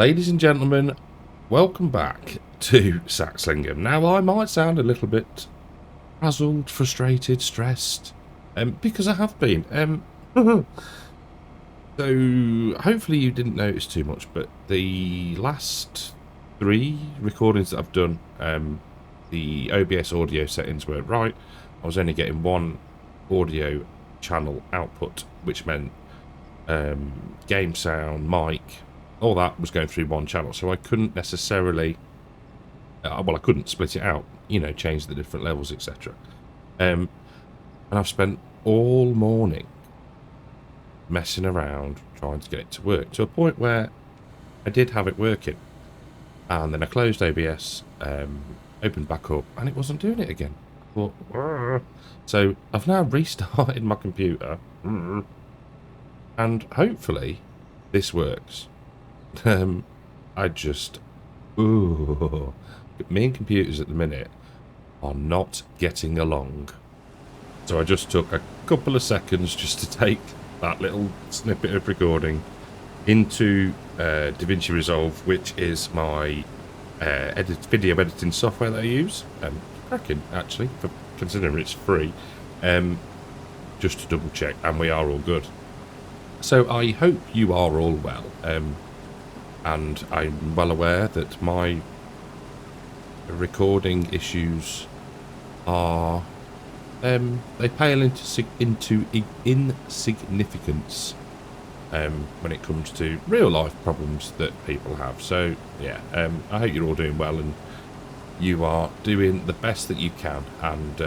Ladies and gentlemen, welcome back to Saxlingham. Now, I might sound a little bit frazzled, frustrated, stressed, because I have been. So, hopefully you didn't notice too much, but the last 3 recordings that I've done, the OBS audio settings weren't right. I was only getting one audio channel output, which meant game sound, mic, all that was going through one channel, so I couldn't necessarily I couldn't split it out, change the different levels, etc. And I've spent all morning messing around trying to get it to work, to a point where I did have it working, and then I closed OBS, opened back up, and it wasn't doing it again. But, so I've now restarted my computer, and hopefully this works. I just, me and computers at the minute are not getting along. So I just took a couple of seconds just to take that little snippet of recording into DaVinci Resolve, which is my video editing software that I use. Cracking, actually, for considering it's free. Just to double check, and we are all good. So I hope you are all well. And I'm well aware that my recording issues are they pale into insignificance when it comes to real life problems that people have. So yeah, I hope you're all doing well and you are doing the best that you can. And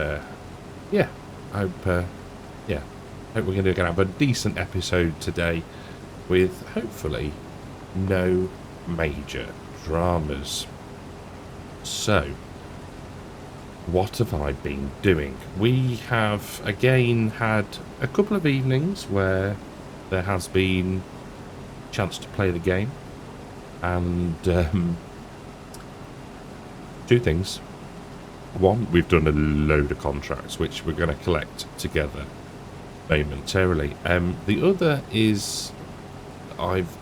yeah, I hope we're going to have a decent episode today with hopefully no major dramas. So, what have I been doing? We have again had a couple of evenings where there has been a chance to play the game, and 2 things. One, we've done a load of contracts which we're going to collect together momentarily. The other is I've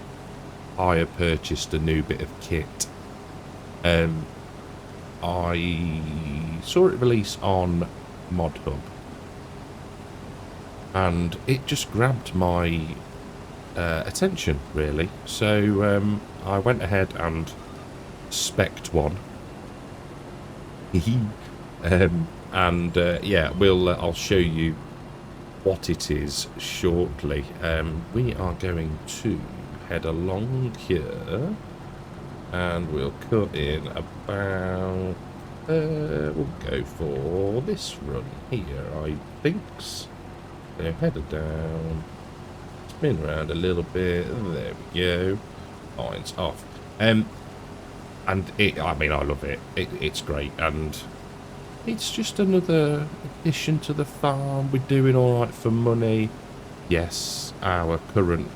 purchased a new bit of kit. I saw it release on Mod Hub, and it just grabbed my attention, really. So I went ahead and spec'd one. And yeah, I'll show you what it is shortly. We are going to head along here, and we'll cut in about we'll go for this run here, I think. So header down, spin around a little bit, there we go, lines off. And it, I mean, I love it. It's great, and it's just another addition to the farm. We're doing all right for money. Yes, our current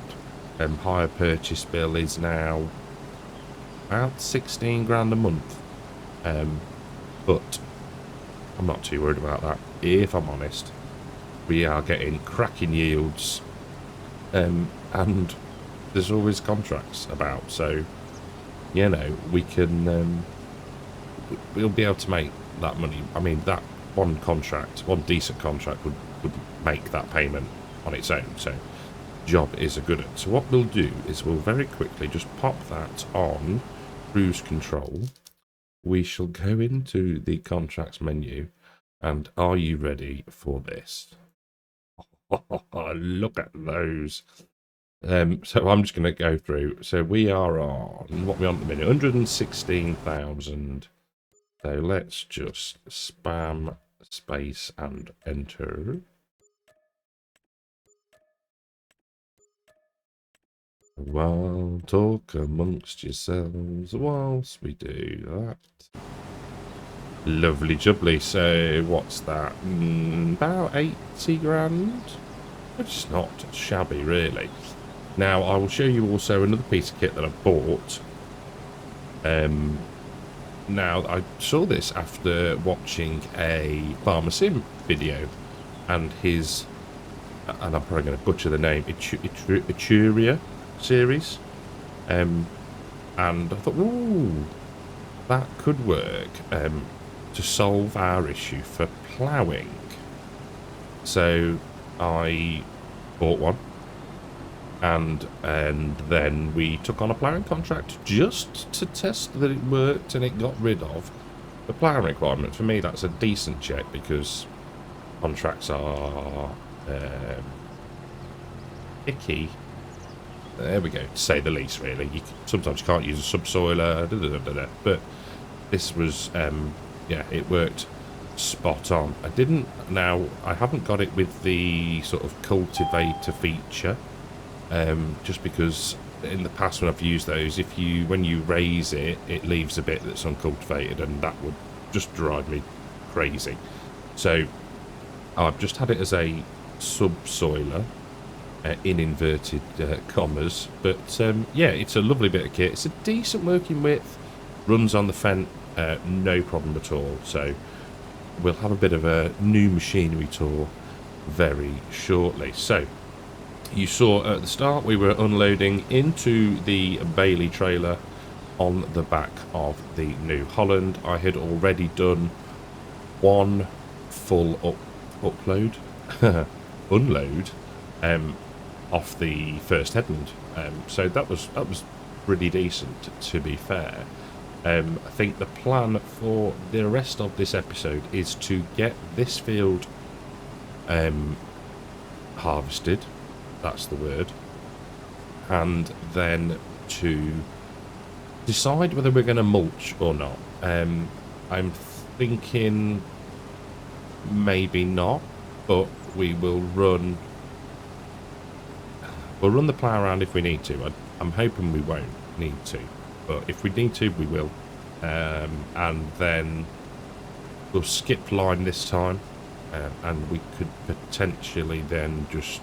hire purchase bill is now about 16 grand a month, but I'm not too worried about that, if I'm honest. We are getting cracking yields, and there's always contracts about, so we can we'll be able to make that money. I mean, that one decent contract would make that payment on its own, so job is a good one. So what we'll do is we'll very quickly just pop that on cruise control. We shall go into the contracts menu, and are you ready for this? Look at those. So I'm just going to go through. So we are on, what we on at the minute, 116,000. So let's just spam space and enter. Well, talk amongst yourselves whilst we do that. Lovely jubbly. So what's that? About 80 grand? Which is not shabby, really. Now, I will show you also another piece of kit that I bought. Now, I saw this after watching a Farmer Sim video, and his, and I'm probably going to butcher the name, Echuria series. And I thought, ooh, that could work to solve our issue for ploughing. So I bought one, and then we took on a ploughing contract just to test that it worked, and it got rid of the ploughing requirement. For me, that's a decent check, because contracts are icky. There we go, to say the least, really. Sometimes you can't use a subsoiler, but this was, yeah, it worked spot on. I haven't got it with the sort of cultivator feature, just because in the past when I've used those, when you raise it, it leaves a bit that's uncultivated, and that would just drive me crazy. So I've just had it as a subsoiler, in inverted commas, but yeah, it's a lovely bit of kit. It's a decent working width, runs on the fence, no problem at all. So we'll have a bit of a new machinery tour very shortly. So you saw at the start we were unloading into the Bailey trailer on the back of the New Holland. I had already done one full upload unload off the first headland, so that was pretty decent, to be fair. I think the plan for the rest of this episode is to get this field harvested, that's the word, and then to decide whether we're going to mulch or not. I'm thinking maybe not, but we'll run the plough around if we need to. I'm hoping we won't need to, but if we need to, we will. And then we'll skip line this time, and we could potentially then just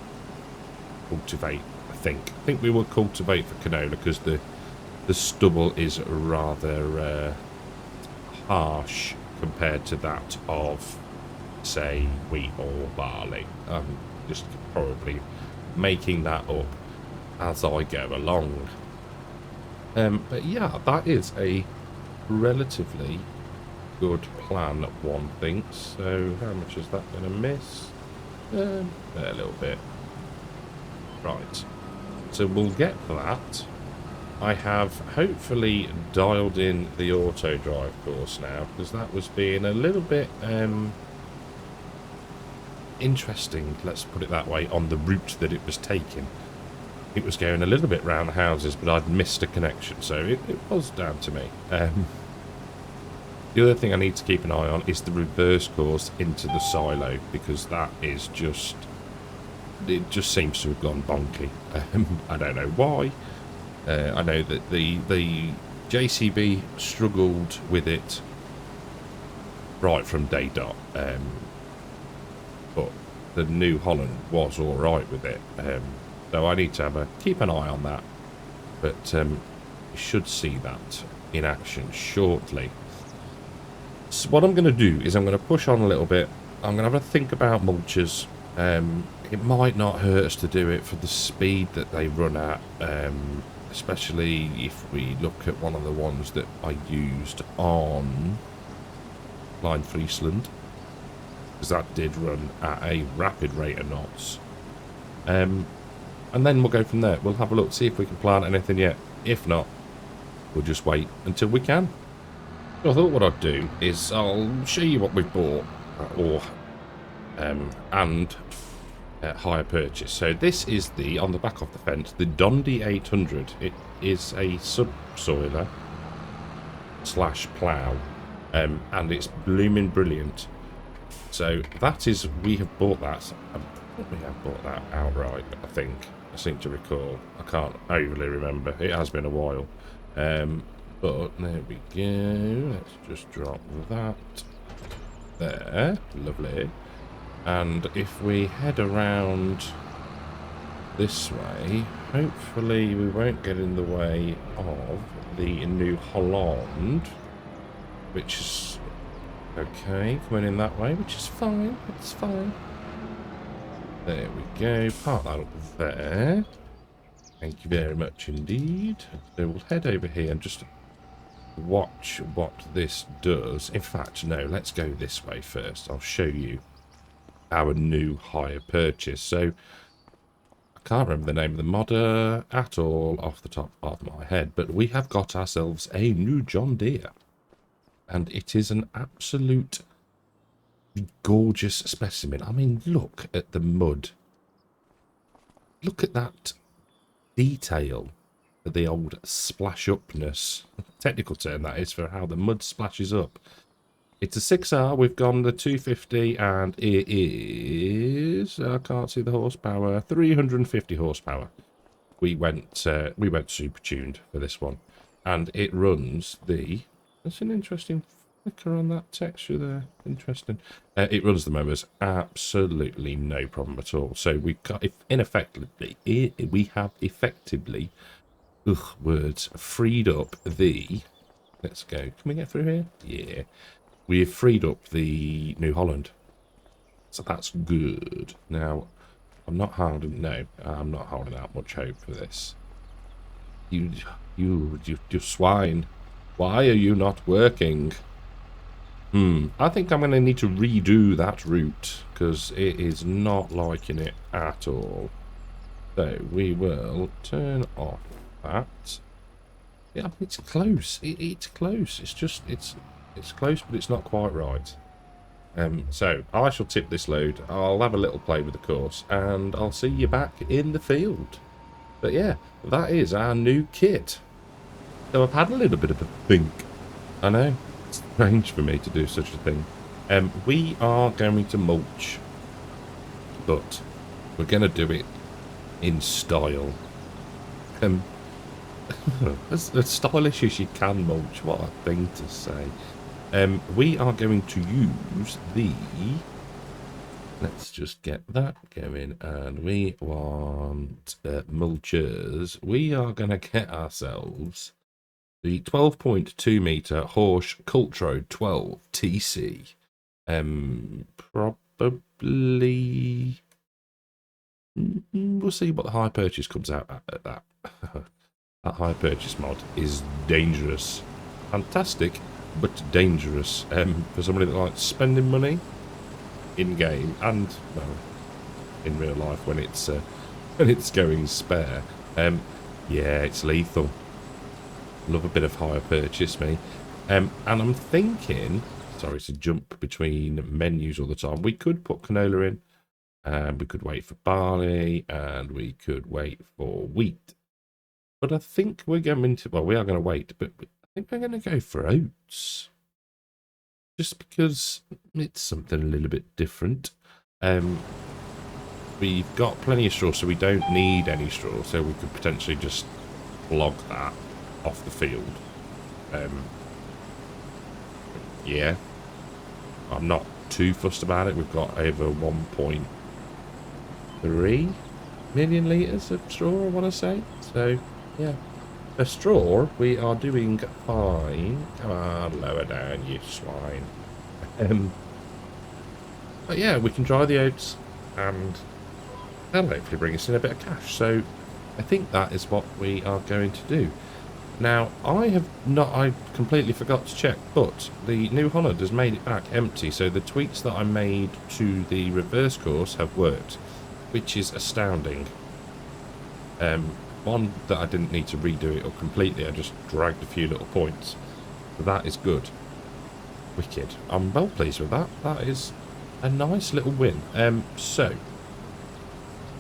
cultivate. I think we will cultivate for canola, because the stubble is rather harsh compared to that of, say, wheat or barley. I'm just probably making that up as I go along. But yeah, that is a relatively good plan, one thinks. So how much is that going to miss? A little bit. Right, so we'll get that. I have hopefully dialed in the auto drive course now, because that was being a little bit interesting, let's put it that way, on the route that it was taking. It was going a little bit round the houses, but I'd missed a connection, so it was down to me. The other thing I need to keep an eye on is the reverse course into the silo, because that is just, it just seems to have gone bonky. I don't know why. I know that the JCB struggled with it right from day dot, but the New Holland was all right with it. So I need to keep an eye on that, but you should see that in action shortly. So what I'm going to do is I'm going to push on a little bit. I'm going to have a think about mulches. It might not hurt us to do it for the speed that they run at, especially if we look at one of the ones that I used on Line Friesland, because that did run at a rapid rate of knots. And then we'll go from there. We'll have a look, see if we can plant anything yet. If not, we'll just wait until we can. So I thought what I'd do is I'll show you what we've bought, and hire purchase. So this is on the back of the fence, the Dundee 800. It is a subsoiler / plough, and it's blooming brilliant. So that is, we have bought that. We have bought that outright, I think. I seem to recall. I can't overly remember. It has been a while. But there we go. Let's just drop that there. Lovely. And if we head around this way, hopefully we won't get in the way of the New Holland, which is okay, coming in that way, which is fine. It's fine. There we go. Park that up there. Thank you very much indeed. So we'll head over here and just watch what this does. In fact, no, let's go this way first. I'll show you our new hire purchase. So I can't remember the name of the modder at all off the top of my head, but we have got ourselves a new John Deere, and it is an absolute gorgeous specimen. I mean, look at the mud. Look at that detail, the old splash upness. Technical term that is for how the mud splashes up. It's a 6R. We've gone the 250, and it is, I can't see the horsepower, 350 horsepower. We went super tuned for this one, and it runs the. That's an interesting flicker on that texture there. Interesting. It runs the mowers absolutely no problem at all. So we got we have effectively, words, freed up the. Let's go. Can we get through here? Yeah. We have freed up the New Holland, so that's good. Now, I'm not holding out much hope for this. You swine! Why are you not working? I think I'm going to need to redo that route because it is not liking it at all. So we will turn off that. Yeah, it's close. It's close. It's close, but it's not quite right. So I shall tip this load. I'll have a little play with the course, and I'll see you back in the field. But yeah, that is our new kit. So I've had a little bit of a think. I know, it's strange for me to do such a thing. We are going to mulch, but we're going to do it in style. As stylish as you can mulch, what a thing to say. We are going to use the, let's just get that going, and we want mulchers. We are going to get ourselves the 12.2 meter Horsch Cultro 12 TC. Probably, we'll see what the high purchase comes out at that. That high purchase mod is dangerous. Fantastic, but dangerous for somebody that likes spending money in game and, well, in real life when it's going spare. Yeah, it's lethal. Love a bit of hire purchase, me. And I'm thinking, sorry to jump between menus all the time. We could put canola in, and we could wait for barley, and we could wait for wheat. But I think we're going to, well, we are going to wait, but I think we're going to go for oats. Just because it's something a little bit different. We've got plenty of straw, so we don't need any straw, so we could potentially just log that off the field. Yeah. I'm not too fussed about it. We've got over 1.3 million litres of straw, I want to say. So, yeah. For straw, we are doing fine. Come on, lower down, you swine. But yeah, we can dry the oats, and that'll hopefully bring us in a bit of cash. So, I think that is what we are going to do. Now, I completely forgot to check, but the New Holland has made it back empty, so the tweaks that I made to the reverse course have worked, which is astounding. One that I didn't need to redo it or completely, I just dragged a few little points. So that is good. Wicked. I'm well pleased with that. That is a nice little win. So,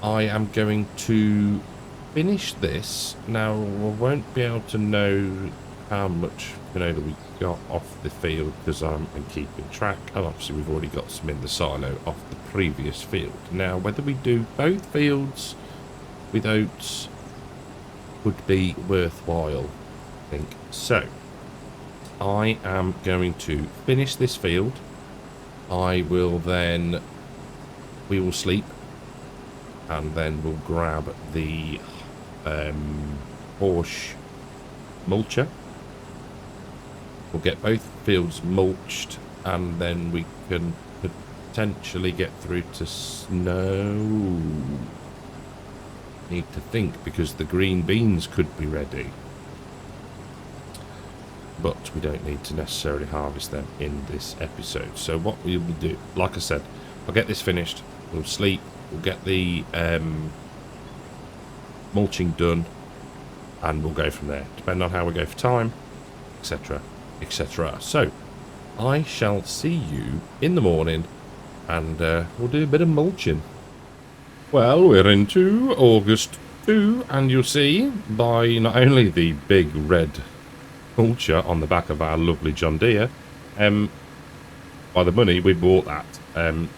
I am going to finish this. Now, I won't be able to know how much canola we got off the field because I'm keeping track. And obviously, we've already got some in the silo off the previous field. Now, whether we do both fields with oats would be worthwhile, I think. So, I am going to finish this field. We will sleep, and then we'll grab the Horsch mulcher. We'll get both fields mulched, and then we can potentially get through to snow. Need to think, because the green beans could be ready. But we don't need to necessarily harvest them in this episode. So what we will do, like I said, I'll get this finished. We'll sleep. We'll get the mulching done. And we'll go from there, depending on how we go for time, etc, etc. So, I shall see you in the morning, and we'll do a bit of mulching. Well, we're into August 2, and you'll see by not only the big red mulcher on the back of our lovely John Deere, by the money we bought that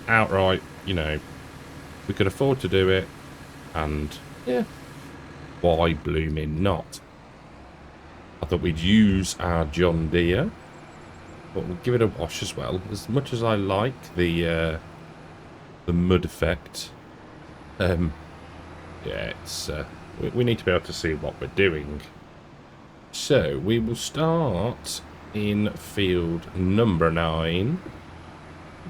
outright. You know, we could afford to do it, and yeah, why blooming not? I thought we'd use our John Deere, but we'll give it a wash as well. As much as I like the mud effect, yeah, it's we need to be able to see what we're doing. So we will start in field number 9.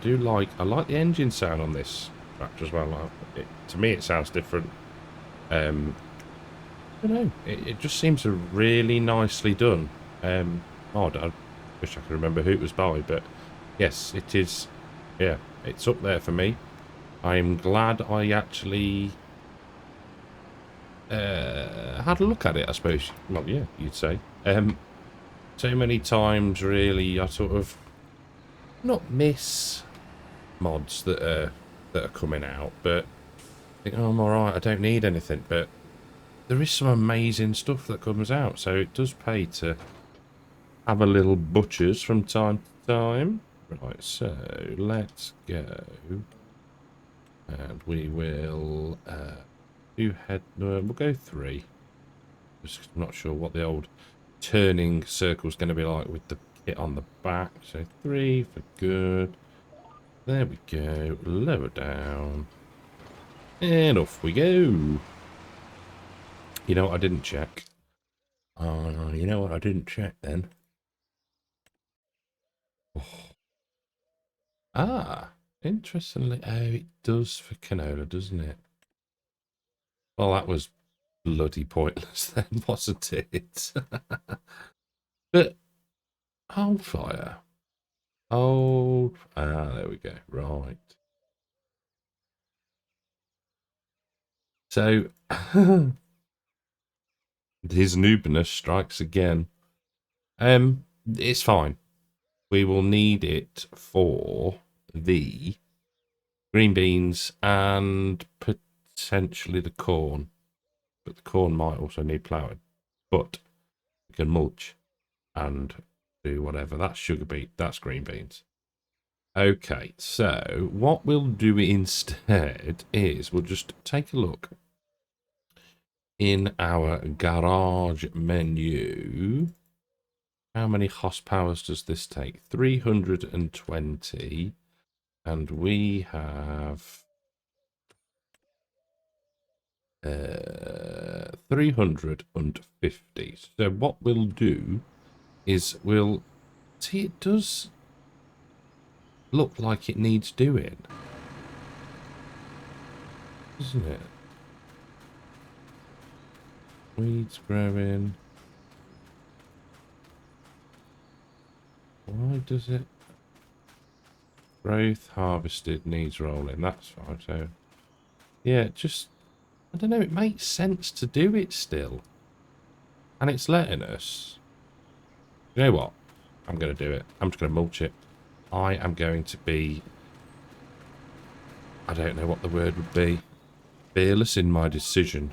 I like the engine sound on this tractor as well. To me, it sounds different. I don't know. It just seems really nicely done. I wish I could remember who it was by, but yes, it is. Yeah, it's up there for me. I'm glad I actually had a look at it, I suppose. Well, yeah, you'd say. So many times, really, I sort of not miss mods that are coming out, but think, oh, I'm alright, I don't need anything. But there is some amazing stuff that comes out, so it does pay to have a little butchers from time to time. Right, so let's go, and we will we'll go 3. Just not sure what the old turning circle is going to be like with the kit on the back. So 3 for good. There we go. Lower down, and off we go. You know what I didn't check? Oh no, you know what I didn't check then? Oh. Ah, interestingly, oh, it does for canola, doesn't it? Well, that was bloody pointless then, wasn't it? But hold fire. Hold. Ah, there we go. Right. So his noobness strikes again. It's fine. We will need it for the green beans and potentially the corn. But the corn might also need ploughing. But we can mulch and do whatever. That's sugar beet. That's green beans. Okay, so what we'll do instead is we'll just take a look in our garage menu. How many horsepower does this take? 320. And we have 350. So what we'll do is we'll see, it does look like it needs doing, doesn't it? Weeds growing. Why does it? Growth harvested needs rolling. That's fine. So yeah, just, I don't know, it makes sense to do it still. And it's letting us. You know what? I'm going to do it. I'm just going to mulch it. I am going to be, I don't know what the word would be, fearless in my decision.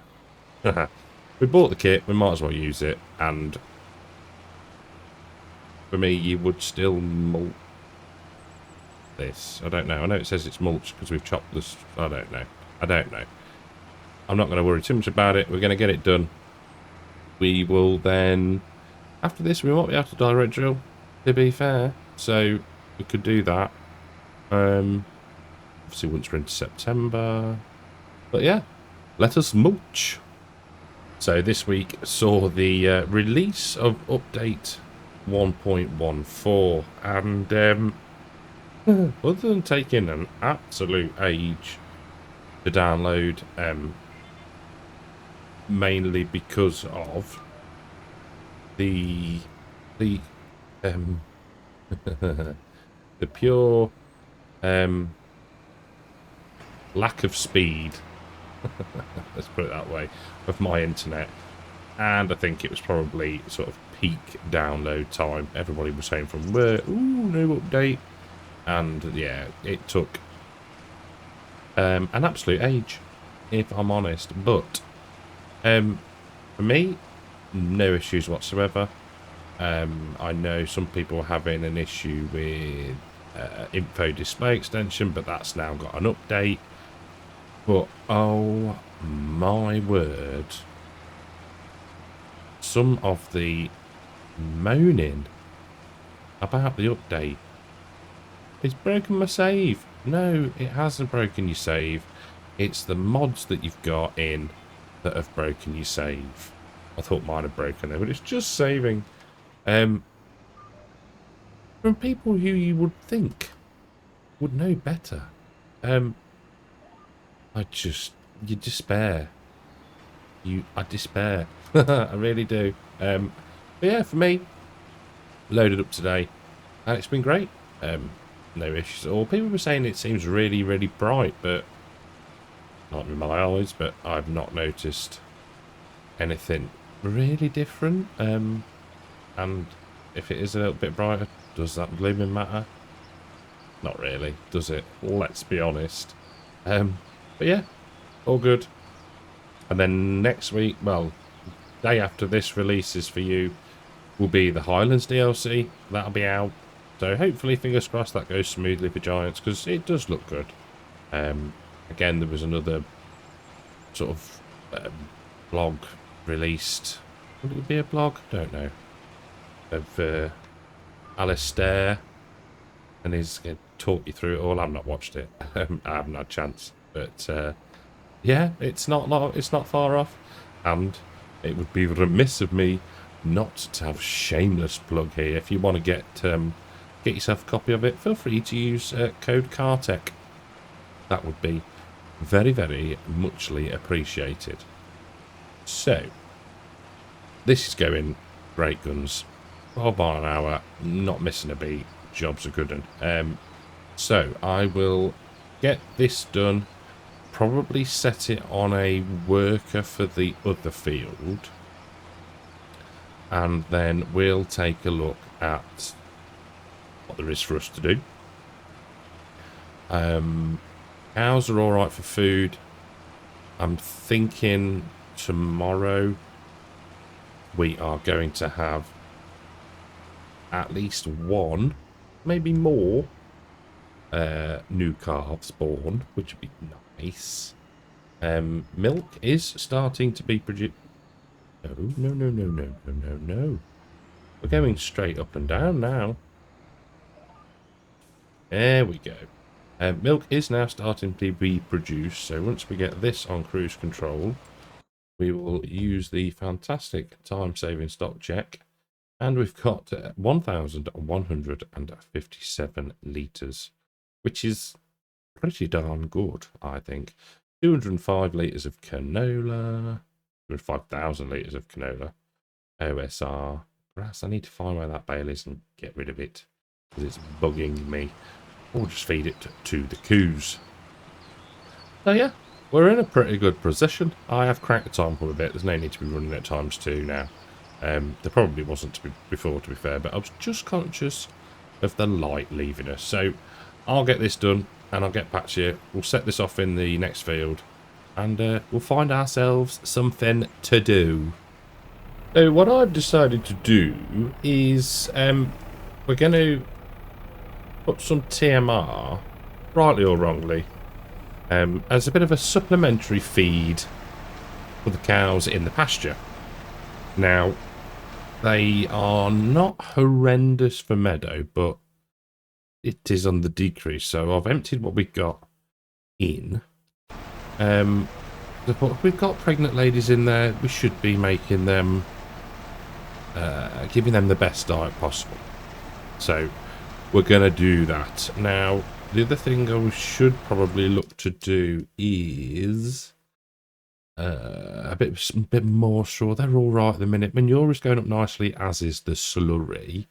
We bought the kit, we might as well use it. And for me, you would still mulch this. I don't know. I know it says it's mulch because we've chopped this. I don't know. I don't know. I'm not going to worry too much about it. We're going to get it done. We will then, after this, we might be able to direct drill, to be fair. So we could do that. Obviously once we're into September. But yeah, let us mulch. So this week saw the release of update 1.14, and other than taking an absolute age to download mainly because of the um the pure lack of speed, let's put it that way, of my internet. And I think it was probably sort of peak download time. Everybody was saying from where, ooh, no update. And yeah, it took an absolute age, if I'm honest. But for me, no issues whatsoever. I know some people are having an issue with info display extension, but that's now got an update. But oh my word, some of the moaning about the update. It's broken my save. No, it hasn't broken your save. It's the mods that you've got in that have broken your save. I thought mine had broken there, but it's just saving. From people who you would think would know better. You despair. I despair. I really do. But yeah, for me, loaded up today, and it's been great. No issues at all. People were saying it seems really, really bright, but not in my eyes, but I've not noticed anything really different. And if it is a little bit brighter, does that blooming matter? Not really, does it? Let's be honest. But yeah, all good. And then next week, well, day after this releases for you, will be the Highlands DLC. That'll be out. So hopefully, fingers crossed, that goes smoothly for Giants, because it does look good. Again, there was another sort of blog released. Would it be a blog? Don't know. Of Alistair, and he's going to talk you through it all. I've not watched it. I haven't had a chance. But yeah, it's not far off. And it would be remiss of me not to have a shameless plug here. If you want to get yourself a copy of it, feel free to use code CARTECH. That would be very, very muchly appreciated. So, this is going great guns. 12 bar an hour, not missing a beat. Job's a good one. So, I will get this done. Probably set it on a worker for the other field. And then we'll take a look at what there is for us to do. Cows are alright for food. I'm thinking tomorrow we are going to have at least one, maybe more, new calves born, which would be nice. Milk is starting to be produced. No. We're going straight up and down now. There we go. Milk is now starting to be produced, so once we get this on cruise control, we will use the fantastic time-saving stock check, and we've got 1,157 litres, which is pretty darn good, I think. 205 litres of canola, 205,000 litres of canola, OSR, grass. I need to find where that bale is and get rid of it, because it's bugging me. Or just feed it to the coos. So yeah, we're in a pretty good position. I have cranked the time up a bit. There's no need to be running at ×2 now. There probably wasn't before, to be fair, but I was just conscious of the light leaving us. So I'll get this done and I'll get back to you. We'll set this off in the next field and we'll find ourselves something to do. So what I've decided to do is we're going to put some TMR, rightly or wrongly, as a bit of a supplementary feed for the cows in the pasture. Now, they are not horrendous for meadow, but it is on the decrease. So I've emptied what we've got in. We've got pregnant ladies in there. We should be making them, giving them the best diet possible. So we're going to do that. Now, the other thing I should probably look to do is a bit more straw. They're all right at the minute. Manure is going up nicely, as is the slurry.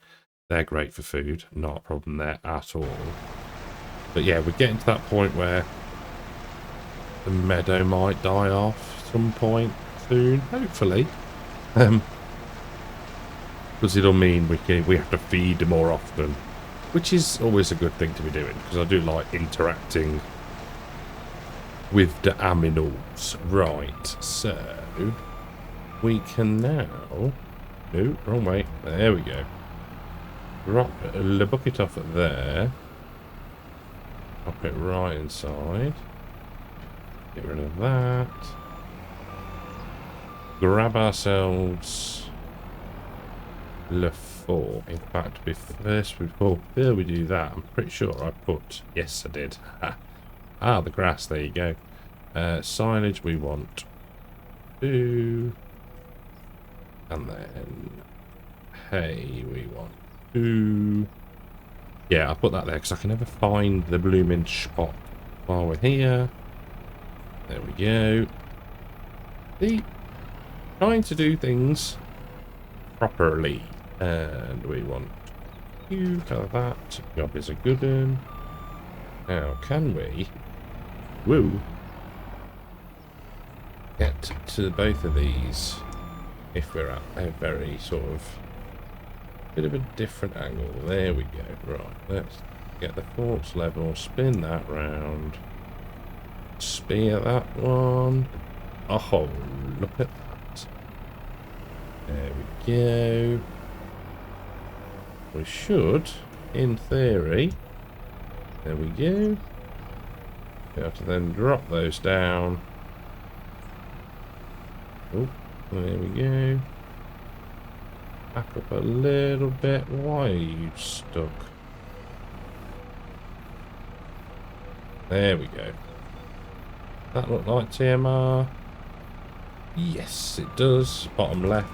They're great for food. Not a problem there at all. But yeah, we're getting to that point where the meadow might die off some point soon, hopefully. Because it'll mean we have to feed more often, which is always a good thing to be doing, because I do like interacting with the aminals. Right, so we can now... No, wrong way. There we go. Drop the bucket off at there. Drop it right inside. Get rid of that. Grab ourselves Le Four. In fact, before we do that, I'm pretty sure I put... Yes, I did. The grass. There you go. Silage we want 2. And then hay we want 2. Yeah, I put that there because I can never find the blooming spot while we're here. There we go. See? Trying to do things properly. And we want you of that. Job is a good one. Now, can we... Woo! Get to both of these if we're at a very sort of bit of a different angle. There we go. Right, let's get the forks level, spin that round, spear that one. Oh, look at that. There we go. We should, in theory, there we go, be able to then drop those down. Oh, there we go. Back up a little bit. Why are you stuck? There we go. That look like TMR? Yes, it does. Bottom left.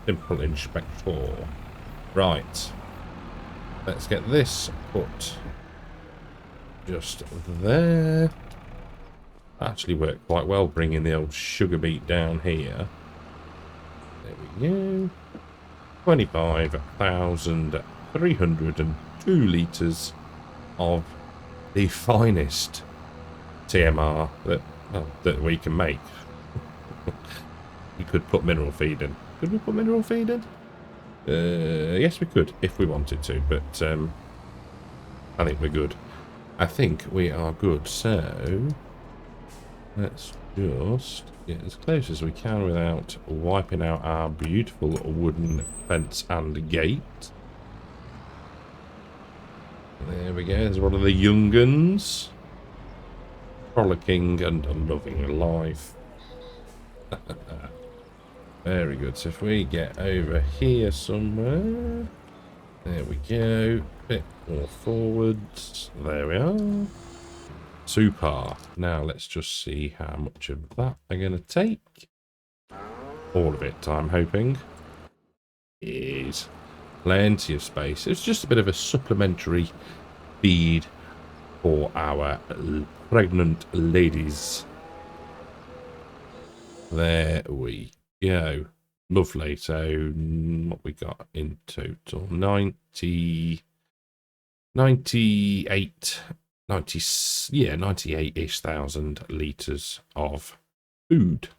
Simple inspector. Right. Let's get this put just there. Actually worked quite well bringing the old sugar beet down here. There we go. 25,302 litres of the finest TMR that we can make. You could put mineral feed in. Could we put mineral feed in? Yes, we could if we wanted to, but I think we're good. I think we are good. So let's just get as close as we can without wiping out our beautiful wooden fence and gate. There we go. There's one of the young uns, frolicking and loving life. Very good. So if we get over here somewhere, there we go. Bit more forwards. There we are. Super. Now let's just see how much of that they're going to take. All of it, I'm hoping. Is plenty of space. It's just a bit of a supplementary feed for our pregnant ladies. There we go. Lovely. So what we got in total? 98, 98-ish thousand litres of food.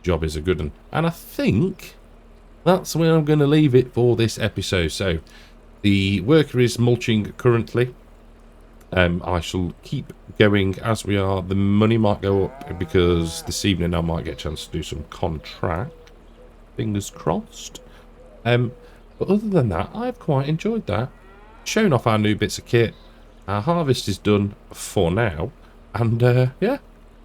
Job is a good one. And I think that's where I'm going to leave it for this episode. So the worker is mulching currently. I shall keep going as we are. The money might go up because this evening I might get a chance to do some contract. Fingers crossed. But other than that, I've quite enjoyed that. Showing off our new bits of kit. Our harvest is done for now. And yeah,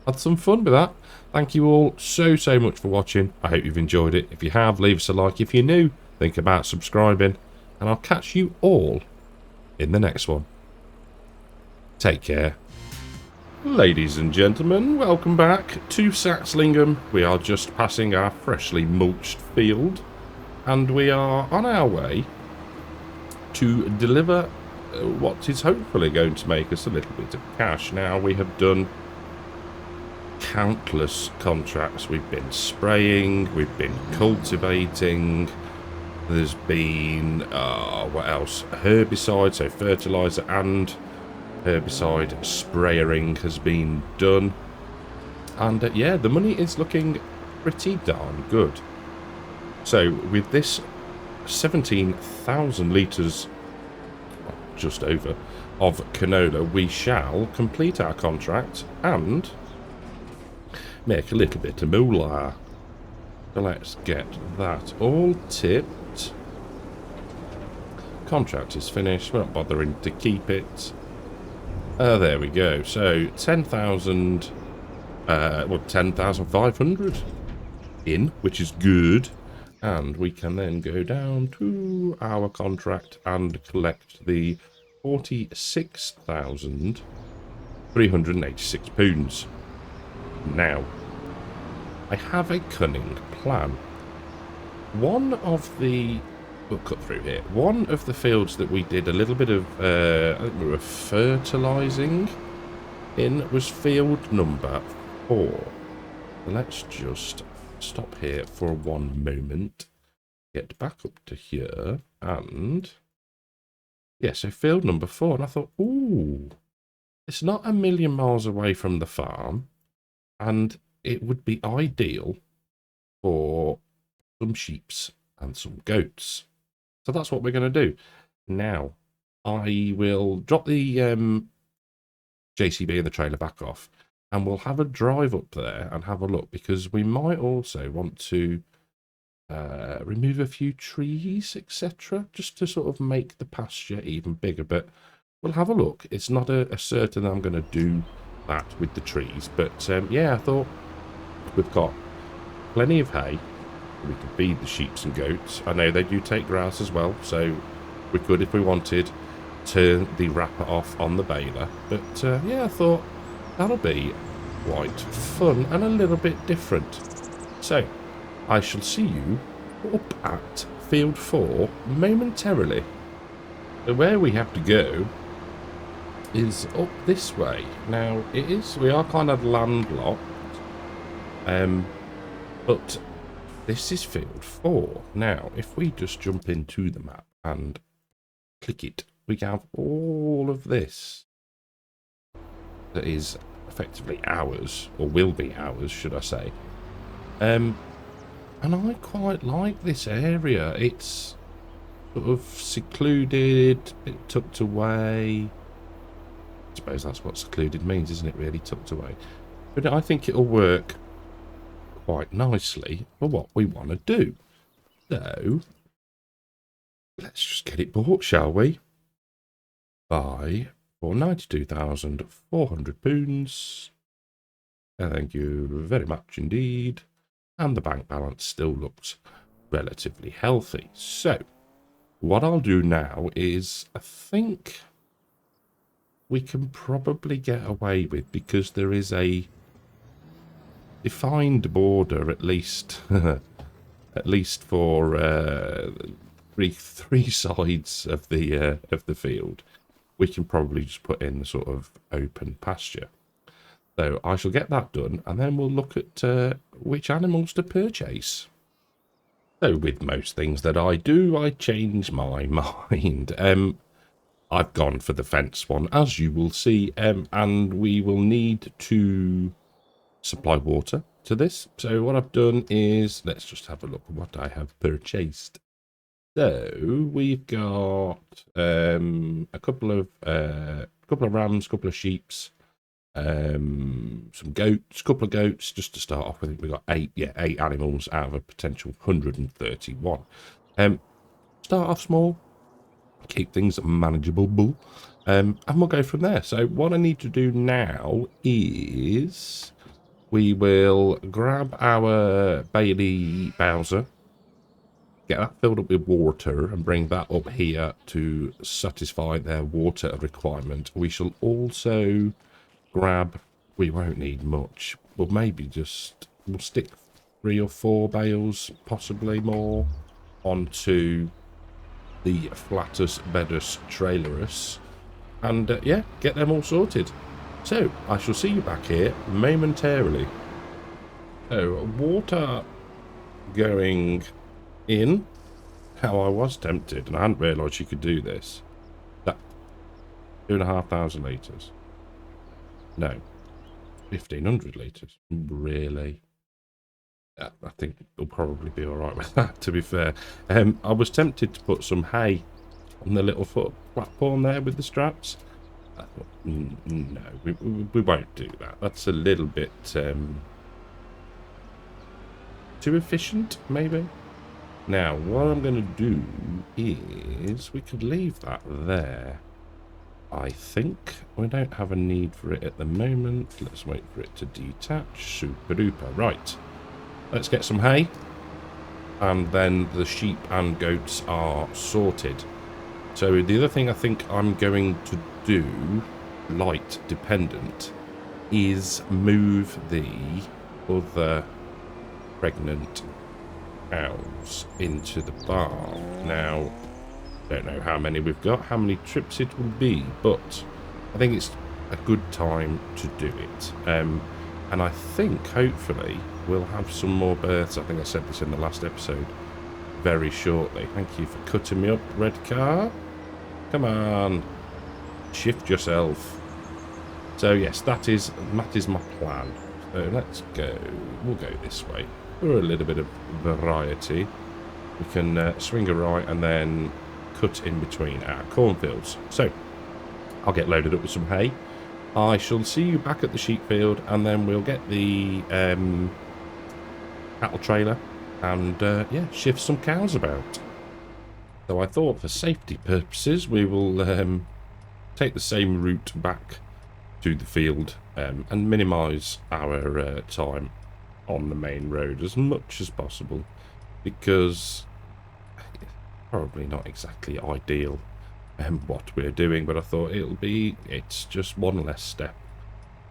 had some fun with that. Thank you all so much for watching. I hope you've enjoyed it. If you have, leave us a like. If you're new, think about subscribing. And I'll catch you all in the next one. Take care. Ladies and gentlemen, welcome back to Saxlingham. We are just passing our freshly mulched field. And we are on our way to deliver what is hopefully going to make us a little bit of cash. Now, we have done countless contracts. We've been spraying, we've been cultivating, there's been, what else? Herbicide, so fertiliser and herbicide spraying has been done. And yeah, the money is looking pretty darn good. So with this 17,000 litres, just over, of canola, we shall complete our contract and make a little bit of moolah. So let's get that all tipped. Contract is finished. We're not bothering to keep it. There we go. So 10,000, well, 10,500 in, which is good. And we can then go down to our contract and collect the 46,386 pounds. Now, I have a cunning plan. One of the... We'll cut through here. One of the fields that we did a little bit of, I think we were fertilising in was field number 4. So let's just stop here for one moment. Get back up to here and... Yeah, so field number 4. And I thought, ooh, it's not a million miles away from the farm. And it would be ideal for some sheeps and some goats. So that's what we're going to do. Now, I will drop the JCB and the trailer back off, and we'll have a drive up there and have a look, because we might also want to remove a few trees, etc., just to sort of make the pasture even bigger. But we'll have a look. It's not a certain I'm going to do that with the trees, but yeah, I thought we've got plenty of hay. We can feed the sheep and goats. I know they do take grass as well, so we could, if we wanted, turn the wrapper off on the baler. But yeah, I thought that'll be quite fun and a little bit different. So I shall see you up at field 4 momentarily. So where we have to go is up this way. Now we are kind of landlocked, but this is field 4. Now, if we just jump into the map and click it, we have all of this that is effectively ours, or will be ours, should I say. And I quite like this area. It's sort of secluded, a bit tucked away. I suppose that's what secluded means, isn't it, really? Tucked away. But I think it'll work quite nicely for what we want to do. So let's just get it bought, shall we? Buy for 92,400 pounds. Thank you very much indeed. And the bank balance still looks relatively healthy. So what I'll do now is, I think we can probably get away with, because there is a defined border, at least at least for three sides of the field. We can probably just put in the sort of open pasture. So I shall get that done, and then we'll look at which animals to purchase. So with most things that I do, I change my mind. I've gone for the fence one, as you will see, and we will need to supply water to this. So what I've done is, let's just have a look at what I have purchased. So we've got a couple of rams, couple of sheeps, some goats, couple of goats, just to start off with. We've got 8 animals out of a potential 131. Start off small, keep things manageable, and we'll go from there. So what I need to do now is we will grab our Bailey Bowser, get that filled up with water, and bring that up here to satisfy their water requirement. We shall also grab, we won't need much, but maybe we'll stick 3 or 4 bales, possibly more, onto the Flatus Bedus Trailerus, and yeah, get them all sorted. So, I shall see you back here momentarily. So, water going in. How I was tempted, and I hadn't realised you could do this. That 2,500 litres. No, 1,500 litres. Really? Yeah, I think we'll probably be alright with that, to be fair. I was tempted to put some hay on the little foot platform there with the straps. I thought, no, we won't do that. That's a little bit too efficient, maybe. Now, what I'm going to do is we could leave that there. I think we don't have a need for it at the moment. Let's wait for it to detach. Super duper. Right. Let's get some hay. And then the sheep and goats are sorted. So the other thing I think I'm going to do, light dependent, is move the other pregnant cows into the barn. Now, don't know how many we've got, how many trips it will be, but I think it's a good time to do it. And I think, hopefully, we'll have some more births. I think I said this in the last episode, very shortly. Thank you for cutting me up, red car. Come on. Shift yourself. So, yes, that is my plan. So, let's go. We'll go this way. For a little bit of variety. We can swing a right and then cut in between our cornfields. So, I'll get loaded up with some hay. I shall see you back at the sheep field, and then we'll get the cattle trailer and, yeah, shift some cows about. So I thought for safety purposes, we will take the same route back to the field and minimise our time on the main road as much as possible, because probably not exactly ideal what we're doing, but I thought it's just one less step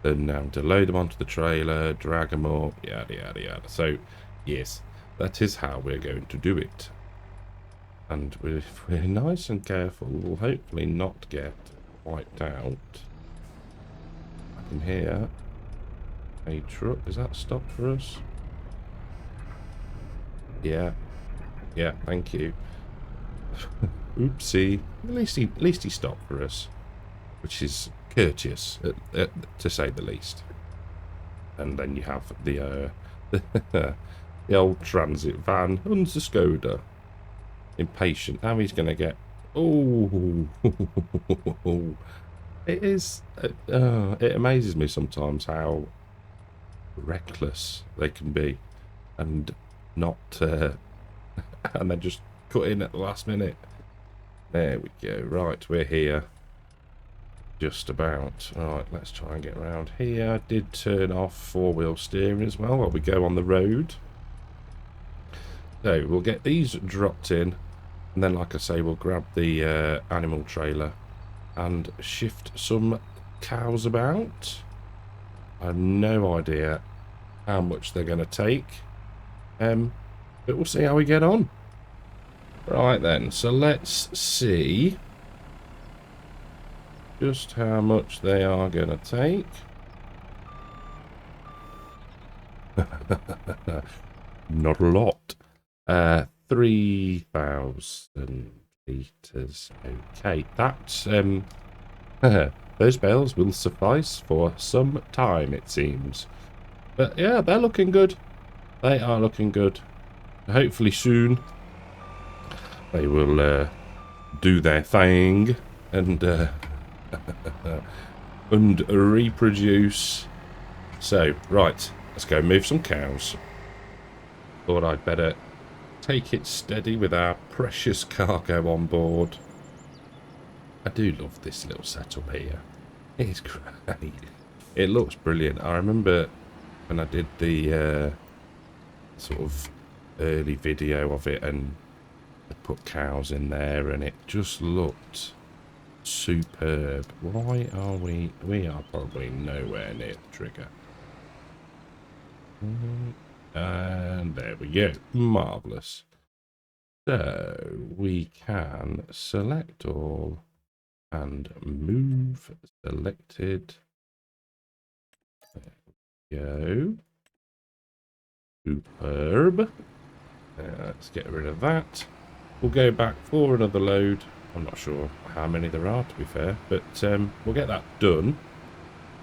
than now to load them onto the trailer, drag them up, yada yada yada. So yes, that is how we're going to do it, and if we're nice and careful, we'll hopefully not get wiped out. I can hear a truck. Is that stopped for us? Yeah, thank you. Oopsie. At least he stopped for us, which is courteous, to say the least. And then you have the the old transit van, Unser Skoda. Impatient. Now he's going to get... Oh! It is... it amazes me sometimes how reckless they can be, and not... and then just cut in at the last minute. There we go. Right, we're here. Just about. Right, let's try and get around here. I did turn off four-wheel steering as well while we go on the road. So, we'll get these dropped in, and then, like I say, we'll grab the animal trailer and shift some cows about. I have no idea how much they're going to take, but we'll see how we get on. Right then, so let's see just how much they are going to take. Not a lot. 3,000 litres. Okay, that's... those bales will suffice for some time, it seems. But yeah, they're looking good. They are looking good. Hopefully soon they will do their thing and and reproduce. So, right, let's go move some cows. Thought I'd better take it steady with our precious cargo on board. I do love this little setup here. It's great. It looks brilliant. I remember when I did the sort of early video of it, and I put cows in there, and it just looked superb. Why are we are probably nowhere near the trigger. And there we go. Marvellous. So we can select all and move selected. Go. Superb. Let's get rid of that. We'll go back for another load. I'm not sure how many there are, to be fair, but we'll get that done.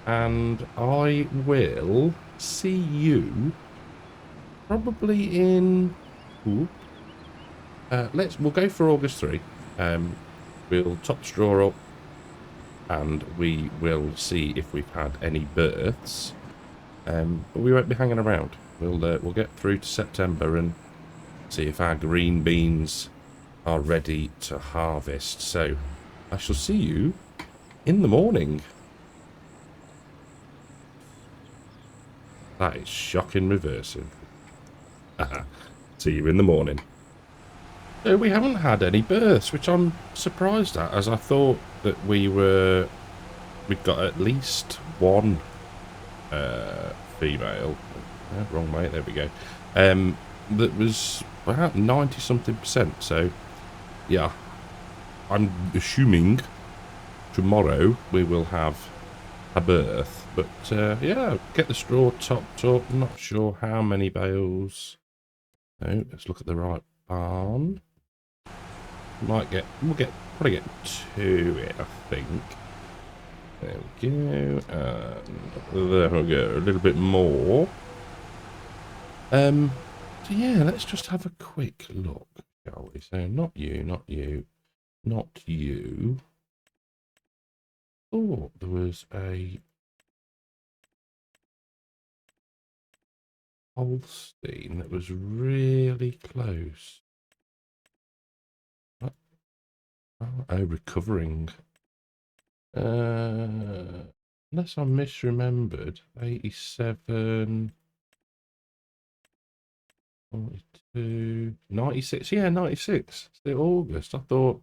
And I will see you probably in... Ooh, we'll go for August 3. We'll top straw up and we will see if we've had any births. But we won't be hanging around. We'll get through to September and see if our green beans are ready to harvest. So I shall see you in the morning. That is shocking reversing. See you in the morning. So we haven't had any births, which I'm surprised at, as I thought that we'd got at least one female. Wrong mate, there we go. That was about 90 something %. So yeah, I'm assuming tomorrow we will have a birth. But yeah, get the straw topped up. I'm not sure how many bales. Oh, let's look at the right barn. We'll probably get 2 in, I think. There we go, and there we go, a little bit more. So yeah, let's just have a quick look, shall we? So not you, not you, not you. Oh, there was a Holstein that was really close. What? Oh, recovering. Unless I misremembered, 87, 42, 96. Yeah, 96. Still August. I thought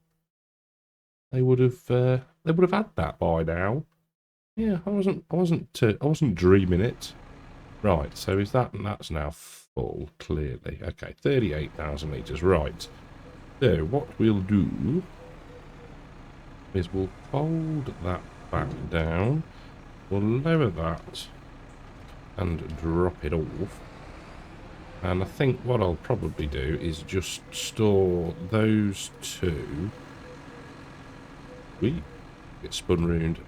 they would have had that by now. Yeah, I wasn't dreaming it. Right, so is that's now full, clearly. Okay, 38,000 litres, right. So what we'll do is we'll fold that back down, we'll lower that and drop it off. And I think what I'll probably do is just store those 2. We get spun round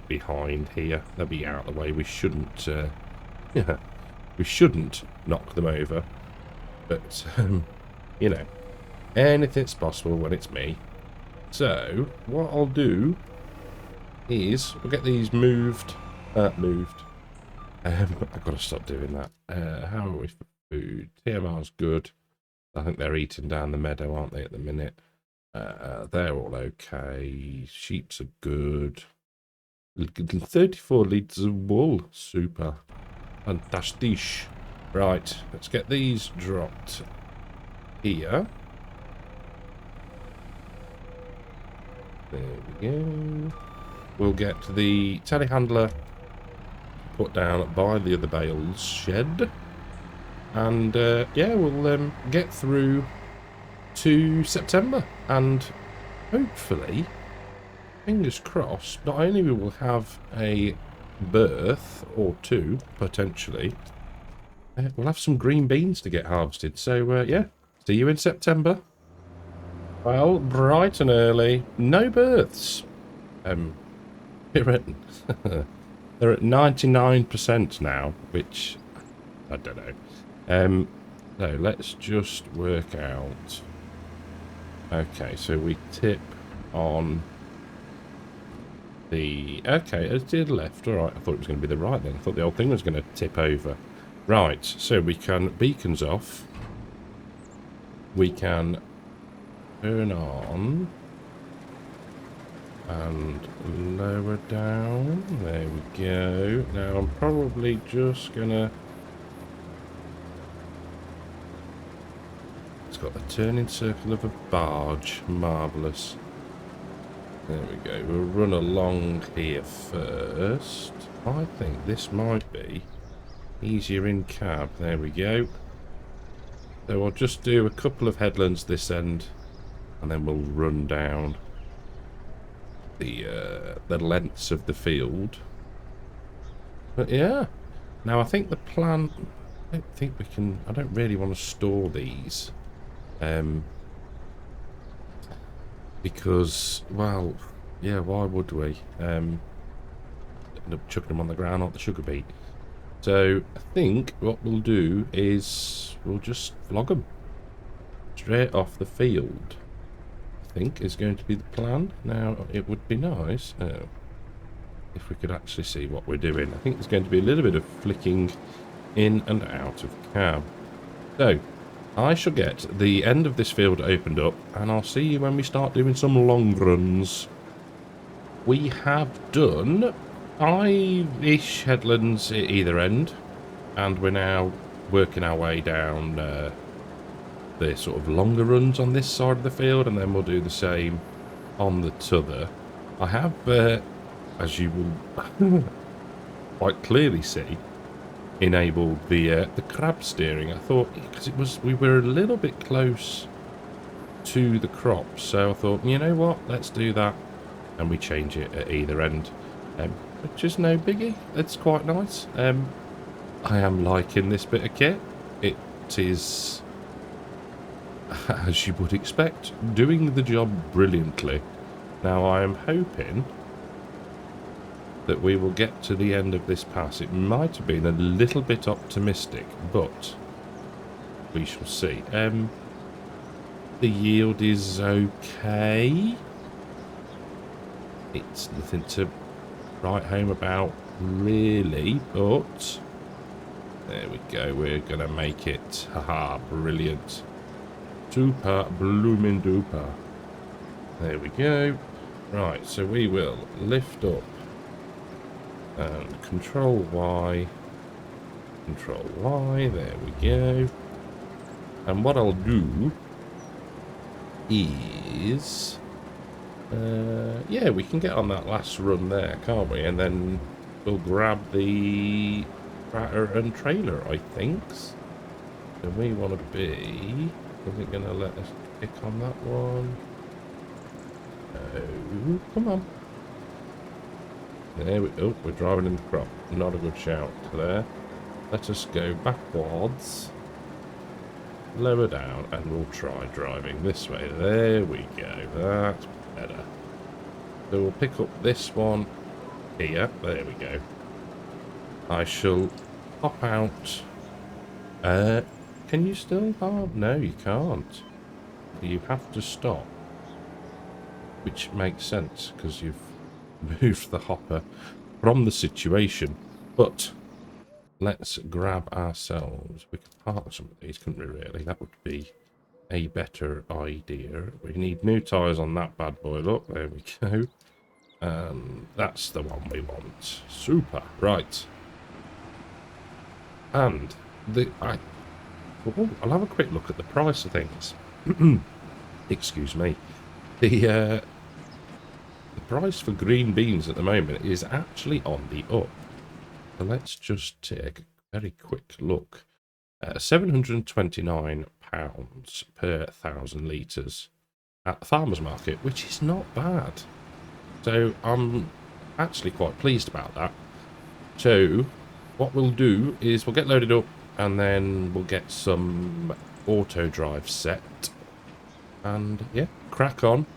behind here. They'll be out of the way. We shouldn't yeah, we shouldn't knock them over. But you know, anything's possible when it's me. So what I'll do is we'll get these moved. I've got to stop doing that. How are we for food? TMR's good. I think they're eating down the meadow, aren't they, at the minute? They're all okay. Sheeps are good. 34 litres of wool. Super. Fantastic. Right, let's get these dropped here. There we go. We'll get the telehandler put down by the other bales shed. And yeah, we'll get through to September. And hopefully, fingers crossed, not only will we have a birth or 2, potentially, we'll have some green beans to get harvested. So yeah, see you in September. Well, bright and early, no births. They're at 99% now, which I don't know. So let's just work out. Okay, so we tip on the... Okay, it did left. All right, I thought it was going to be the right then. I thought the old thing was going to tip over. Right, so we can beacons off. We can turn on and lower down. There we go. Now I'm probably just gonna... It's got the turning circle of a barge. Marvellous. There we go. We'll run along here first. I think this might be easier in cab. There we go. So I'll just do a couple of headlands this end, and then we'll run down the lengths of the field. But yeah, Now, I think the plan... I don't think we can... I don't really want to store these. Because, well, yeah, why would we? End up chucking them on the ground, not the sugar beet. So, I think what we'll do is we'll just flog them straight off the field. I think is going to be the plan. Now, it would be nice if we could actually see what we're doing. I think there's going to be a little bit of flicking in and out of cab. So, I shall get the end of this field opened up, and I'll see you when we start doing some long runs. We have done 5-ish headlands at either end, and we're now working our way down the sort of longer runs on this side of the field, and then we'll do the same on the t'other. I have, as you will quite clearly see, enabled the crab steering. I thought, because we were a little bit close to the crops, so I thought, you know what, let's do that, and we change it at either end, which is no biggie. It's quite nice. I am liking this bit of kit. It is, as you would expect, doing the job brilliantly. Now, I am hoping that we will get to the end of this pass. It might have been a little bit optimistic, but we shall see. The yield is okay. It's nothing to write home about, really, but there we go. We're going to make it. Haha, brilliant. Super bloomin' duper. There we go. Right, so we will lift up and control Y, there we go. And what I'll do is, yeah, we can get on that last run there, can't we? And then we'll grab the tractor and trailer, I think. So we want to be, is it going to let us pick on that one? No, come on. There we go. We're driving in the crop. Not a good shout there. Let us go backwards. Lower down, and we'll try driving this way. There we go. That's better. So we'll pick up this one here. There we go. I shall pop out. Can you still hard? No, you can't. You have to stop. Which makes sense, because you've moved the hopper from the situation. But let's grab ourselves. We could park some of these, couldn't we, really? That would be a better idea. We need new tyres on that bad boy. Look, there we go. That's the one we want. Super. Right. And I'll have a quick look at the price of things. Excuse me. The price for green beans at the moment is actually on the up. So let's just take a very quick look. £729 per 1,000 litres at the farmer's market, which is not bad. So I'm actually quite pleased about that. So what we'll do is we'll get loaded up, and then we'll get some auto drive set, and yeah, crack on,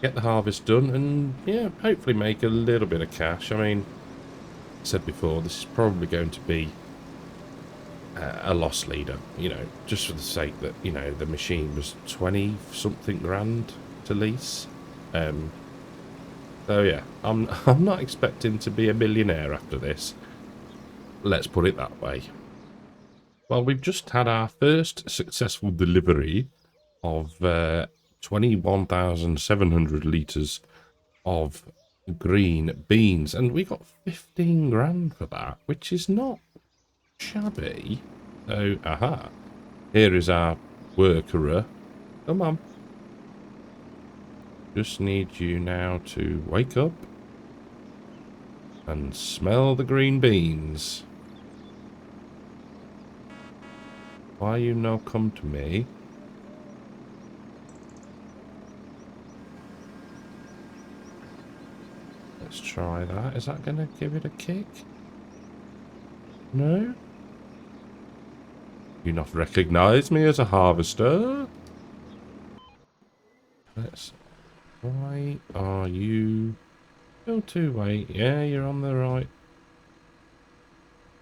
get the harvest done, and yeah, hopefully make a little bit of cash. I mean, I said before, this is probably going to be a loss leader, you know, just for the sake that, you know, the machine was 20 something grand to lease. So yeah, I'm not expecting to be a millionaire after this. Let's put it that way. Well, we've just had our first successful delivery of 21,700 litres of green beans, and we got 15 grand for that, which is not shabby. So, aha, here is our worker. Come on. Just need you now to wake up and smell the green beans. Why you no come to me? Let's try that. Is that going to give it a kick? No? You not recognise me as a harvester? Let's... Why are you... Still too late. Yeah, you're on the right.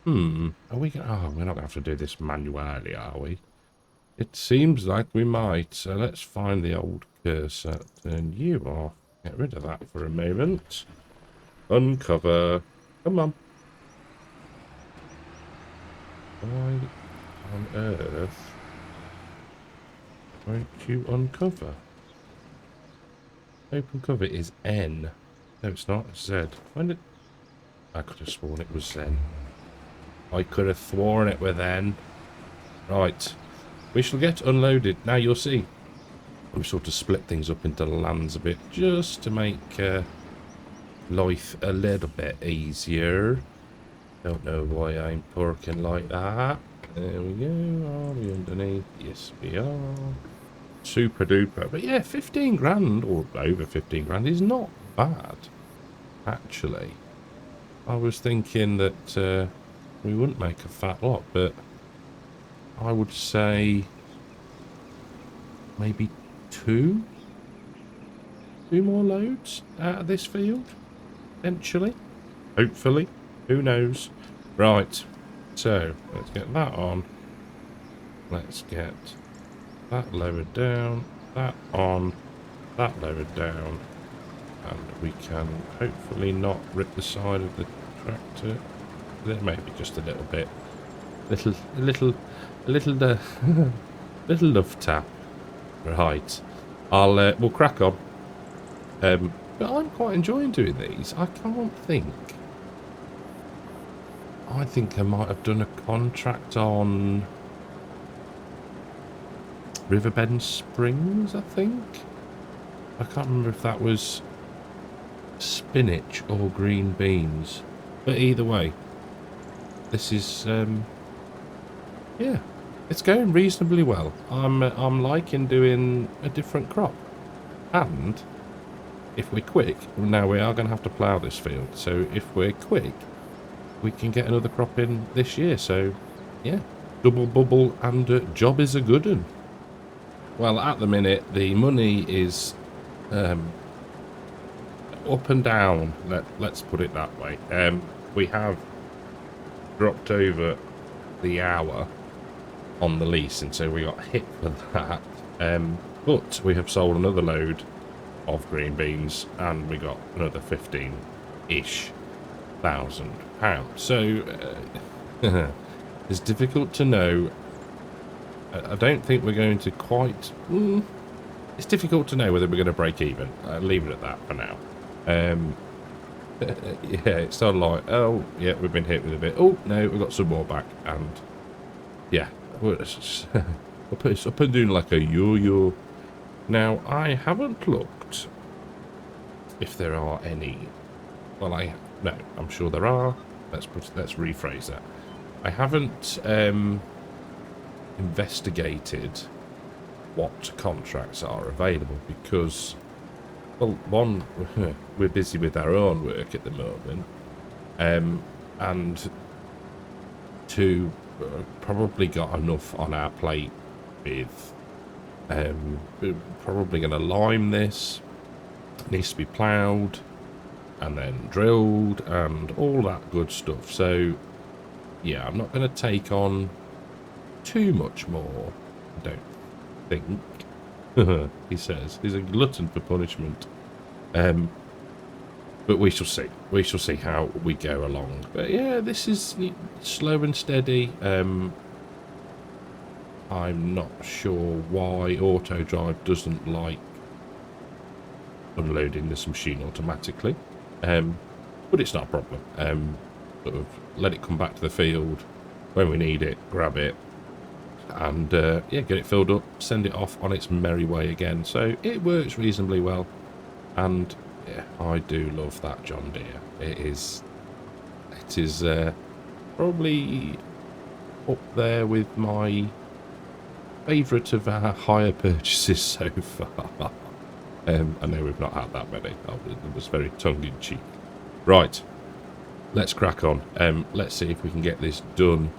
Are we going... Oh, we're not going to have to do this manually, are we? It seems like we might. So let's find the old cursor. Turn you off. Get rid of that for a moment. Uncover. Come on. Why on earth won't you uncover? Open cover is N. No, it's not. It's Z. When did... I could have sworn it was N. I could have sworn it was N. Right. We shall get unloaded. Now you'll see. We sort of split things up into lands a bit just to make life a little bit easier. Don't know why I'm porking like that. There we go. Are we underneath? Yes, we are. Super duper. But yeah, 15 grand or over 15 grand is not bad, actually. I was thinking that we wouldn't make a fat lot, but I would say maybe two more loads out of this field, eventually. Hopefully. Who knows? Right. So, let's get that on. Let's get that lowered down. That on. That lowered down. And we can hopefully not rip the side of the tractor. Maybe just a little bit. Little love tap. Right. We'll crack on. But I'm quite enjoying doing these. I can't think. I think I might have done a contract on Riverbend Springs, I think. I can't remember if that was spinach or green beans. But either way, this is, yeah, it's going reasonably well. I'm liking doing a different crop. And if we're quick, now we are going to have to plough this field. So if we're quick, we can get another crop in this year. So, yeah, double bubble and job is a good one. Well, at the minute, the money is up and down. Let's put it that way. We have dropped over the hour on the lease, and so we got hit for that. But we have sold another load of green beans, and we got another 15-ish thousand pounds. So it's difficult to know. I don't think we're going to quite. It's difficult to know whether we're going to break even. Leave it at that for now. Yeah, it's sort of like, oh yeah, we've been hit with a bit. Oh no, we've got some more back, and yeah, it's up and doing like a yo-yo. Now I haven't looked if there are any. Well, no, I'm sure there are. Let's rephrase that. I haven't investigated what contracts are available because, well, one, we're busy with our own work at the moment, and two, probably got enough on our plate with, we're probably going to lime this. It needs to be ploughed and then drilled and all that good stuff. So yeah, I'm not going to take on too much more, I don't think. He says he's a glutton for punishment. But we shall see. We shall see how we go along. But yeah, this is slow and steady. I'm not sure why Auto Drive doesn't like unloading this machine automatically. But it's not a problem. Sort of let it come back to the field when we need it, grab it, and yeah, get it filled up, send it off on its merry way again. So it works reasonably well, and yeah, I do love that John Deere. It is probably up there with my favourite of our hire purchases so far. I know we've not had that many. It was very tongue-in-cheek. Right. let's crack on. Let's see if we can get this done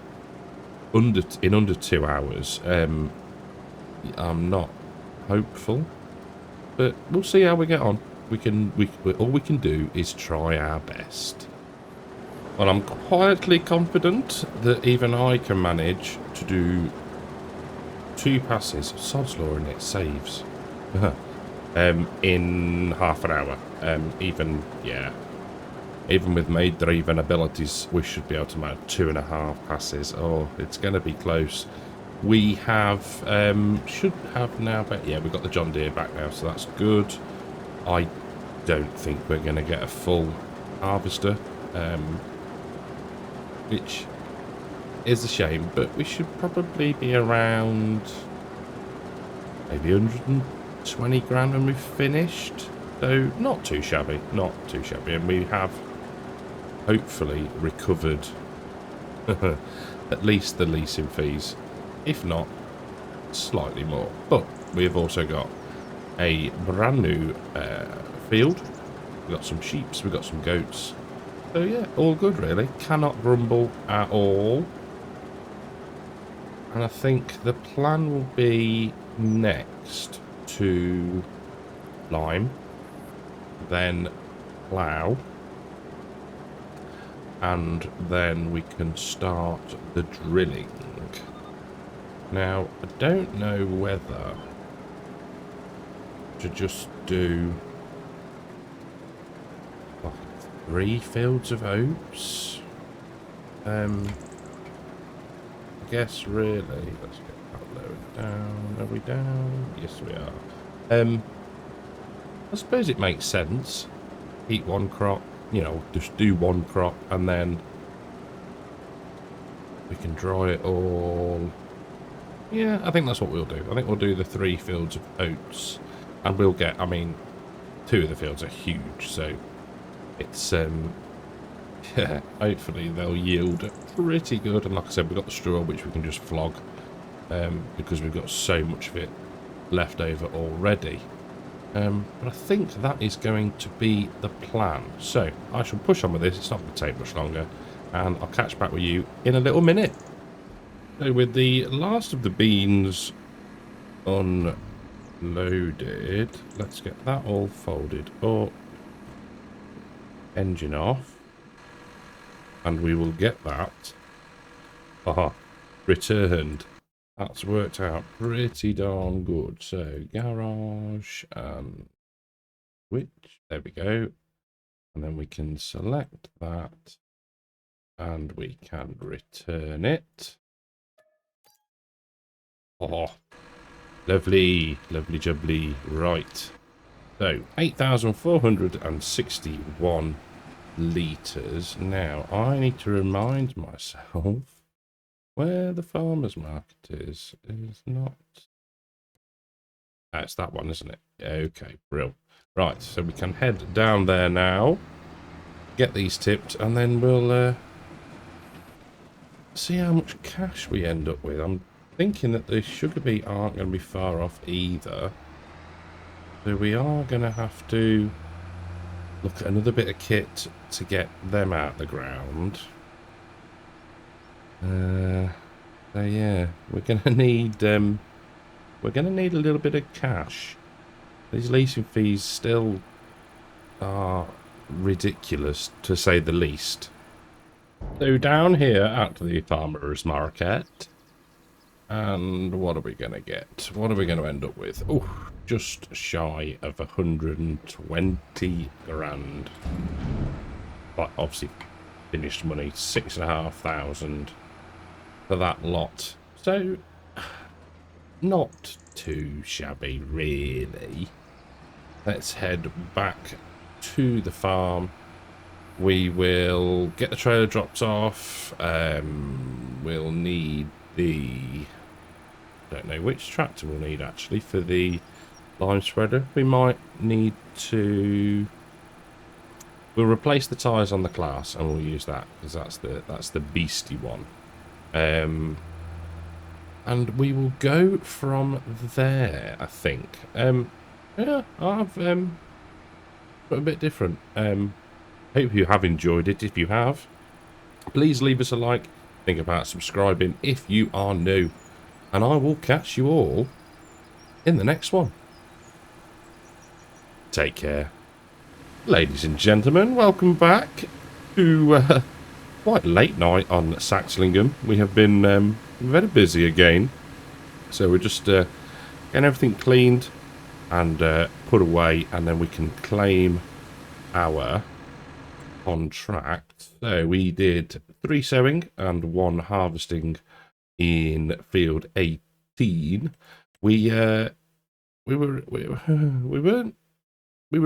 in under 2 hours. I'm not hopeful, but we'll see how we get on. All we can do is try our best. Well, I'm quietly confident that even I can manage to do 2 passes. Sod's law in it saves. In half an hour. Even with maid-driven abilities, we should be able to make 2.5 passes. Oh, it's going to be close. We have, should have now, but yeah, we've got the John Deere back now, so that's good. I don't think we're going to get a full harvester, which is a shame, but we should probably be around maybe 120 grand when we've finished. So not too shabby, and we have hopefully recovered at least the leasing fees, if not slightly more. But we have also got a brand new field. We've got some sheep, we've got some goats. So yeah, all good really. Cannot grumble at all. And I think the plan will be next to lime, then plough, and then we can start the drilling. Now, I don't know whether to just do 3 fields of oats. I guess really, let's get that lowered down. Are we down? Yes, we are. I suppose it makes sense. Eat one crop, you know, just do one crop, and then we can dry it all. Yeah, I think that's what we'll do. I think we'll do the 3 fields of oats, and we'll get, I mean, 2 of the fields are huge, so it's, yeah, hopefully they'll yield pretty good. And like I said, we've got the straw, which we can just flog, because we've got so much of it left over already. But I think that is going to be the plan. So I shall push on with this. It's not going to take much longer, and I'll catch back with you in a little minute. So with the last of the beans unloaded, let's get that all folded up. Engine off, and we will get that returned. That's worked out pretty darn good. So garage and switch, there we go, and then we can select that and we can return it. Oh, lovely, lovely jubbly. Right, so 8,461 litres. Now I need to remind myself where the farmer's market is. It's not. It's that one, isn't it? Okay, brilliant. Right, so we can head down there now, get these tipped, and then we'll see how much cash we end up with. I'm thinking that the sugar beet aren't going to be far off either. So we are going to have to look at another bit of kit to get them out the ground. So yeah, we're going to need a little bit of cash. These leasing fees still are ridiculous, to say the least. So down here at the farmer's market, and what are we going to get? What are we going to end up with? Oh, just shy of 120 grand. But obviously finished money, 6,500 for that lot. So not too shabby really. Let's head back to the farm. We will get the trailer dropped off. We'll need the, don't know which tractor we'll need actually for the lime spreader. We might need to, we'll replace the tyres on the Class and we'll use that because that's the beastie one. And we will go from there, I think. Yeah, I've a bit different. Hope you have enjoyed it. If you have, please leave us a like. Think about subscribing if you are new. And I will catch you all in the next one. Take care. Ladies and gentlemen, welcome back to quite late night on Saxlingham. We have been very busy again. So we're just getting everything cleaned and put away, and then we can claim our contract. So we did 3 sowing and 1 harvesting in field 18. We were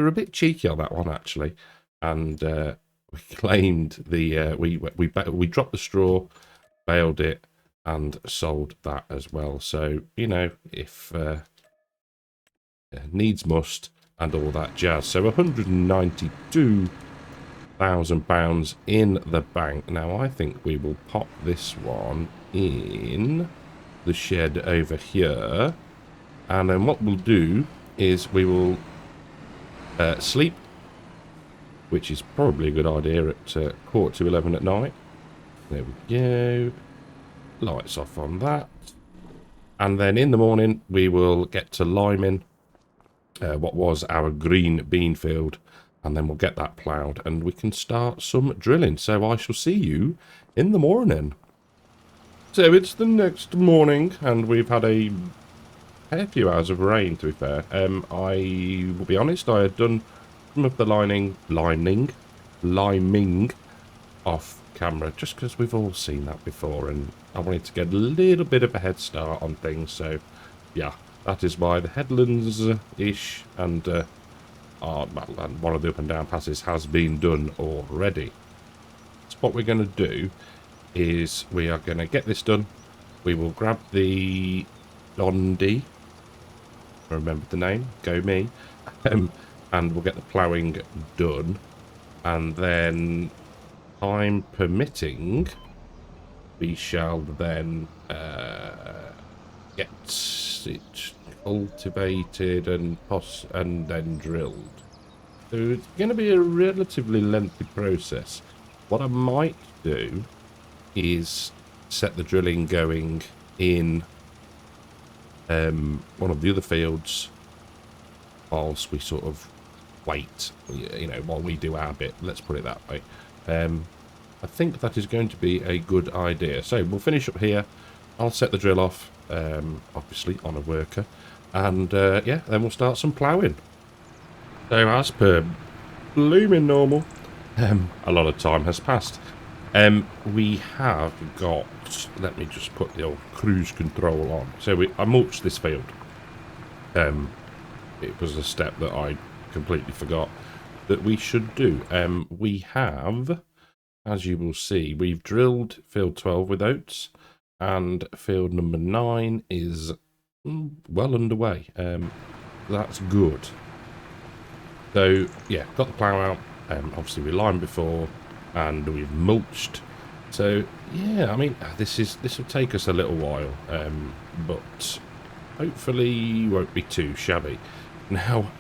a bit cheeky on that one actually, and we claimed the we dropped the straw, baled it, and sold that as well. So you know, if needs must and all that jazz. So £192,000 in the bank. Now I think we will pop this one in the shed over here, and then what we'll do is we will sleep, which is probably a good idea at 10:45 at night. There we go. Lights off on that. And then in the morning we will get to liming what was our green bean field, and then we'll get that ploughed and we can start some drilling. So I shall see you in the morning. So it's the next morning and we've had a few hours of rain, to be fair. I will be honest, I had done some of the liming off camera, just because we've all seen that before, and I wanted to get a little bit of a head start on things. So, yeah, that is why the headlands-ish and one of the up and down passes has been done already. So what we're going to do is we are going to get this done. We will grab the Dondi, remember the name, go me, and we'll get the ploughing done, and then time permitting we shall then get it cultivated and then drilled. So it's going to be a relatively lengthy process. What I might do is set the drilling going in one of the other fields whilst we sort of wait, you know, while we do our bit. Let's put it that way. I think that is going to be a good idea. So we'll finish up here. I'll set the drill off, obviously on a worker, and yeah, then we'll start some ploughing. So as per blooming normal, a lot of time has passed. We have got, let me just put the old cruise control on. So I mulched this field. It was a step that I completely forgot that we should do. We have, as you will see, we've drilled field 12 with oats, and field number 9 is well underway. That's good. So yeah, got the plough out. Obviously we limed before, and we've mulched. So yeah, I mean, this will take us a little while, but hopefully won't be too shabby. Now,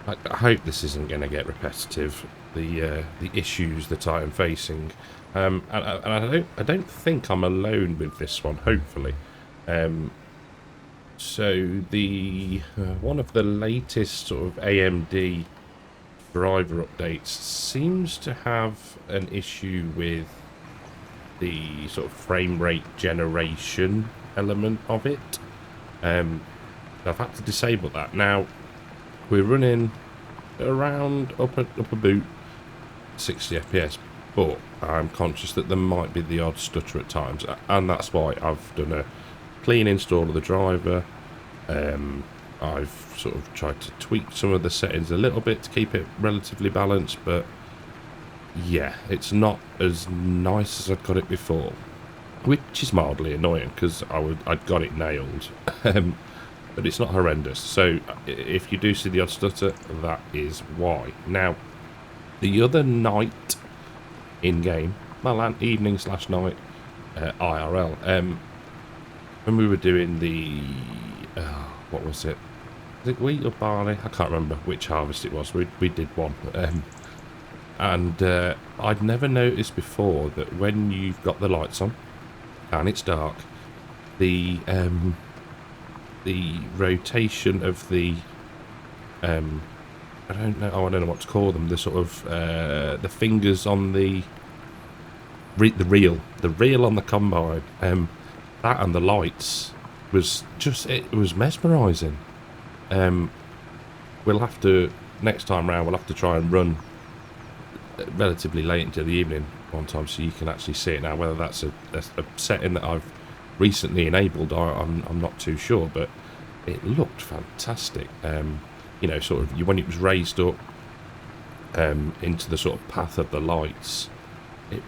I hope this isn't going to get repetitive. The issues that I am facing, and I don't think I'm alone with this one. Hopefully, so the one of the latest sort of AMD driver updates seems to have an issue with the sort of frame rate generation element of it. I've had to disable that. Now we're running around upper boot 60 FPS, but I'm conscious that there might be the odd stutter at times, and that's why I've done a clean install of the driver. I've sort of tried to tweak some of the settings a little bit to keep it relatively balanced, but yeah, it's not as nice as I'd got it before, which is mildly annoying because I'd got it nailed. But it's not horrendous. So if you do see the odd stutter, that is why. Now, the other night in game, well, evening / night, IRL, when we were doing the what was it? it wheat or barley? I can't remember which harvest it was. We did one. And I'd never noticed before that when you've got the lights on and it's dark, the rotation of the I don't know. Oh, I don't know what to call them. The sort of the fingers on the reel on the combine. That and the lights was just, it was mesmerising. We'll have to, next time round, we'll have to try and run relatively late into the evening one time so you can actually see it. Now, whether that's a setting that I've recently enabled, I'm not too sure, but it looked fantastic. You know, sort of when it was raised up into the sort of path of the lights, it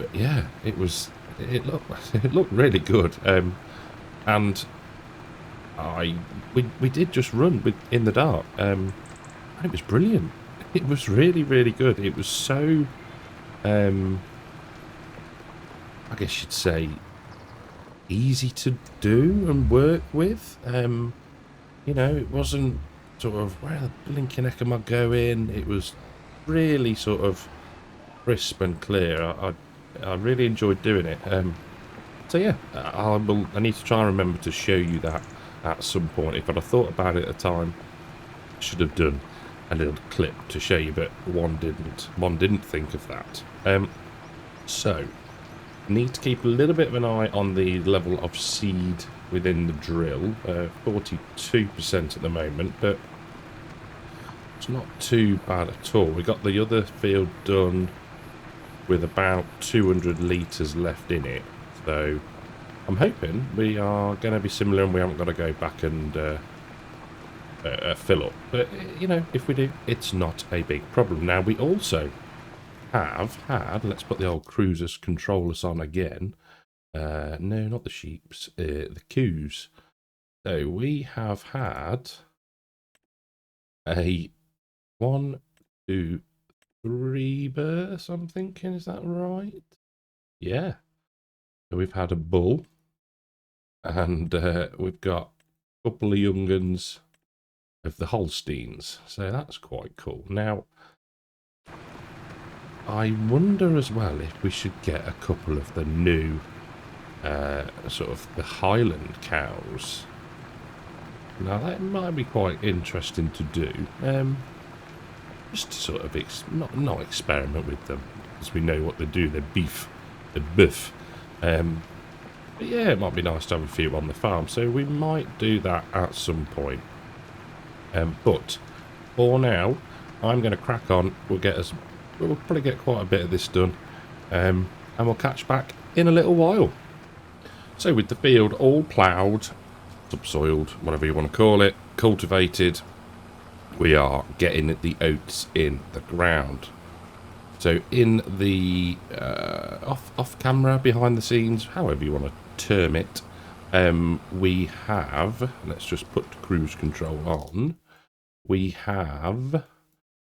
looked really good. And we did just run in the dark, and it was brilliant. It was really, really good. It was so, I guess you'd say, easy to do and work with. You know, it wasn't sort of, where the blinking heck am I going? It was really sort of crisp and clear. I really enjoyed doing it. So yeah, I need to try and remember to show you that at some point. If I'd have thought about it at the time, I should have done a little clip to show you, but one didn't think of that. So need to keep a little bit of an eye on the level of seed within the drill. 42% at the moment, but it's not too bad at all. We got the other field done with about 200 litres left in it, so I'm hoping we are going to be similar and we haven't got to go back and fill up. But, you know, if we do, it's not a big problem. Now, we also have had, let's put the old cruiser's controllers on again. No, not the sheeps, the coos. So we have had a 1, 2, 3 births, I'm thinking, is that right? Yeah. So we've had a bull, and we've got a couple of young uns of the Holsteins, so that's quite cool. Now, I wonder as well if we should get a couple of the new sort of the Highland cows. Now that might be quite interesting to do, just to sort of not experiment with them, because we know what they do. They're buff. But yeah, it might be nice to have a few on the farm, so we might do that at some point. But for now, I'm going to crack on. We'll probably get quite a bit of this done, and we'll catch back in a little while. So with the field all ploughed, subsoiled, whatever you want to call it, cultivated, we are getting the oats in the ground. So in the off camera, behind the scenes, however you want to term it, we have, let's just put cruise control on, we have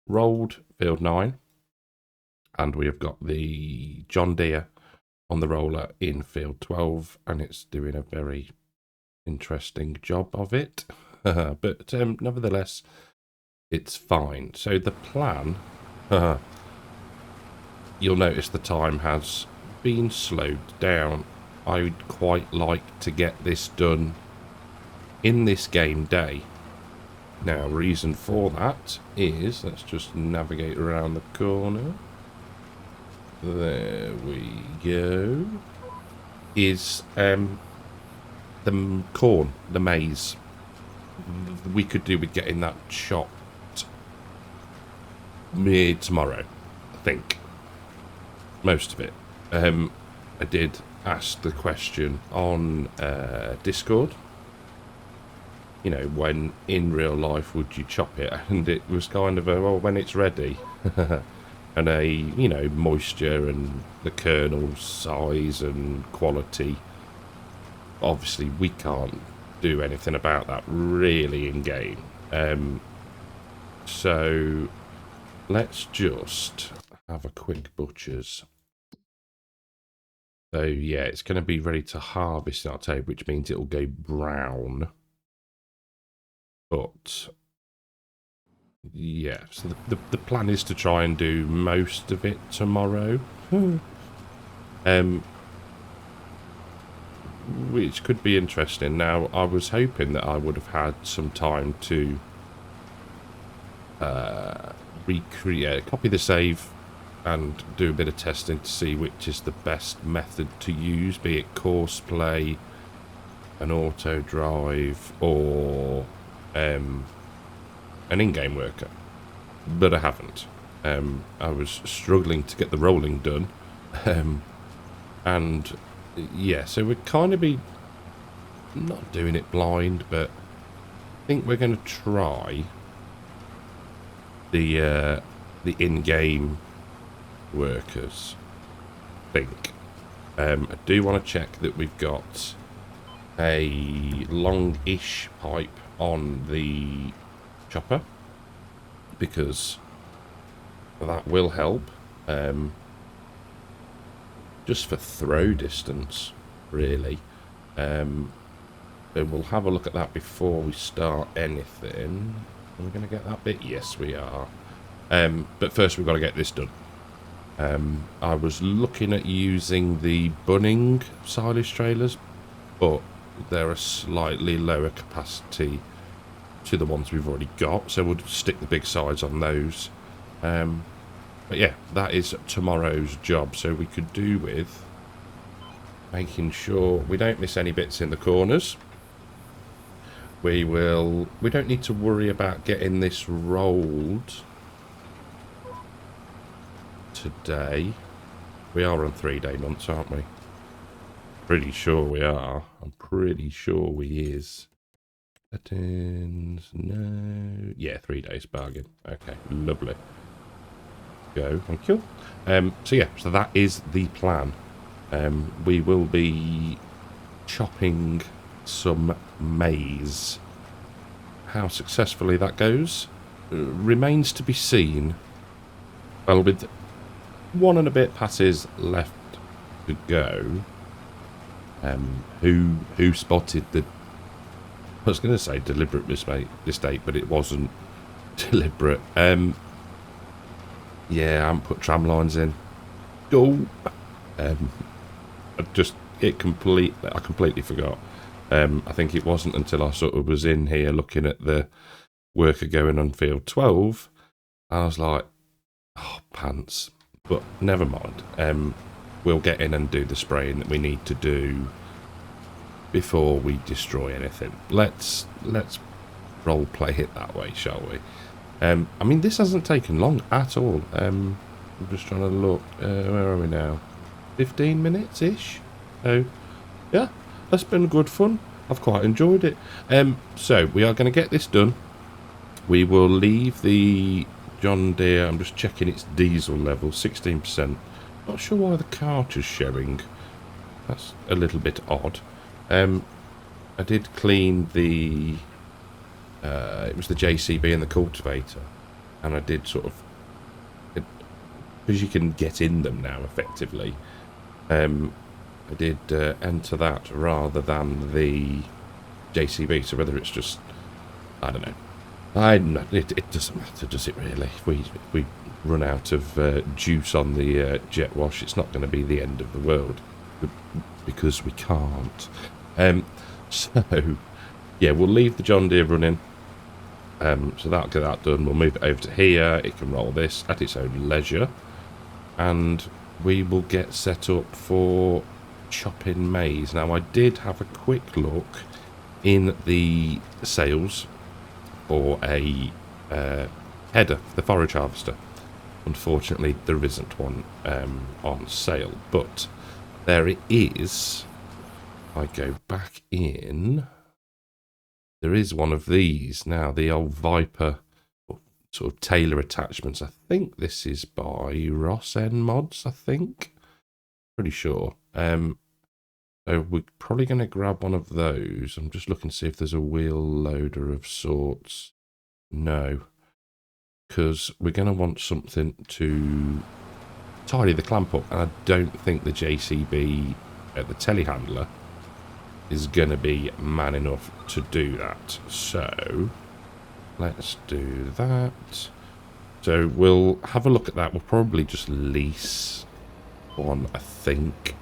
rolled field 9, and we have got the John Deere on the roller in field 12, and it's doing a very interesting job of it. But nevertheless, it's fine. So the plan, you'll notice the time has been slowed down. I would quite like to get this done in this game day. Now, reason for that is, let's just navigate around the corner. There we go. Is the corn, the maize. We could do with getting that chopped tomorrow, I think. Most of it. I did ask the question on Discord. You know, when in real life would you chop it? And it was kind of a, well, when it's ready. And you know, moisture and the kernel size and quality. Obviously, we can't do anything about that really in game. So let's just have a quick butcher's. So yeah, it's going to be ready to harvest in October, which means it'll go brown. But yeah, so the plan is to try and do most of it tomorrow. Which could be interesting. Now, I was hoping that I would have had some time to recreate, copy the save and do a bit of testing to see which is the best method to use, be it course play, an auto drive, or an in-game worker. But I haven't. I was struggling to get the rolling done. And yeah, so we're kind of be not doing it blind, but I think we're going to try the in-game workers. I think. I do want to check that we've got a long-ish pipe on the chopper, because that will help. Just for throw distance, really. So we'll have a look at that before we start anything. Are we going to get that bit? Yes, we are. But first we've got to get this done. I was looking at using the Bunning silage trailers, but they're a slightly lower capacity to the ones we've already got, so we'll stick the big sides on those. But yeah, that is tomorrow's job, so we could do with making sure we don't miss any bits in the corners. We don't need to worry about getting this rolled today. We are on 3-day months, aren't we? Pretty sure we are. I'm pretty sure we is. Settings, no. Yeah, 3 days bargain. Okay, lovely. Go, thank you. So yeah, so that is the plan. We will be chopping some maize. How successfully that goes remains to be seen. Well, with 1 and a bit passes left to go, who spotted the, I was going to say deliberate mistake, but it wasn't deliberate. Yeah, I haven't put tram lines in. Go. I completely forgot. I think it wasn't until I sort of was in here looking at the worker going on field 12, and I was like, oh, pants. But never mind. We'll get in and do the spraying that we need to do before we destroy anything. Let's role play it that way, shall we? I mean, this hasn't taken long at all. I'm just trying to look. Where are we now? 15 minutes-ish? So, yeah, that's been good fun. I've quite enjoyed it. So, we are going to get this done. We will leave the John Deere. I'm just checking its diesel level, 16%. Not sure why the cart is showing. That's a little bit odd. I did clean the... it was the JCB and the cultivator, and I did sort of, because you can get in them now effectively, I did enter that rather than the JCB. So whether it's just, I don't know, it doesn't matter, does it really? If we run out of juice on the jet wash, it's not going to be the end of the world, because we can't. So yeah, we'll leave the John Deere running. So that'll get that done. We'll move it over to here. It can roll this at its own leisure, and we will get set up for chopping maize. Now, I did have a quick look in the sales for a header for the forage harvester. Unfortunately, there isn't one on sale, but there it is. I go back in. There is one of these now, the old Viper sort of Taylor attachments. I think this is by Ross N Mods, I think. Pretty sure. So we're probably going to grab one of those. I'm just looking to see if there's a wheel loader of sorts. No. Because we're going to want something to tidy the clamp up. And I don't think the JCB, the telehandler, is going to be man enough to do that. So Let's do that. So we'll have a look at that. We'll probably just lease one, I think.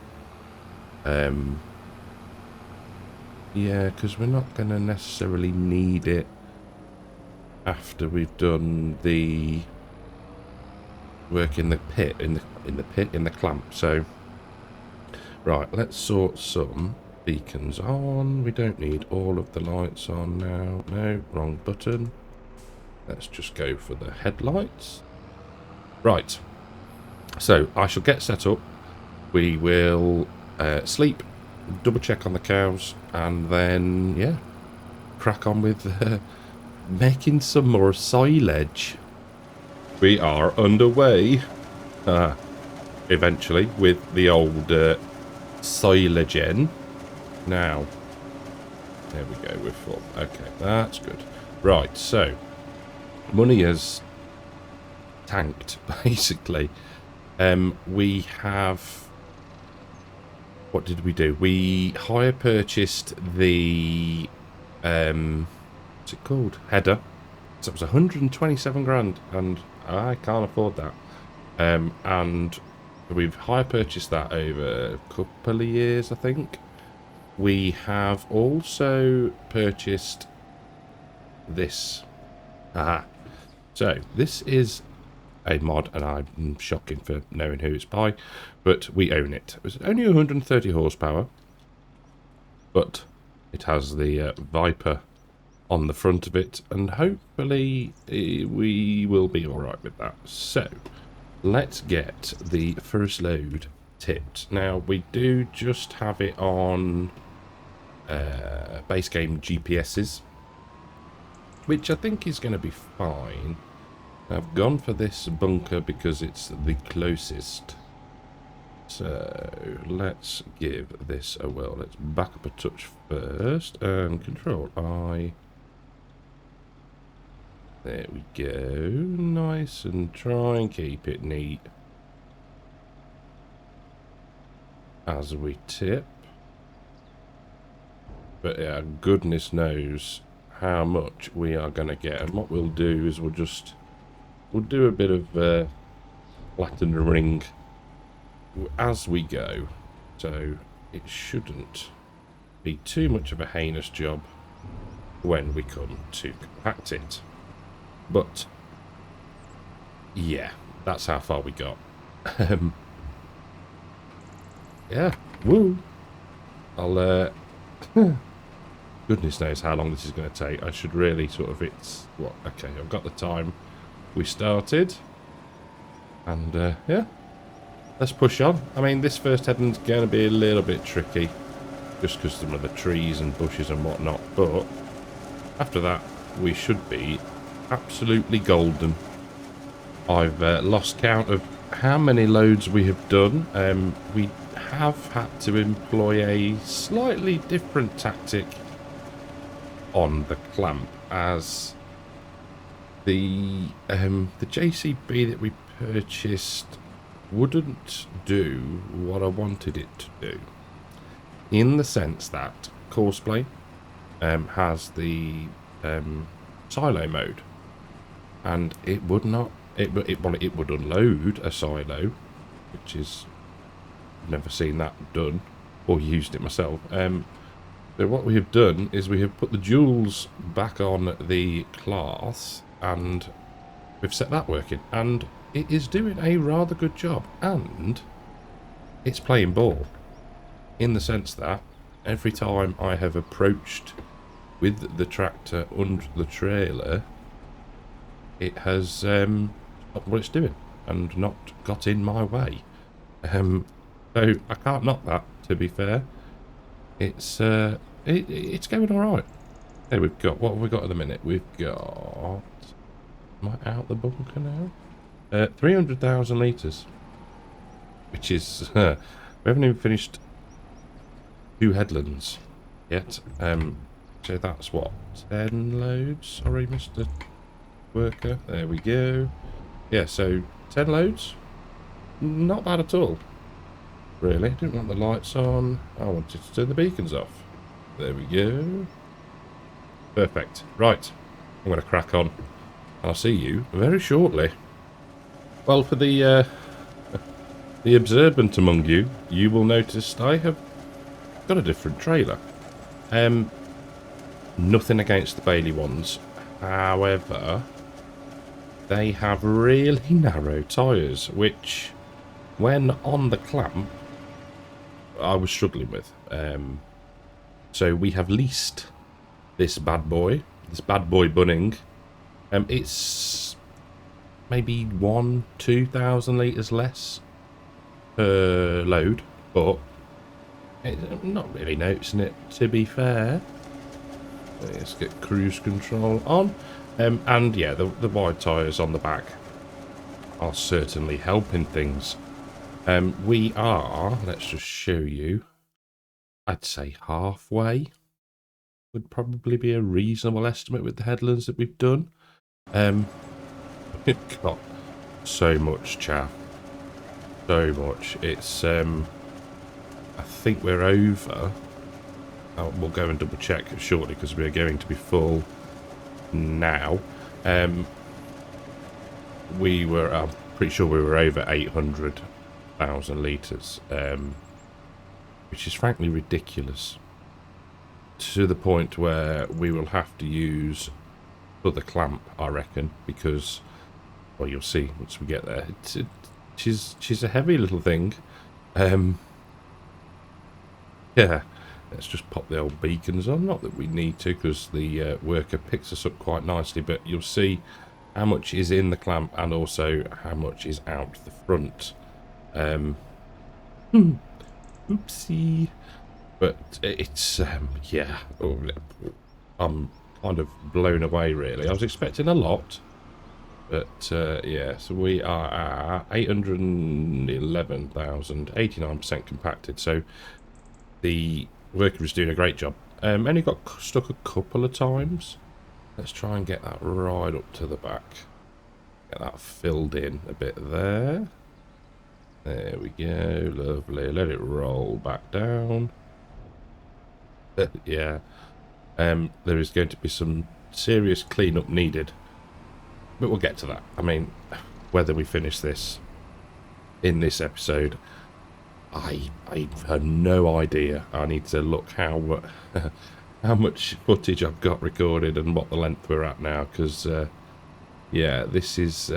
Yeah, because we're not going to necessarily need it after we've done the work in the pit, in the clamp. So, right, let's sort some beacons on. We don't need all of the lights on now. No, wrong button. Let's just go for the headlights. Right. So I shall get set up. We will sleep, double check on the cows, and then, yeah, crack on with making some more silage. We are underway, eventually, with the old silagen. Now, there we go, we're full. Okay, that's good. Right, so, money has tanked, basically. We have... What did we do? We hire purchased the... what's it called? Header. So it was 127 grand, and I can't afford that. And we've hire purchased that over a couple of years, I think. We have also purchased this. Aha. So this is a mod, and I'm shocking for knowing who it's by, but we own it. It was only 130 horsepower, but it has the Viper on the front of it, and hopefully we will be alright with that. So let's get the first load tipped. Now we do just have it on base game GPSs, which I think is going to be fine. I've gone for this bunker because it's the closest. So let's give this a whirl. Let's back up a touch first and Control I. There we go. Nice, and try and keep it neat as we tip. But yeah, goodness knows how much we are going to get. And what we'll do is we'll do a bit of flatten the ring as we go. So it shouldn't be too much of a heinous job when we come to compact it. But yeah, that's how far we got. Yeah, woo. I'll goodness knows how long this is going to take. I should really sort of, it's what, okay, I've got the time we started, and yeah, let's push on. I mean, this first heading's going to be a little bit tricky just because some of the trees and bushes and whatnot, but after that we should be absolutely golden. I've lost count of how many loads we have done. We have had to employ a slightly different tactic on the clamp, as the JCB that we purchased wouldn't do what I wanted it to do, in the sense that Courseplay has the silo mode, and it would not, it would unload a silo, which is, never seen that done or used it myself. So what we have done is we have put the jewels back on the class, and we've set that working, and it is doing a rather good job, and it's playing ball, in the sense that every time I have approached with the tractor under the trailer, it has stopped what it's doing and not got in my way. So I can't knock that, to be fair. It's it's going alright. Hey, we've got, what have we got at the minute? We've got, am I out the bunker now? 300,000 litres, which is we haven't even finished 2 headlands yet. So that's what, 10 loads? Sorry, Mr. Worker. There we go. Yeah, so 10 loads. Not bad at all. Really, didn't want the lights on. I wanted to turn the beacons off. There we go. Perfect. Right. I'm going to crack on. I'll see you very shortly. Well, for the observant among you, you will notice I have got a different trailer. Nothing against the Bailey ones. However, they have really narrow tyres, which, when on the clamp, I was struggling with. So we have leased this bad boy Bunning. It's maybe 2,000 litres less per load, but I'm not really noticing it, to be fair. Let's get cruise control on. And yeah, the wide tyres on the back are certainly helping things. We are, let's just show you, I'd say halfway would probably be a reasonable estimate with the headlands that we've done. We've got so much chaff. So much. It's, I think we're over. We'll go and double check shortly because we're going to be full now. I'm pretty sure we were over 800,000 litres, which is frankly ridiculous. To the point where we will have to use other clamp, I reckon, because, well, you'll see once we get there. She's a heavy little thing. Yeah. Let's just pop the old beacons on. Not that we need to, because the worker picks us up quite nicely, but you'll see how much is in the clamp and also how much is out the front. Oopsie. But it's, yeah, I'm kind of blown away, really. I was expecting a lot, but yeah, so we are at 811,000, 89% compacted, so the worker is doing a great job. Only got stuck a couple of times. Let's try and get that right up to the back. Get that filled in a bit there. There we go. Lovely. Let it roll back down. Yeah. There is going to be some serious cleanup needed. But we'll get to that. I mean, whether we finish this in this episode, I have no idea. I need to look how much footage I've got recorded and what the length we're at now, because yeah, this is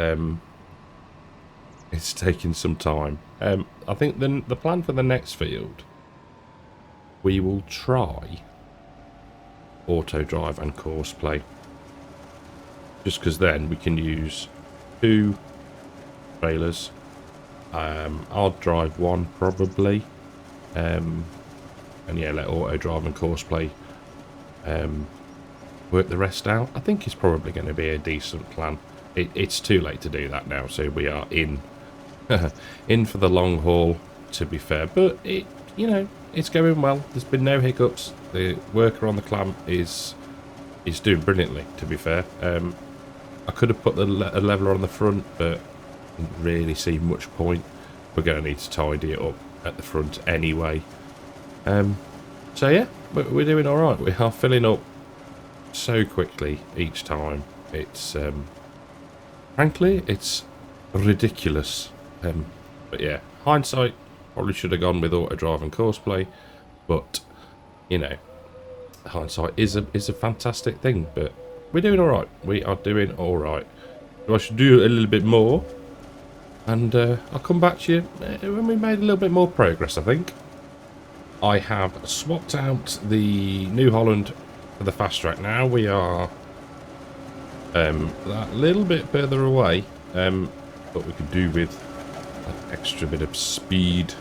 it's taking some time. I think the plan for the next field, we will try auto drive and course play, just because then we can use 2 trailers. I'll drive one probably, and yeah, let auto drive and course play work the rest out. I think it's probably going to be a decent plan. It's too late to do that now, so we are in in for the long haul, to be fair. But you know, it's going well. There's been no hiccups. The worker on the clamp is doing brilliantly, to be fair. I could have put a leveler on the front, but didn't really see much point. We're going to need to tidy it up at the front anyway. So yeah, we're doing all right. We are filling up so quickly each time. It's frankly, it's ridiculous. But yeah, hindsight, probably should have gone with auto drive and course play, but you know, hindsight is a fantastic thing. But we're doing all right. We are doing all right. So I should do a little bit more, and I'll come back to you when we've made a little bit more progress. I think I have swapped out the New Holland for the fast track. Now we are that little bit further away, but we could do with an extra bit of speed.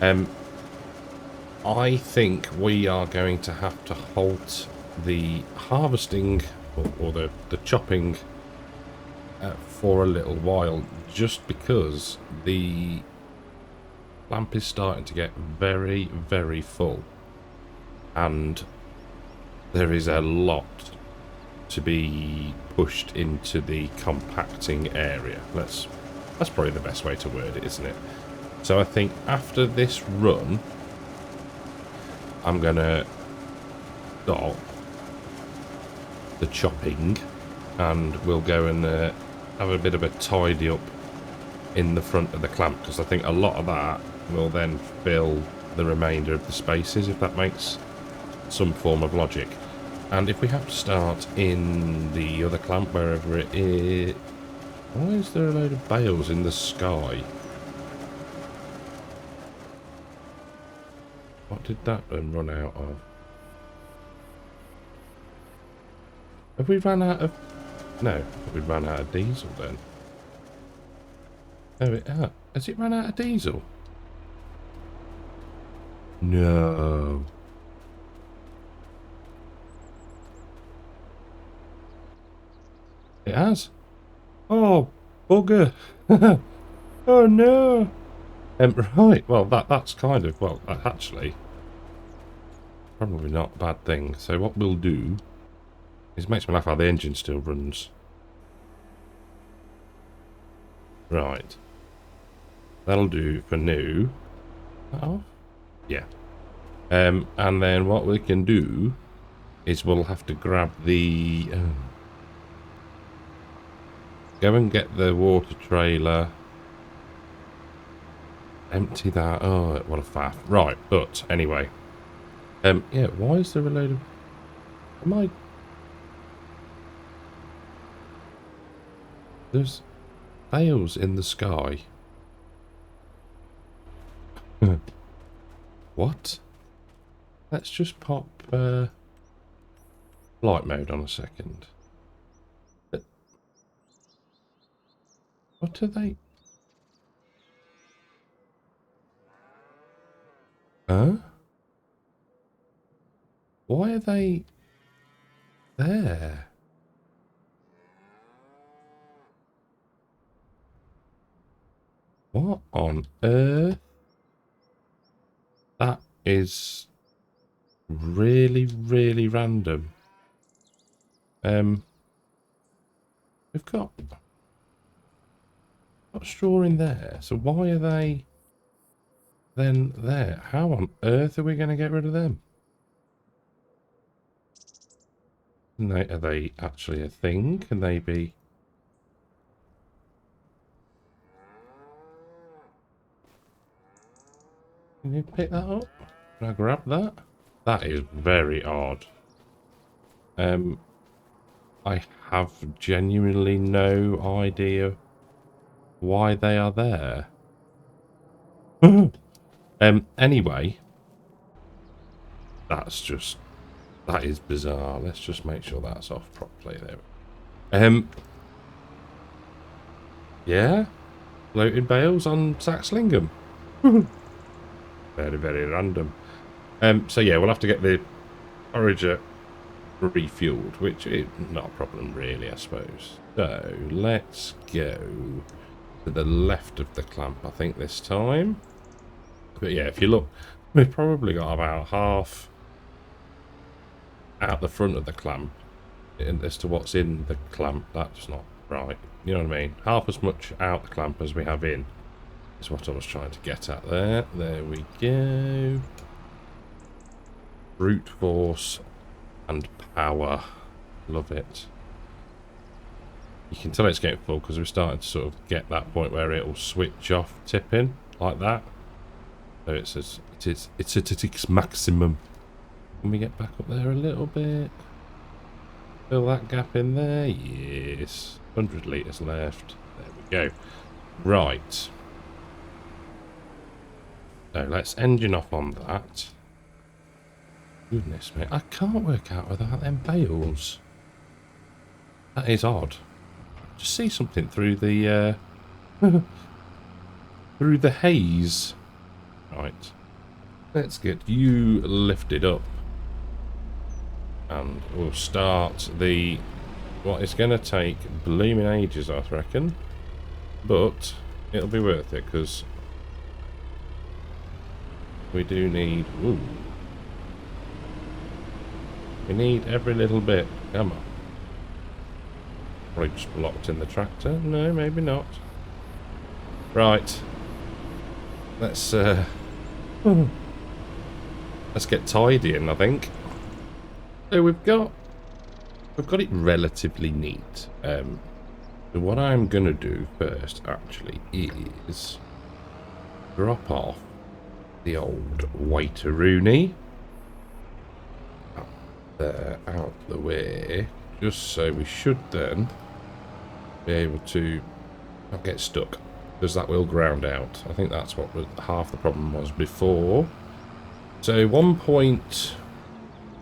I think we are going to have to halt the harvesting or the chopping for a little while, just because the lamp is starting to get very, very full, and there is a lot to be pushed into the compacting area. That's probably the best way to word it, isn't it? So I think after this run, I'm gonna stop the chopping and we'll go and have a bit of a tidy up in the front of the clamp, because I think a lot of that will then fill the remainder of the spaces, if that makes some form of logic. And if we have to start in the other clamp, wherever it is... Why is there a load of bales in the sky? What did that run out of? Have we run out of... No, we ran out of diesel then. Oh, has it run out of diesel? No. It has. Oh, bugger. Oh no. Right, well that's kind of, well, actually probably not a bad thing. So what we'll do is, it makes me laugh how the engine still runs. Right. That'll do for now. Oh, yeah. And then what we can do is we'll have to grab the... go and get the water trailer. Empty that. Oh, what a faff. Right, but anyway. Yeah, why is there a load of... Am I... There's bales in the sky. What? Let's just pop flight mode on a second. What are they? Huh? Why are they there? What on earth? That is really, really random. We've got straw in there, so why are they then there? How on earth are we going to get rid of them? Are they actually a thing? Can they be... Can you pick that up? Can I grab that? That is very odd. I have genuinely no idea why they are there. Anyway, that is bizarre. Let's just make sure that's off properly there. Yeah, floating bales on Saxlingham. Very, very random. So yeah, we'll have to get the Forager refueled, which is not a problem really, I suppose. So let's go to the left of the clamp, I think, this time. But yeah, if you look, we've probably got about half out the front of the clamp as to what's in the clamp. That's not right. You know what I mean? Half as much out the clamp as we have in is what I was trying to get at there. There we go. Brute force and power. Love it. You can tell it's getting full because we're starting to sort of get that point where it will switch off tipping like that. So it's at its maximum. Can we get back up there a little bit? Fill that gap in there. Yes. 100 litres left. There we go. Right. So let's engine off on that. Goodness me, I can't work out without them bales. That is odd. Just see something through the through the haze. Right. Let's get you lifted up. And we'll start the... What is going to take blooming ages, I reckon. But it'll be worth it, because we do need... Ooh. We need every little bit. Come on. Probably just blocked in the tractor. No, maybe not. Right. Let's get tidying, I think. So we've got We've got it relatively neat. So what I'm going to do first, actually, is drop off the old Waiteroonie up there, out the way, just so we should then be able to not get stuck, because that will ground out. I think that's what half the problem was before. So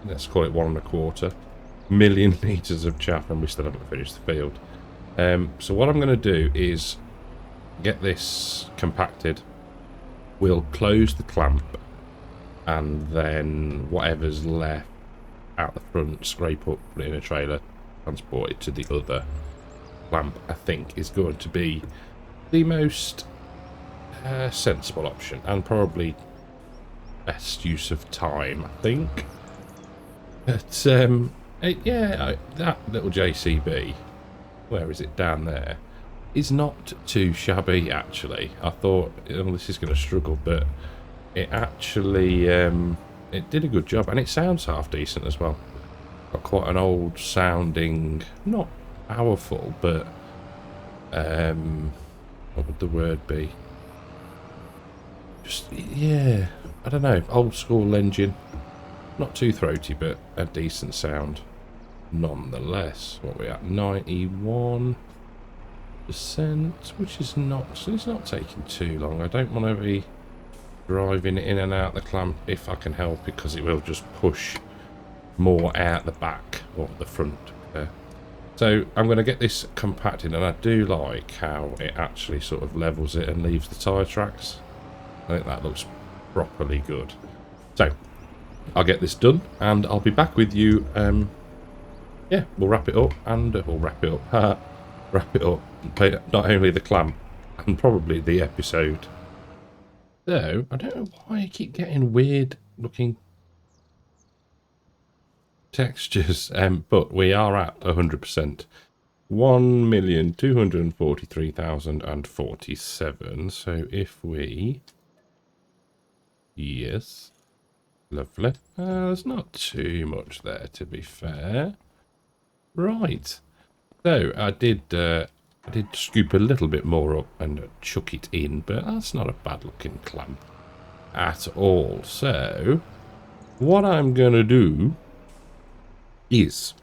let's call it 1.25 million litres of chaff, and we still haven't finished the field. So what I'm going to do is get this compacted. We'll close the clamp, and then whatever's left out the front, scrape up, put it in a trailer, transport it to the other clamp. I think is going to be the most sensible option, and probably best use of time, I think. But yeah, that little JCB, where is it, down there, is not too shabby, actually. I thought, oh, this is going to struggle, but it actually it did a good job, and it sounds half decent as well. Got quite an old sounding, not powerful, but what would the word be? Just, yeah, I don't know, old school engine. Not too throaty, but a decent sound nonetheless. What are we at? 91%, which is not, so it's not taking too long. I don't want to be driving in and out the clamp if I can help, because it will just push more out the back or the front. So I'm going to get this compacted, and I do like how it actually sort of levels it and leaves the tyre tracks. I think that looks properly good. So I'll get this done, and I'll be back with you. Yeah, we'll wrap it up, and we'll wrap it up. Wrap it up. Not only the clamp, and probably the episode. So I don't know why I keep getting weird looking textures, but we are at 100%. 1,243,047. So if we, yes, lovely. There's not too much there, to be fair. Right. So I did scoop a little bit more up and chuck it in, but that's not a bad looking clamp at all. So what I'm going to do is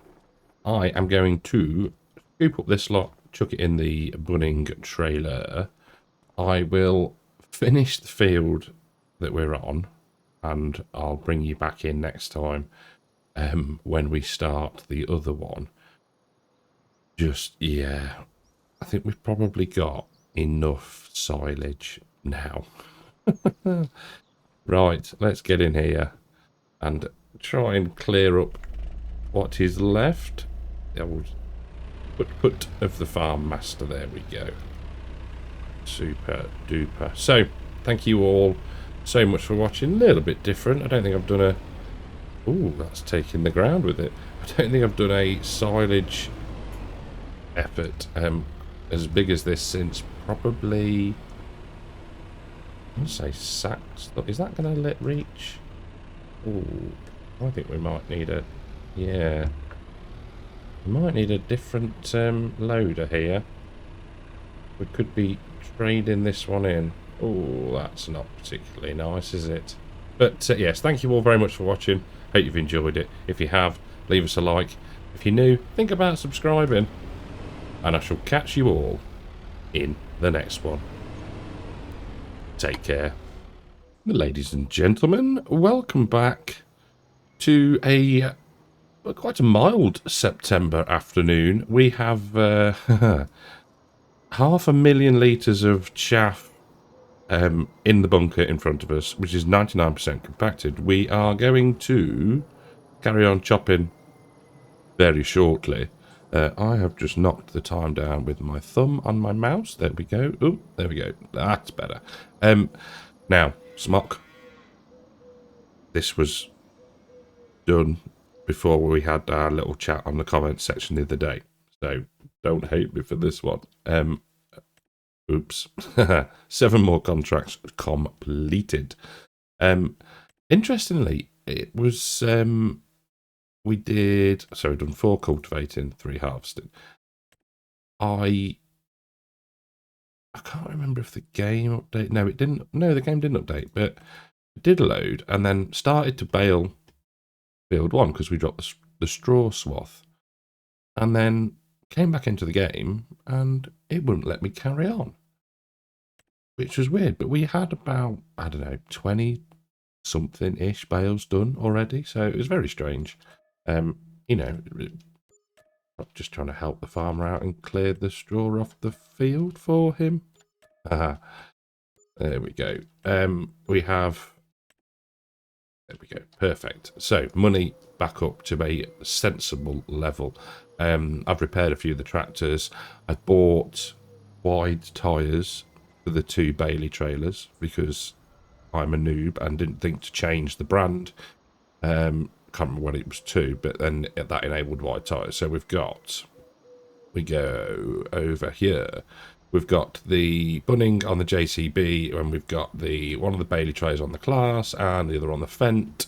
I am going to scoop up this lot, chuck it in the bunning trailer. I will finish the field that we're on, and I'll bring you back in next time when we start the other one. Just, yeah, I think we've probably got enough silage now. Right, let's get in here and try and clear up what is left. The old put of the farm master. There we go. Super duper. So thank you all so much for watching. A little bit different. I don't think I've done a, ooh, that's taking the ground with it. I don't think I've done a silage effort as big as this since probably, I'll say Sax. Is that going to let reach? Ooh, I think we might need a, yeah, we might need a different loader here. We could be trading this one in. Oh, that's not particularly nice, is it? But yes, thank you all very much for watching. Hope you've enjoyed it. If you have, leave us a like. If you're new, think about subscribing. And I shall catch you all in the next one. Take care. Ladies and gentlemen, welcome back to a quite a mild September afternoon. We have 500,000 litres of chaff in the bunker in front of us, which is 99% compacted. We are going to carry on chopping very shortly. I have just knocked the time down with my thumb on my mouse. There we go. Oh, there we go. That's better. Now, Smock, this was done before we had our little chat on the comments section the other day, so don't hate me for this one. Oops. 7 more contracts completed. Interestingly, it was we did, so we've done 4 cultivating, 3 harvesting. I can't remember if the game update. No, it didn't. No, the game didn't update, but it did load and then started to bale field 1 because we dropped the straw swath, and then came back into the game and it wouldn't let me carry on, which was weird. But we had about, I don't know, 20 something ish bales done already, so it was very strange. You know, just trying to help the farmer out and clear the straw off the field for him. There we go. We have, there we go, perfect. So money back up to a sensible level. I've repaired a few of the tractors. I bought wide tyres for the 2 Bailey trailers because I'm a noob and didn't think to change the brand. Can't remember what it was to, but then that enabled wide tyres. So we go over here. We've got the bunning on the JCB, and we've got one of the Bailey trays on the Class and the other on the Fent.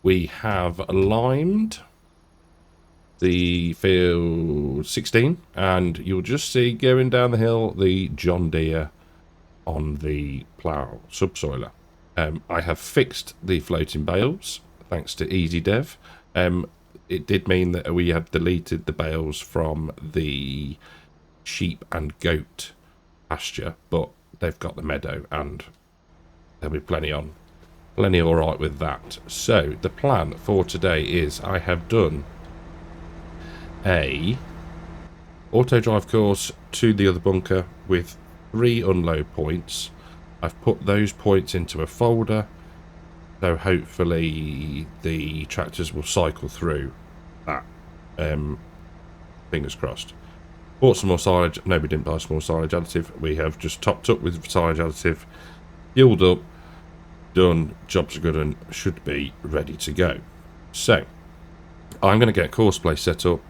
We have limed the field 16, and you'll just see going down the hill the John Deere on the plough subsoiler. I have fixed the floating bales thanks to Easy Dev. It did mean that we have deleted the bales from the sheep and goat pasture, but they've got the meadow and there'll be plenty all right with that. So the plan for today is I have done a auto drive course to the other bunker with 3 unload points. I've put those points into a folder, so hopefully the tractors will cycle through that. Fingers crossed. Bought some more silage. No, we didn't buy some more silage additive. We have just topped up with silage additive, fueled up, done. Jobs are good and should be ready to go. So I'm going to get courseplay set up.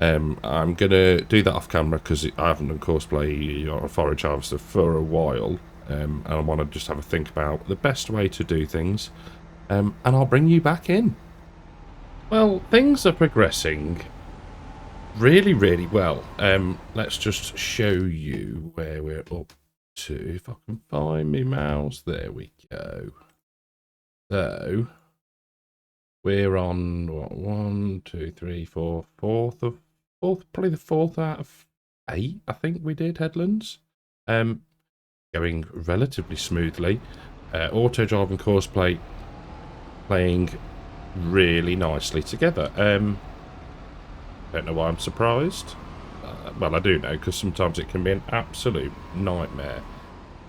I'm going to do that off camera because I haven't done courseplay on a forage harvester for a while. And I want to just have a think about the best way to do things. And I'll bring you back in. Well, things are progressing really, really well. Let's just show you where we're up to. If I can find my mouse, there we go. So we're on what, 1, 2, 3, 4, fourth, probably the 4th out of 8. I think we did headlands. Going relatively smoothly. Auto driving course playing really nicely together. Don't know why I'm surprised. Well, I do know, because sometimes it can be an absolute nightmare.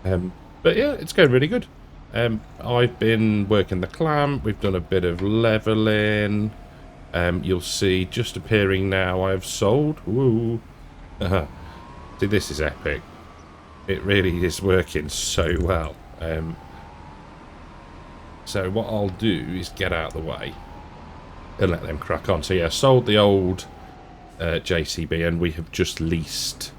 But yeah, it's going really good. I've been working the clamp. We've done a bit of levelling. You'll see just appearing now I have sold. Woo. See, this is epic. It really is working so well. So what I'll do is get out of the way and let them crack on. So yeah, sold the old JCB, and we have just leased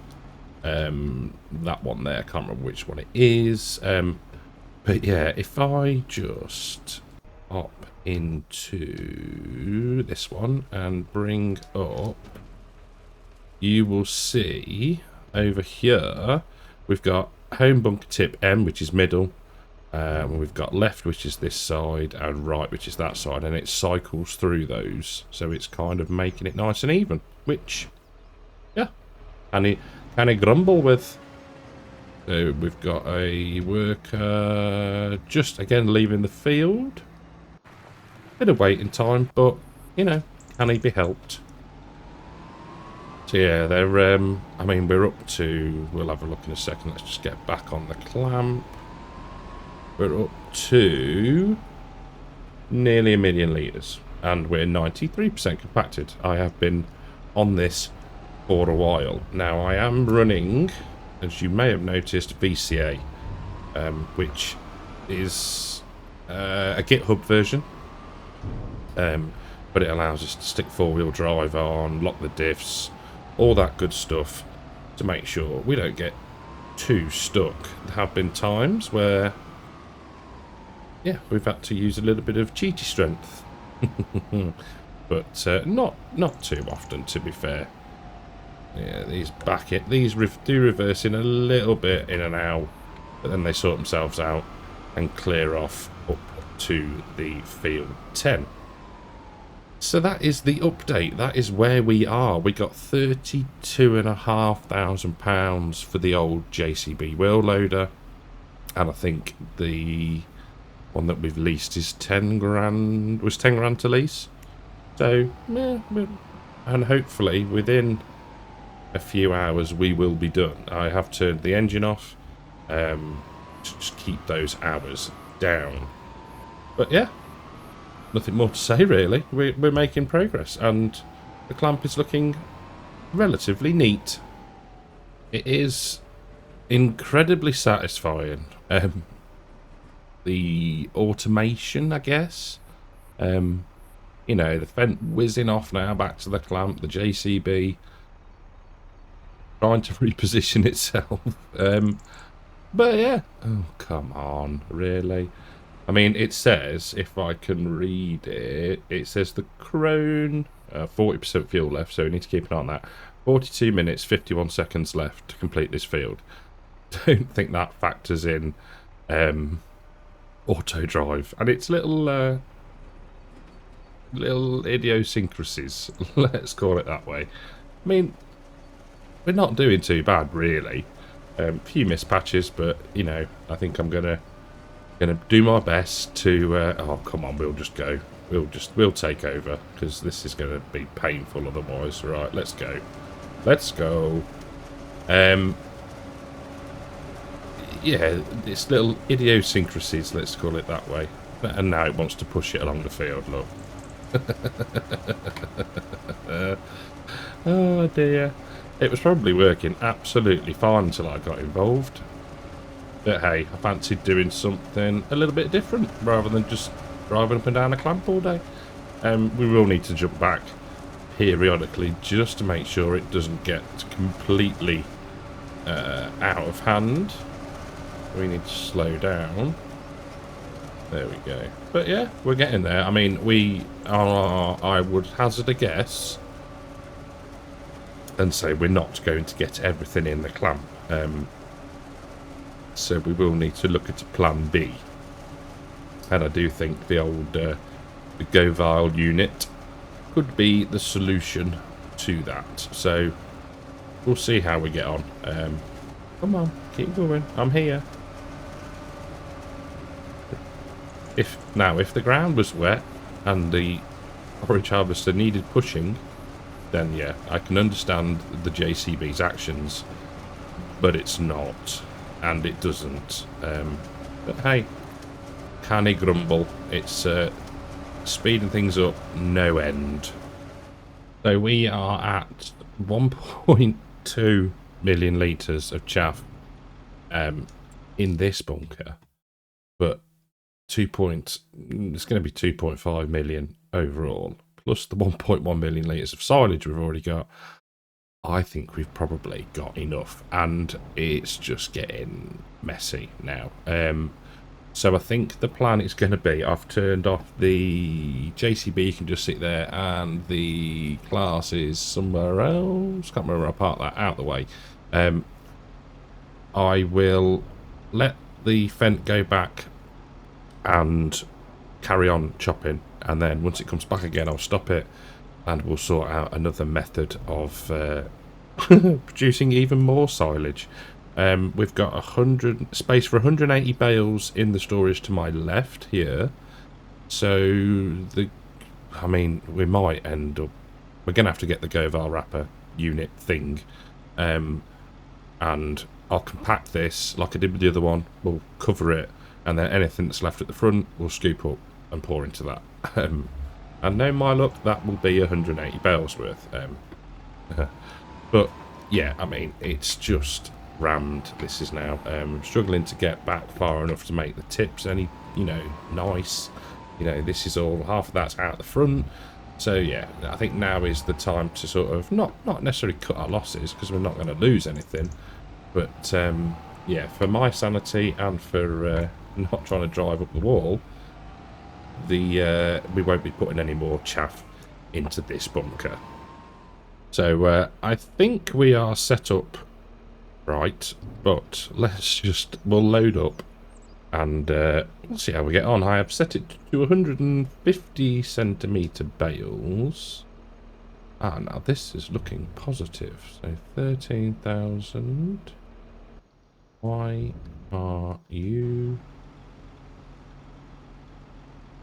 that one there. I can't remember which one it is. But yeah, if I just hop into this one and bring up, you will see over here we've got home bunker tip M, which is middle. We've got left, which is this side, and right, which is that side, and it cycles through those, so it's kind of making it nice and even, which, yeah, can he grumble with. So we've got a worker just again leaving the field. Bit of waiting time, but you know, can he be helped? So yeah, they're I mean, we're up to, we'll have a look in a second. Let's just get back on the clamp. We're up to nearly 1 million litres, and we're 93% compacted. I have been on this for a while now. I am running, as you may have noticed, VCA, which is a GitHub version, but it allows us to stick 4-wheel drive on, lock the diffs, all that good stuff to make sure we don't get too stuck. There have been times where, yeah, we've had to use a little bit of cheaty strength. but not too often, to be fair. Yeah, these do reverse in a little bit in and out, but then they sort themselves out and clear off up to the field 10. So that is the update. That is where we are. We got £32,500 for the old JCB wheel loader, and I think the one that we've leased is 10 grand. Was 10 grand to lease. So yeah, and hopefully within a few hours we will be done. I have turned the engine off to just keep those hours down. But yeah, nothing more to say really. We're making progress, and the clamp is looking relatively neat. It is incredibly satisfying. The automation, I guess. You know, the vent whizzing off now back to the clamp, the JCB trying to reposition itself. But yeah, oh come on, really? I mean, it says, if I can read it, it says the Crone, 40% fuel left, so we need to keep an eye on that. 42 minutes, 51 seconds left to complete this field. Don't think that factors in auto drive, and it's little idiosyncrasies, let's call it that way. I mean, we're not doing too bad, really. A few missed patches, but, you know, I think I'm gonna do my best to oh come on, we'll just go, we'll take over, because this is gonna be painful otherwise. Right, let's go yeah, it's little idiosyncrasies, let's call it that way. And now it wants to push it along the field, look. Oh dear, it was probably working absolutely fine until I got involved. But hey, I fancied doing something a little bit different rather than just driving up and down a clamp all day. We will need to jump back periodically just to make sure it doesn't get completely out of hand. We need to slow down. There we go. But yeah, we're getting there. I mean, we are, I would hazard a guess and say we're not going to get everything in the clamp. So we will need to look at a plan B. And I do think the old the Govile unit could be the solution to that. So we'll see how we get on. Come on, keep going. I'm here. If the ground was wet and the forage harvester needed pushing, then yeah, I can understand the JCB's actions, but it's not. And it doesn't. But hey, can he grumble? It's speeding things up no end. So we are at 1.2 million litres of chaff in this bunker, but it's going to be 2.5 million overall, plus the 1.1 million litres of silage we've already got. I think we've probably got enough, and it's just getting messy now. So I think the plan is going to be, I've turned off the JCB, can just sit there, and the class is somewhere else. Can't remember where I parked that, out the way. I will let the Fent go back and carry on chopping, and then once it comes back again, I'll stop it, and we'll sort out another method of producing even more silage. We've got space for 180 bales in the storage to my left here. So I mean, we might end up, we're gonna have to get the Govile wrapper unit thing, and I'll compact this like I did with the other one. We'll cover it, and then anything that's left at the front we'll scoop up and pour into that. And no, my luck, that will be 180 bales worth. But yeah, I mean, it's just rammed. This is now struggling to get back far enough to make the tips any, you know, nice. You know, this is all, half of that's out the front. So yeah, I think now is the time to sort of not necessarily cut our losses, because we're not going to lose anything, but yeah, for my sanity and for not trying to drive up the wall, we won't be putting any more chaff into this bunker. So I think we are set up right, but we'll load up and we'll see how we get on. I have set it to 150 centimetre bales. Ah, now this is looking positive. So 13,000. Why are you...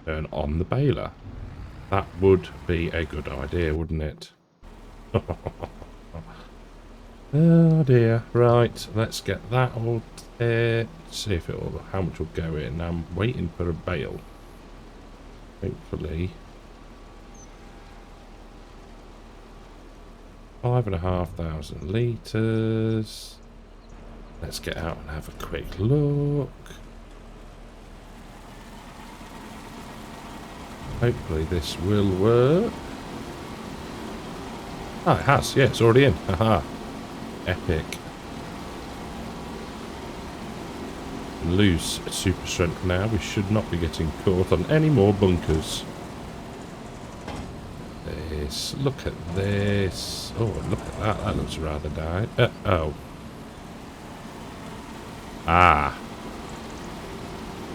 Turn on the baler? That would be a good idea, wouldn't it? Oh dear. Right, let's get that all there. See if how much will go in. I'm waiting for a bale. Hopefully. 5,500 litres. Let's get out and have a quick look. Hopefully this will work. Ah, it has. Yeah, it's already in. Haha. Epic. Lose super strength now. We should not be getting caught on any more bunkers. This. Look at this. Oh, look at that. That looks rather nice. Oh. Ah.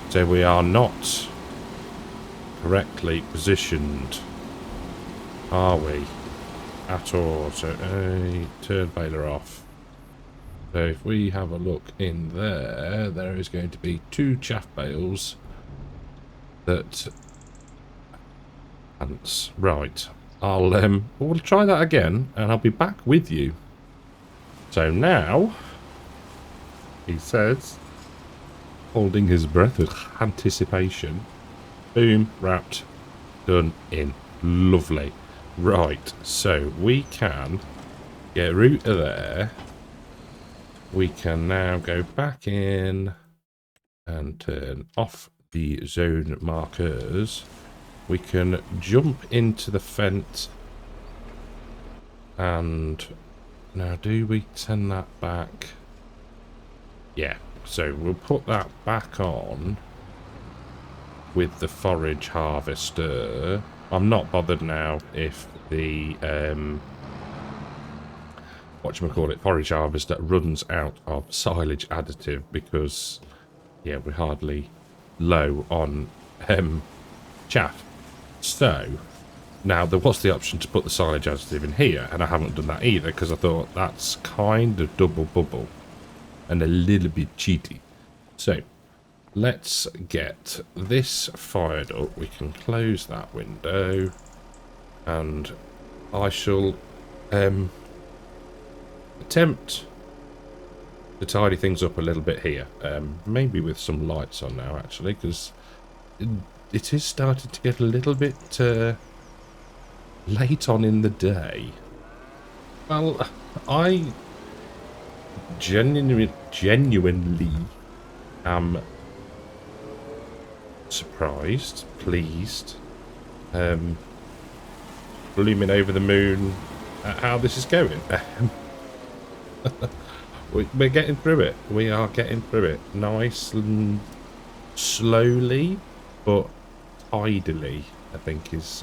So we are not correctly positioned, are we? At all. So turn baler off. So if we have a look in there, there is going to be 2 chaff bales that ants. Right. We'll try that again and I'll be back with you. So now he says, holding his breath with anticipation. Boom, wrapped, done, in. Lovely. Right, so we can get route to there. We can now go back in and turn off the zone markers. We can jump into the fence. And now do we send that back? Yeah, so we'll put that back on with the forage harvester. I'm not bothered now if the whatchamacallit, forage harvester runs out of silage additive, because yeah, we're hardly low on chaff. So now there was the option to put the silage additive in here, and I haven't done that either because I thought that's kind of double bubble and a little bit cheaty. So let's get this fired up. We can close that window and I shall attempt to tidy things up a little bit here. Maybe with some lights on now, actually, because it is starting to get a little bit late on in the day. Well, I genuinely am surprised, pleased, blooming over the moon at how this is going. We're getting through it. We are getting through it. Nice and slowly, but tidily, I think is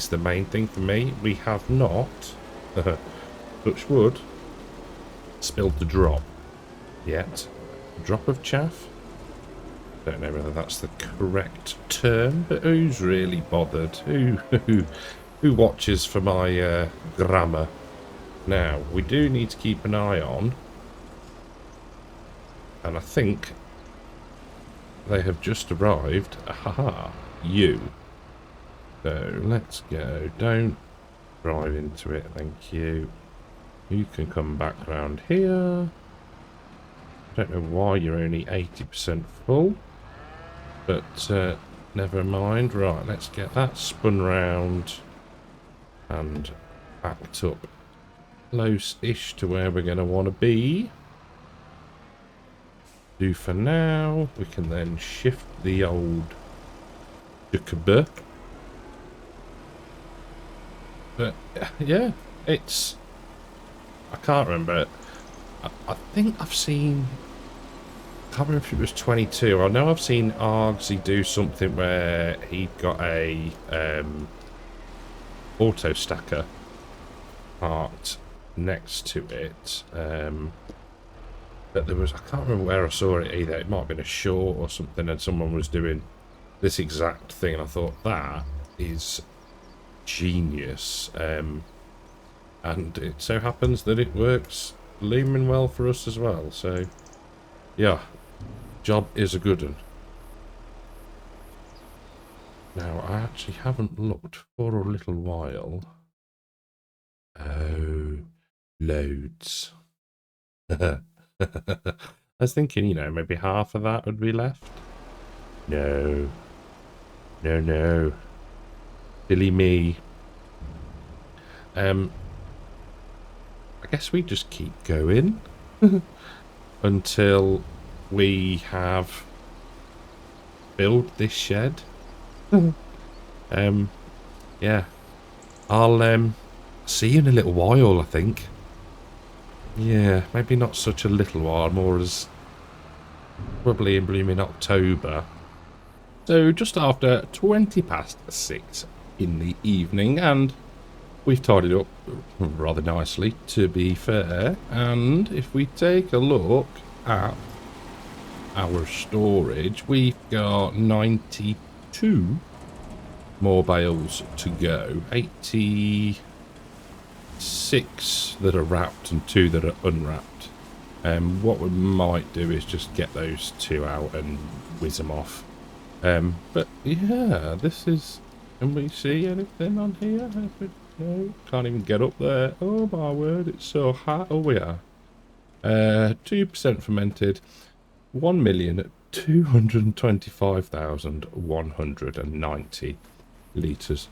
the main thing for me. We have not, touch wood, spilled the drop yet. Drop of chaff? Don't know whether that's the correct term, but who's really bothered? Who watches for my grammar? Now, we do need to keep an eye on, and I think they have just arrived. Aha, you. So, let's go. Don't drive into it, thank you. You can come back round here. Don't know why you're only 80% full, but never mind. Right, let's get that spun round and backed up close-ish to where we're going to want to be. Do for now. We can then shift the old Jacob. But yeah, it's, I can't remember. I think I've seen, I can't remember if it was 22. I know I've seen Argsy do something where he got a auto stacker parked next to it. But there was, I can't remember where I saw it either. It might have been a short or something, and someone was doing this exact thing, and I thought that is genius. And it so happens that it works blooming well for us as well. So yeah, job is a good one. Now I actually haven't looked for a little while. Oh, loads. I was thinking, you know, maybe half of that would be left. No. No, no. Silly me. I guess we just keep going until we have built this shed. Yeah. I'll see you in a little while, I think. Yeah, maybe not such a little while, more as probably in blooming October. So just after 6:20 in the evening, and we've tidied up rather nicely, to be fair. And if we take a look at our storage, we've got 92 more bales to go. 86 that are wrapped and 2 that are unwrapped. What we might do is just get those 2 out and whiz them off. But yeah, this is... Can we see anything on here? No, can't even get up there. Oh my word, it's so hot. Oh, we are. 2% fermented. 1,225,190 litres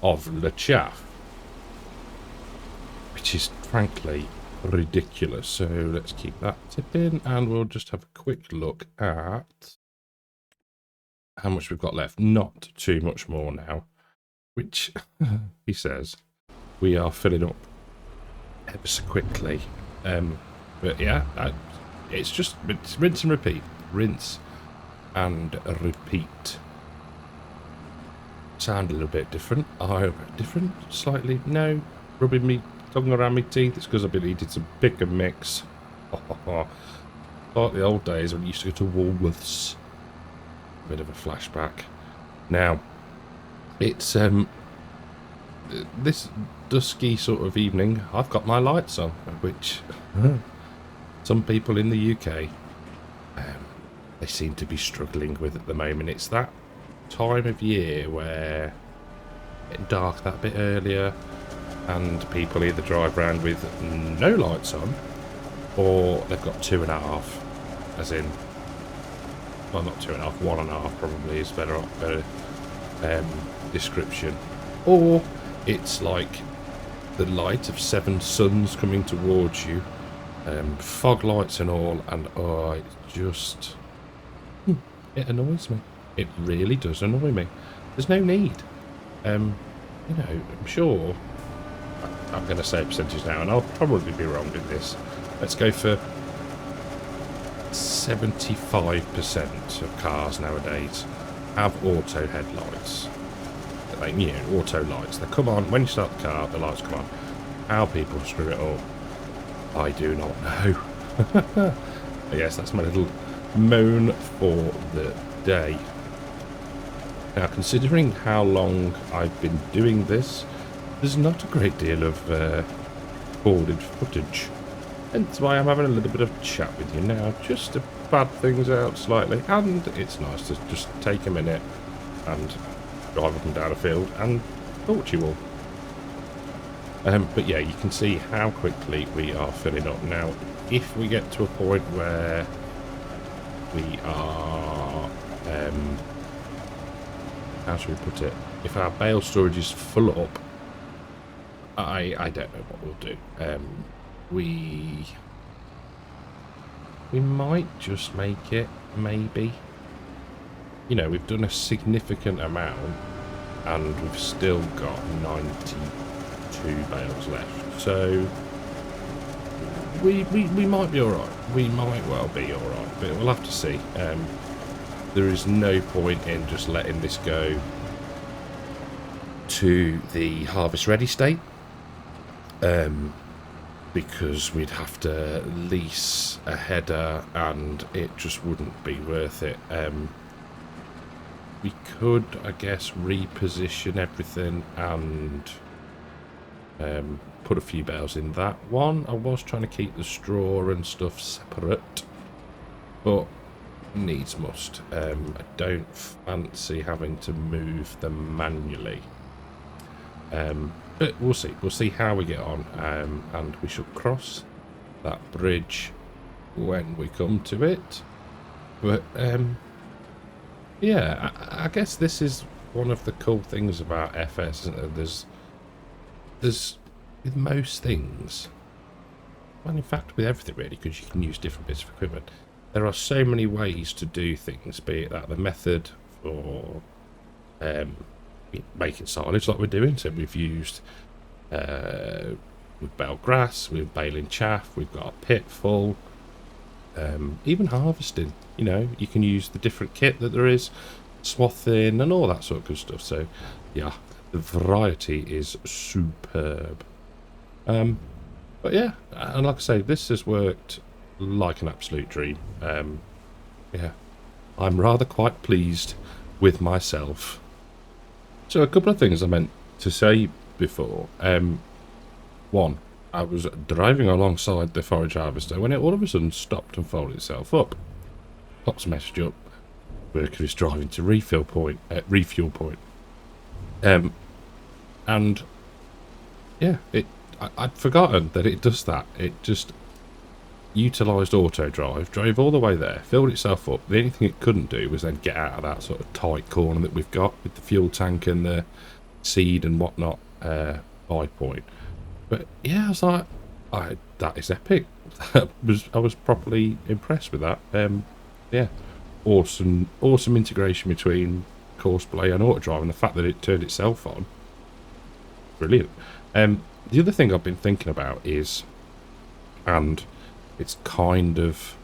of Le Chaff. Which is frankly ridiculous. So let's keep that tipping, and we'll just have a quick look at how much we've got left. Not too much more now, which he says we are filling up ever so quickly. But yeah, it's just rinse and repeat. Rinse and repeat. Sound a little bit different. Different? Slightly? No. Rubbing me tongue around my teeth. It's because I've been eating some pick and mix. Like the old days when you used to go to Woolworths. Bit of a flashback. Now, it's this dusky sort of evening. I've got my lights on, which some people in the UK they seem to be struggling with at the moment. It's that time of year where it's dark that bit earlier, and people either drive around with no lights on, or they've got 2.5, as in, well, not 2.5, 1.5 probably is better description. Or it's like the light of 7 suns coming towards you, fog lights and all, and oh, it's just, it annoys me. It really does annoy me. There's no need. You know, I'm sure, I'm going to say a percentage now, and I'll probably be wrong in this. Let's go for 75% of cars nowadays have auto headlights. Like, you know, auto lights. They come on when you start the car, the lights come on. How people screw it up, I do not know. But yes, that's my little moan for the day. Now, considering how long I've been doing this, there's not a great deal of recorded footage. Hence why I'm having a little bit of chat with you now, just to pad things out slightly. And it's nice to just take a minute and drive up and down a field and talk to you all. But yeah, you can see how quickly we are filling up. Now, if we get to a point where we are, how should we put it? If our bale storage is full up, I don't know what we'll do. We might just make it, maybe. You know, we've done a significant amount, and we've still got 92 bales left. So we might be alright. We might well be alright, but we'll have to see. There is no point in just letting this go to the harvest ready state, because we'd have to lease a header and it just wouldn't be worth it. We could, I guess, reposition everything and put a few bales in that one. I was trying to keep the straw and stuff separate, but needs must. I don't fancy having to move them manually. But we'll see. We'll see how we get on, and we shall cross that bridge when we come to it. But yeah, I guess this is one of the cool things about FS, isn't there? There's with most things, well, in fact, with everything really, because you can use different bits of equipment. There are so many ways to do things, be it that the method for making silage like we're doing. So we've used we've baled grass, we're baling chaff, we've got a pit full, even harvesting. You know, you can use the different kit that there is, swathing and all that sort of good stuff. So yeah, the variety is superb. But yeah, and like I say, this has worked like an absolute dream. Yeah, I'm rather quite pleased with myself. So a couple of things I meant to say before. One, I was driving alongside the forage harvester when it all of a sudden stopped and folded itself up. Pops a message up. Worker is driving to refuel point. And yeah, I'd forgotten that it does that. It just utilised auto drive, drove all the way there, filled itself up. The only thing it couldn't do was then get out of that sort of tight corner that we've got with the fuel tank and the seed and whatnot buy point. But yeah, I was like, that is epic. I was properly impressed with that. Yeah, awesome integration between Courseplay and auto drive, and the fact that it turned itself on, brilliant. The other thing I've been thinking about is, and it's kind of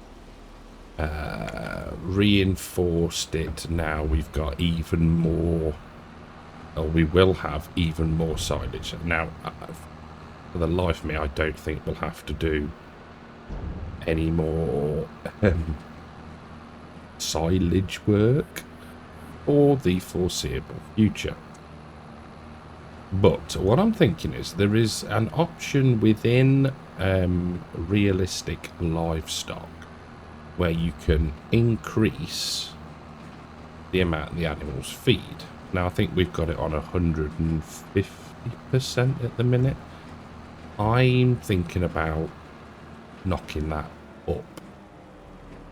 reinforced it now, we've got even more, or we will have even more silage. Now, for the life of me, I don't think we'll have to do any more silage work for the foreseeable future. But what I'm thinking is there is an option within realistic livestock where you can increase the amount the animals feed. Now I think we've got it on 150% at the minute. I'm thinking about knocking that up,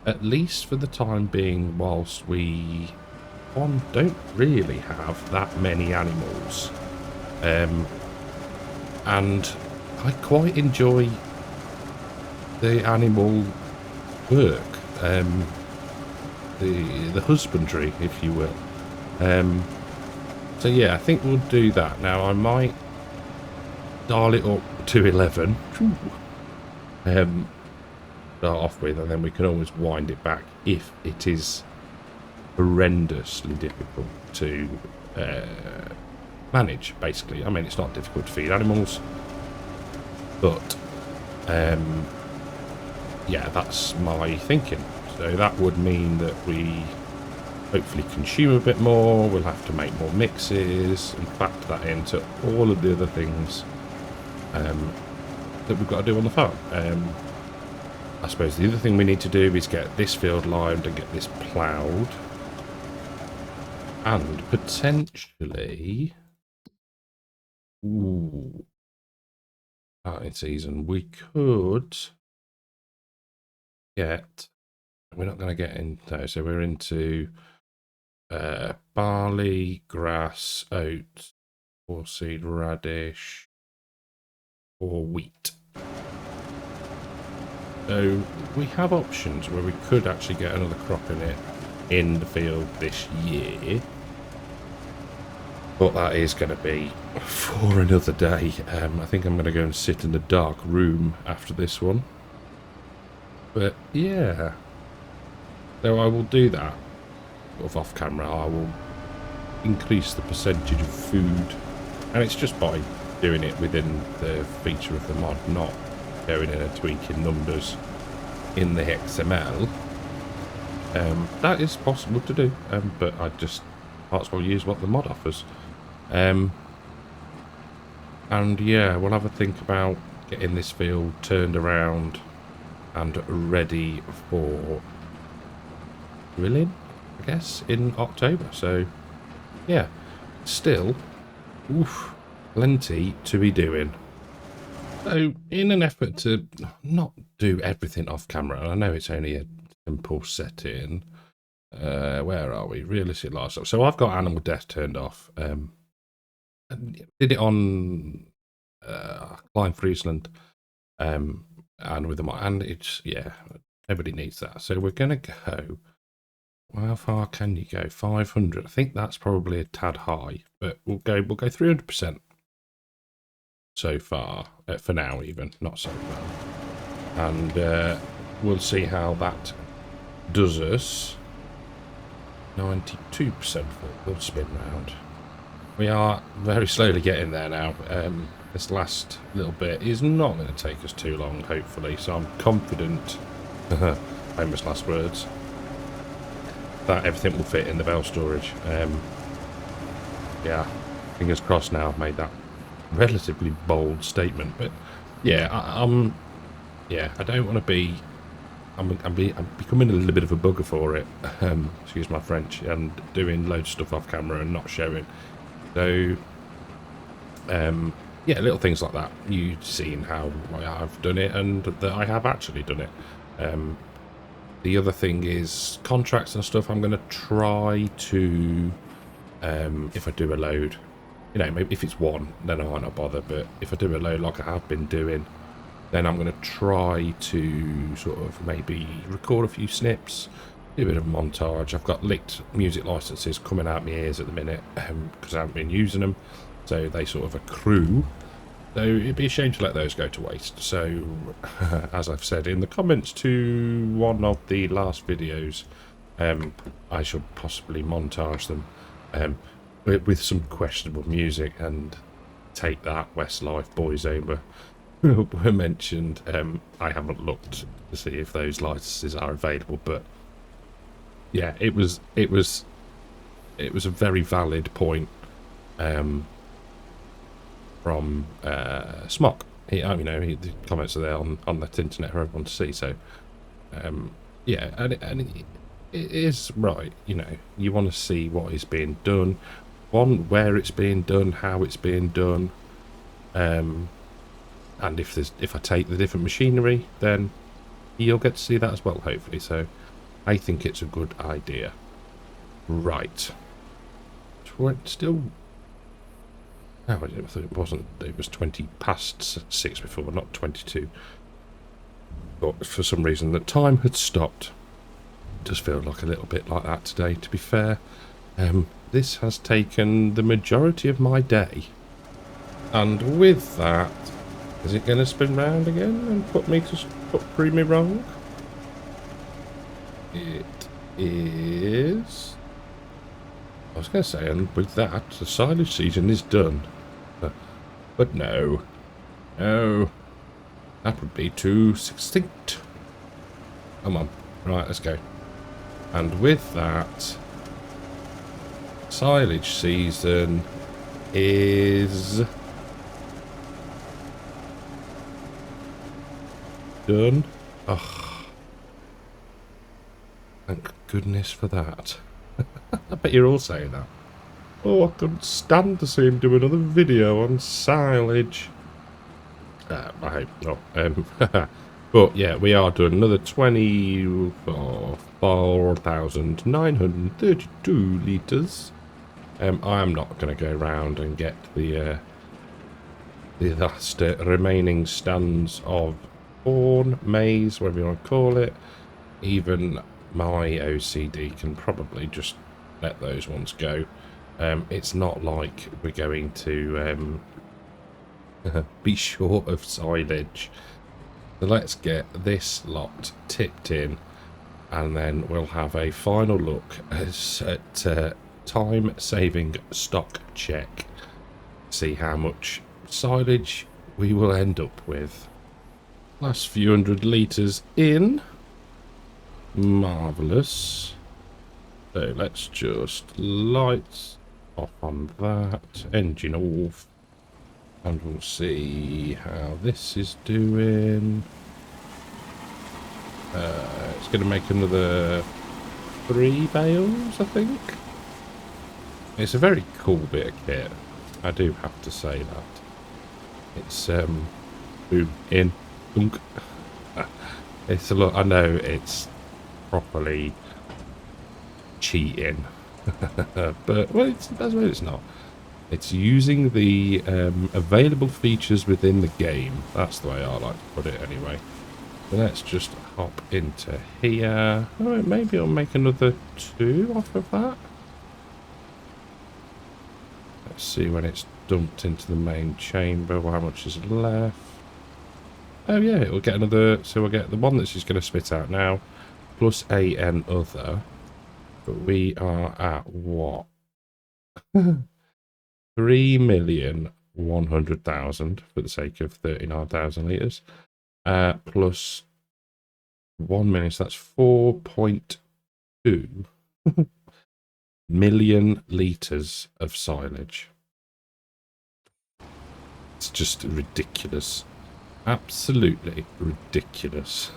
at least for the time being, whilst we don't really have that many animals. And I quite enjoy the animal work, the husbandry, if you will. So yeah, I think we'll do that. Now I might dial it up to 11, start off with, and then we can always wind it back if it is horrendously difficult to manage. Basically, I mean, it's not difficult to feed animals, but yeah, that's my thinking. So that would mean that we hopefully consume a bit more. We'll have to make more mixes and factor that into all of the other things that we've got to do on the farm. I suppose the other thing we need to do is get this field lined and get this ploughed, and potentially, starting season, we could get, we're not going to get into, so we're into barley, grass, oats, or seed radish, or wheat. So we have options where we could actually get another crop in it in the field this year, but that is going to be for another day. I think I'm going to go and sit in the dark room after this one. But yeah, so I will do that sort of off camera. I will increase the percentage of food And it's just by doing it within the feature of the mod, not going in and tweaking numbers in the XML. That is possible to do, but I just might as well use what the mod offers. And yeah, we'll have a think about getting this field turned around and ready for drilling, I guess, in October. So yeah, still, oof, plenty to be doing. So in an effort to not do everything off camera, and I know it's only a simple setting, where are we? Realistic lifestyle. So I've got animal death turned off. Did it on Klein Friesland, and with the and it's, yeah, everybody needs that. So we're gonna go. Well, how far can you go? 500. I think that's probably a tad high, but we'll go 300% so far, for now even, not so far. And we'll see how that does us. 92% full spin round. We are very slowly getting there now. This last little bit is not going to take us too long, hopefully, so I'm confident, famous last words, that everything will fit in the bell storage. Yeah, fingers crossed now I've made that relatively bold statement, but yeah, I don't want to be, I'm becoming a little bit of a bugger for it, excuse my French, and doing loads of stuff off camera and not showing. So yeah, little things like that. You've seen how I've done it and that I have actually done it. The other thing is contracts and stuff. I'm going to try to, if I do a load, you know, maybe if it's one, then I might not bother. But if I do a load like I have been doing, then I'm going to try to sort of maybe record a few snips, do a bit of montage. I've got licked music licenses coming out my ears at the minute because I haven't been using them. So they sort of accrue. So it'd be a shame to let those go to waste. So, as I've said in the comments to one of the last videos, I should possibly montage them with some questionable music and take that. Westlife, Boys Over were mentioned. I haven't looked to see if those licenses are available, but yeah, it was a very valid point. From Smock. You know, the comments are there on that internet for everyone to see. So, yeah, and it is right. You know, you want to see what is being done, where it's being done, how it's being done, and if I take the different machinery, then you'll get to see that as well, hopefully. So, I think it's a good idea. Right. Still. Oh, I thought it wasn't. It was 20 past 6 before, not 22. But for some reason, the time had stopped. It does feel like a little bit like that today, to be fair. This has taken the majority of my day. And with that, is it going to spin round again and prove me wrong? It is. I was going to say, and with that, the silage season is done. But no. No. That would be too succinct. Come on. Right, let's go. And with that, silage season is done. Oh, thank goodness for that. I bet you're all saying that. Oh, I couldn't stand to see him do another video on silage. I hope not. But yeah, we are doing another 24,932 litres. I am not going to go around and get the last remaining stands of corn, maize, whatever you want to call it. Even my OCD can probably just let those ones go. It's not like we're going to be short of silage. So let's get this lot tipped in, and then we'll have a final look at time-saving stock check. See how much silage we will end up with. Last few hundred litres in. Marvellous. So let's just lights off on that. Engine off. And we'll see how this is doing. It's going to make another 3 bales, I think. It's a very cool bit of kit. I do have to say that. It's, boom, in, dunk. It's a lot, I know it's properly cheating. But, well, that's why it's not. It's using the available features within the game. That's the way I like to put it anyway. So let's just hop into here. Oh, maybe I'll make another 2 off of that. Let's see when it's dumped into the main chamber, how much is left. Oh yeah, it'll get another, so we'll get the one that's just going to spit out now, plus AN other. But we are at what? 3,100,000 for the sake of 39,000 litres. Plus 1 million, so that's 4.2 million litres of silage. It's just ridiculous. Absolutely ridiculous.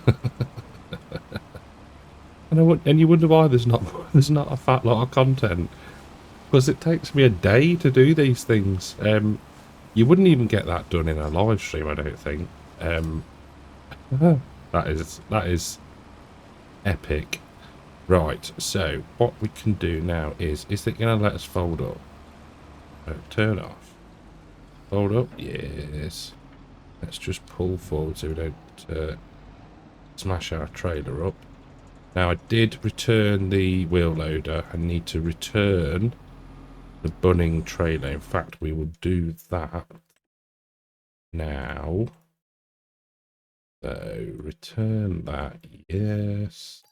And you wonder why there's not a fat lot of content. Because it takes me a day to do these things. You wouldn't even get that done in a live stream, I don't think. That is epic. Right, so what we can do now is it going to let us fold up? Turn off. Fold up? Yes. Let's just pull forward so we don't smash our trailer up. Now, I did return the wheel loader. I need to return the bunning trailer. In fact, we will do that now. So, return that. Yes.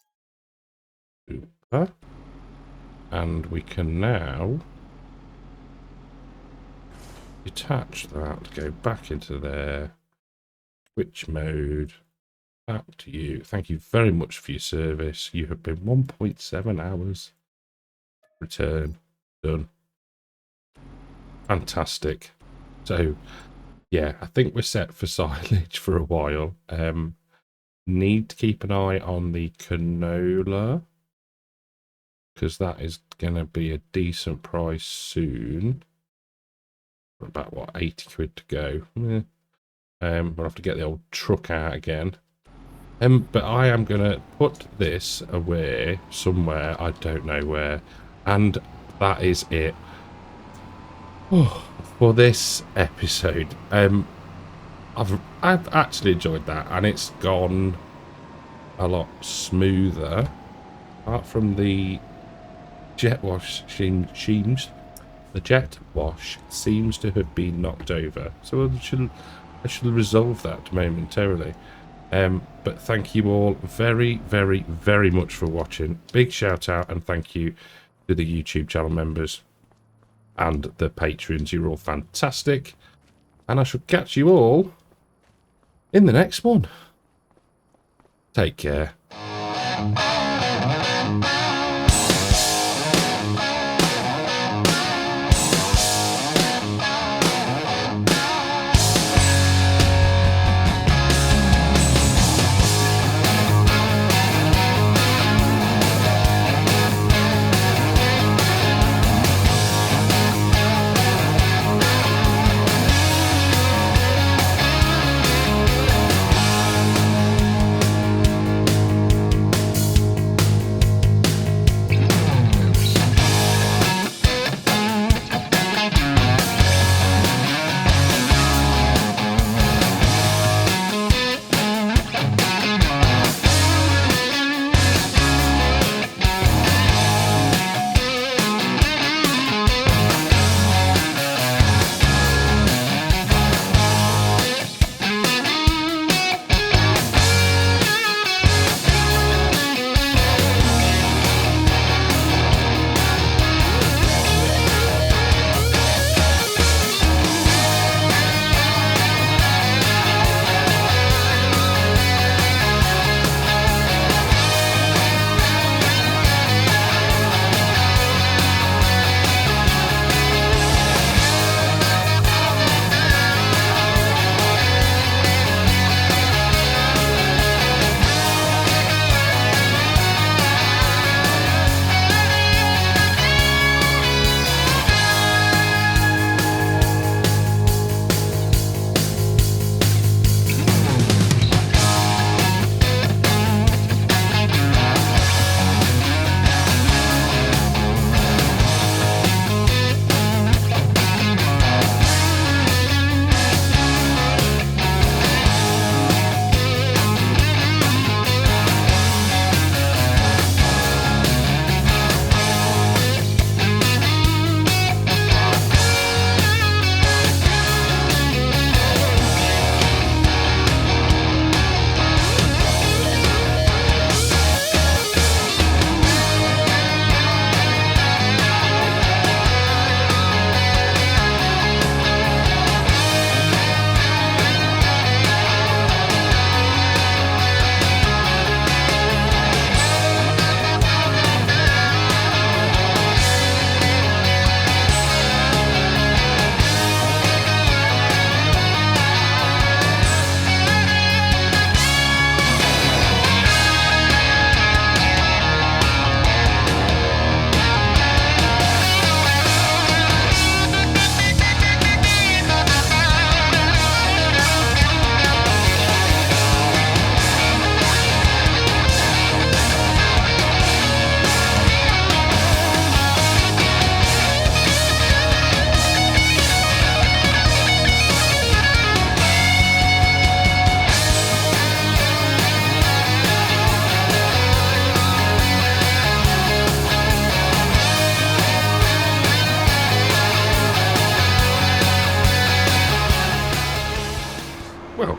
Super. And we can now detach that, go back into there, switch mode, back to you. Thank you very much for your service. You have been 1.7 hours. Return. Done. Fantastic. So, yeah, I think we're set for silage for a while. Need to keep an eye on the canola, because that is going to be a decent price soon. About, what, 80 quid to go. We'll have to get the old truck out again. But I am going to put this away somewhere, I don't know where. And that is it. For this episode. I've actually enjoyed that, and it's gone a lot smoother. Apart from the jet wash seems... The jet wash seems to have been knocked over. So I shall resolve that momentarily. But thank you all very, very, very much for watching. Big shout out and thank you to the YouTube channel members and the patrons. You're all fantastic. And I shall catch you all in the next one. Take care.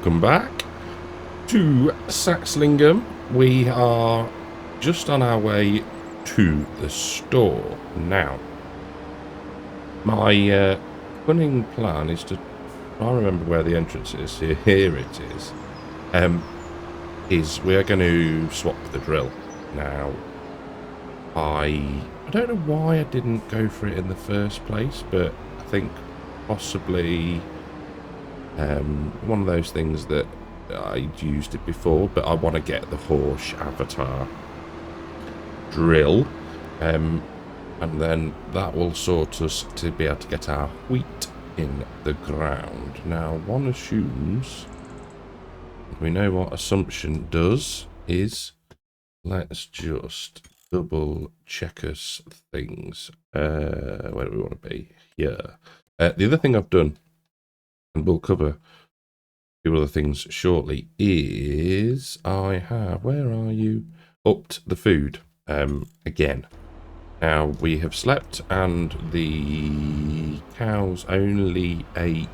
welcome back to Saxlingham. We are just on our way to the store now. My cunning plan is to try and remember where the entrance is. Here it is. We are going to swap the drill. Now, I don't know why I didn't go for it in the first place, but I think possibly one of those things that I'd used it before, but I want to get the horse avatar drill, and then that will sort us to be able to get our wheat in the ground. Now, one assumes, we know what assumption does is, let's just double check us things. Where do we want to be? Here. The other thing I've done, and we'll cover a few other things shortly, is I have, where are you? Upped the food again. Now, we have slept and the cows only ate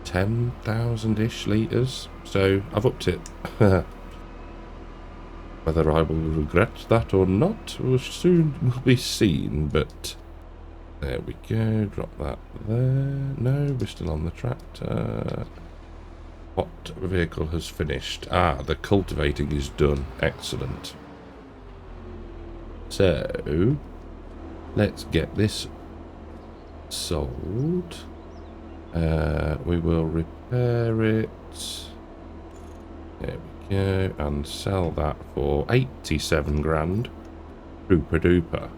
10,000-ish litres, so I've upped it. Whether I will regret that or not will soon be seen, but there we go. Drop that there. No, we're still on the tractor. What vehicle has finished? Ah, the cultivating is done. Excellent. So, let's get this sold. We will repair it. There we go. And sell that for 87 grand. Super duper.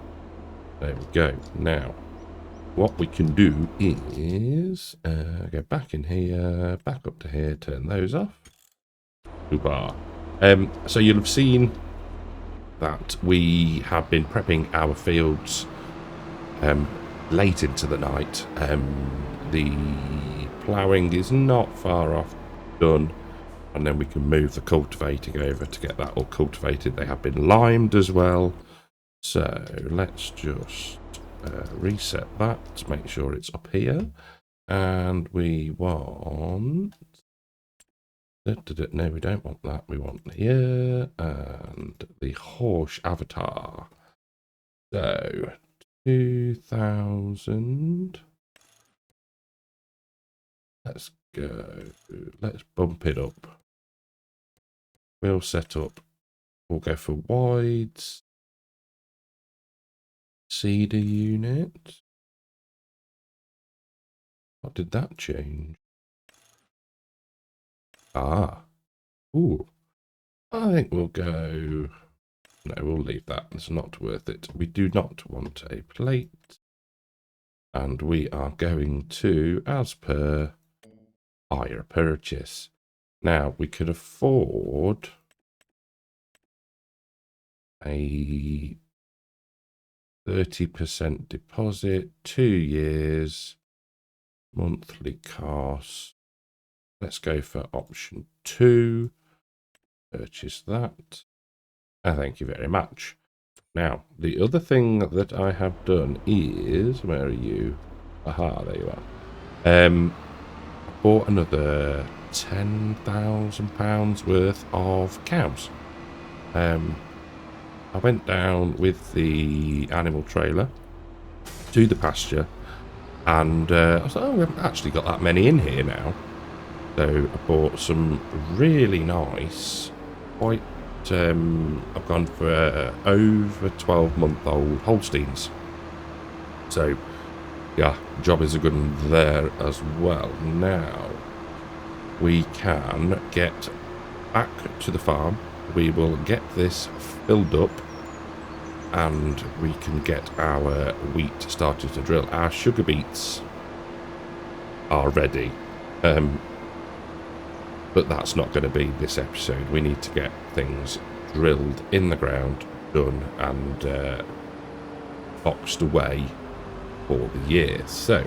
There we go. Now, what we can do is go back in here, back up to here, turn those off. Super. So you'll have seen that we have been prepping our fields late into the night. The ploughing is not far off done, and then we can move the cultivating over to get that all cultivated. They have been limed as well, so let's just reset that to make sure it's up here, and we want no, we don't want that. We want here and the horse avatar. So 2,000. Let's go. Let's bump it up. We'll set up. We'll go for wides. Cedar unit. What did that change? Ah. Ooh. I think we'll go. No, we'll leave that. It's not worth it. We do not want a plate. And we are going to, as per, hire purchase. Now, we could afford a 30% deposit, 2 years, monthly cost. Let's go for option 2. Purchase that. Thank you very much. Now, the other thing that I have done is, where are you? Aha, there you are. I bought another £10,000 worth of cows. I went down with the animal trailer to the pasture, and I was like, oh, we haven't actually got that many in here now. So I bought some really nice, quite, I've gone for over 12-month-old Holsteins. So, yeah, job is a good one there as well. Now, we can get back to the farm. We will get this filled up, and we can get our wheat started to drill. Our sugar beets are ready. But that's not going to be this episode. We need to get things drilled in the ground, done, and boxed away for the year. So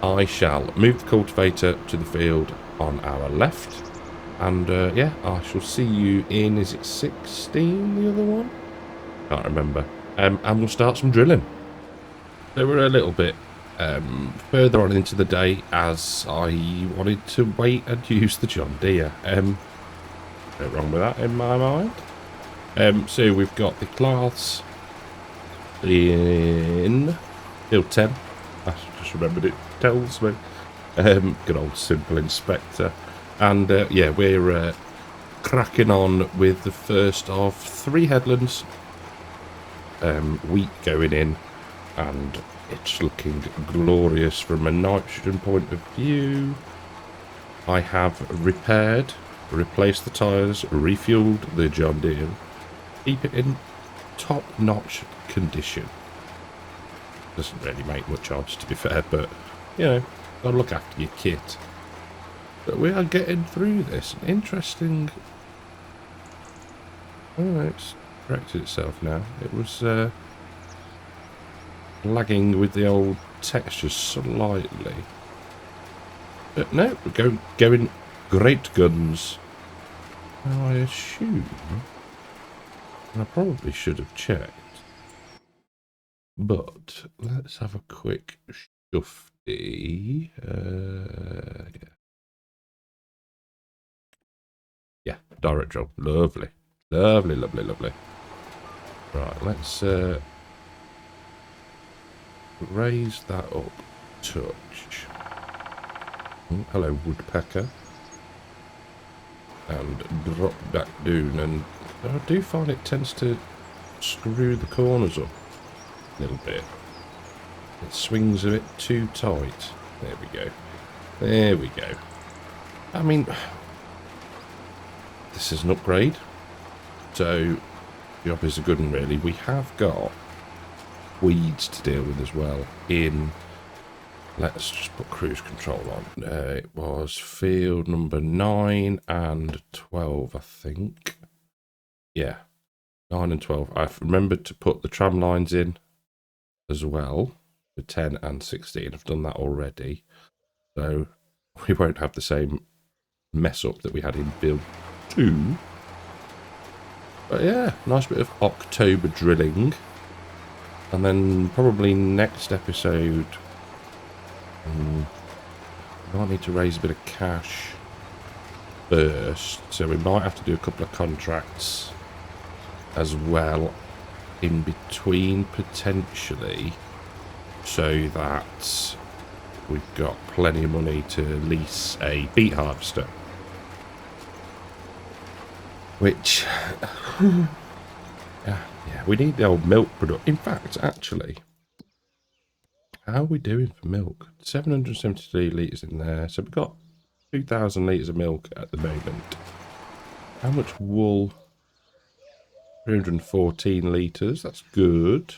I shall move the cultivator to the field on our left, and yeah, I shall see you in, is it 16, the other one? Can't remember. And we'll start some drilling. So we're a little bit further on into the day, as I wanted to wait and use the John Deere. No wrong with that in my mind. So we've got the cloths in field 10. I just remembered it tells me. Good old simple inspector. And yeah, we're cracking on with the first of 3 headlands. Wheat going in, and it's looking glorious from a nitrogen point of view. I have replaced the tyres, refueled the John Deere, keep it in top-notch condition. Doesn't really make much odds, to be fair, but, you know, gotta look after your kit. But we are getting through this. Interesting. Oh, it's corrected itself now. It was lagging with the old texture slightly. But no, we're going great guns. Now I assume, and I probably should have checked, but let's have a quick shufty. Yeah, direct drill. Lovely. Lovely, lovely, lovely. Right, let's raise that up a touch. Oh, hello, woodpecker. And drop back down, and I do find it tends to screw the corners up a little bit. It swings a bit too tight. There we go. There we go. I mean, this is an upgrade, so the job is a good one, really. We have got weeds to deal with as well in, let's just put cruise control on. It was field number 9 and 12, I think. Yeah, 9 and 12. I've remembered to put the tram lines in as well for 10 and 16. I've done that already, so we won't have the same mess up that we had in build 2. But yeah, nice bit of October drilling. And then probably next episode, we might need to raise a bit of cash first, so we might have to do a couple of contracts as well in between, potentially, so that we've got plenty of money to lease a beet harvester, which yeah, we need the old milk product. In fact, actually, how are we doing for milk? 773 litres in there. So we've got 2,000 litres of milk at the moment. How much wool? 314 litres. That's good.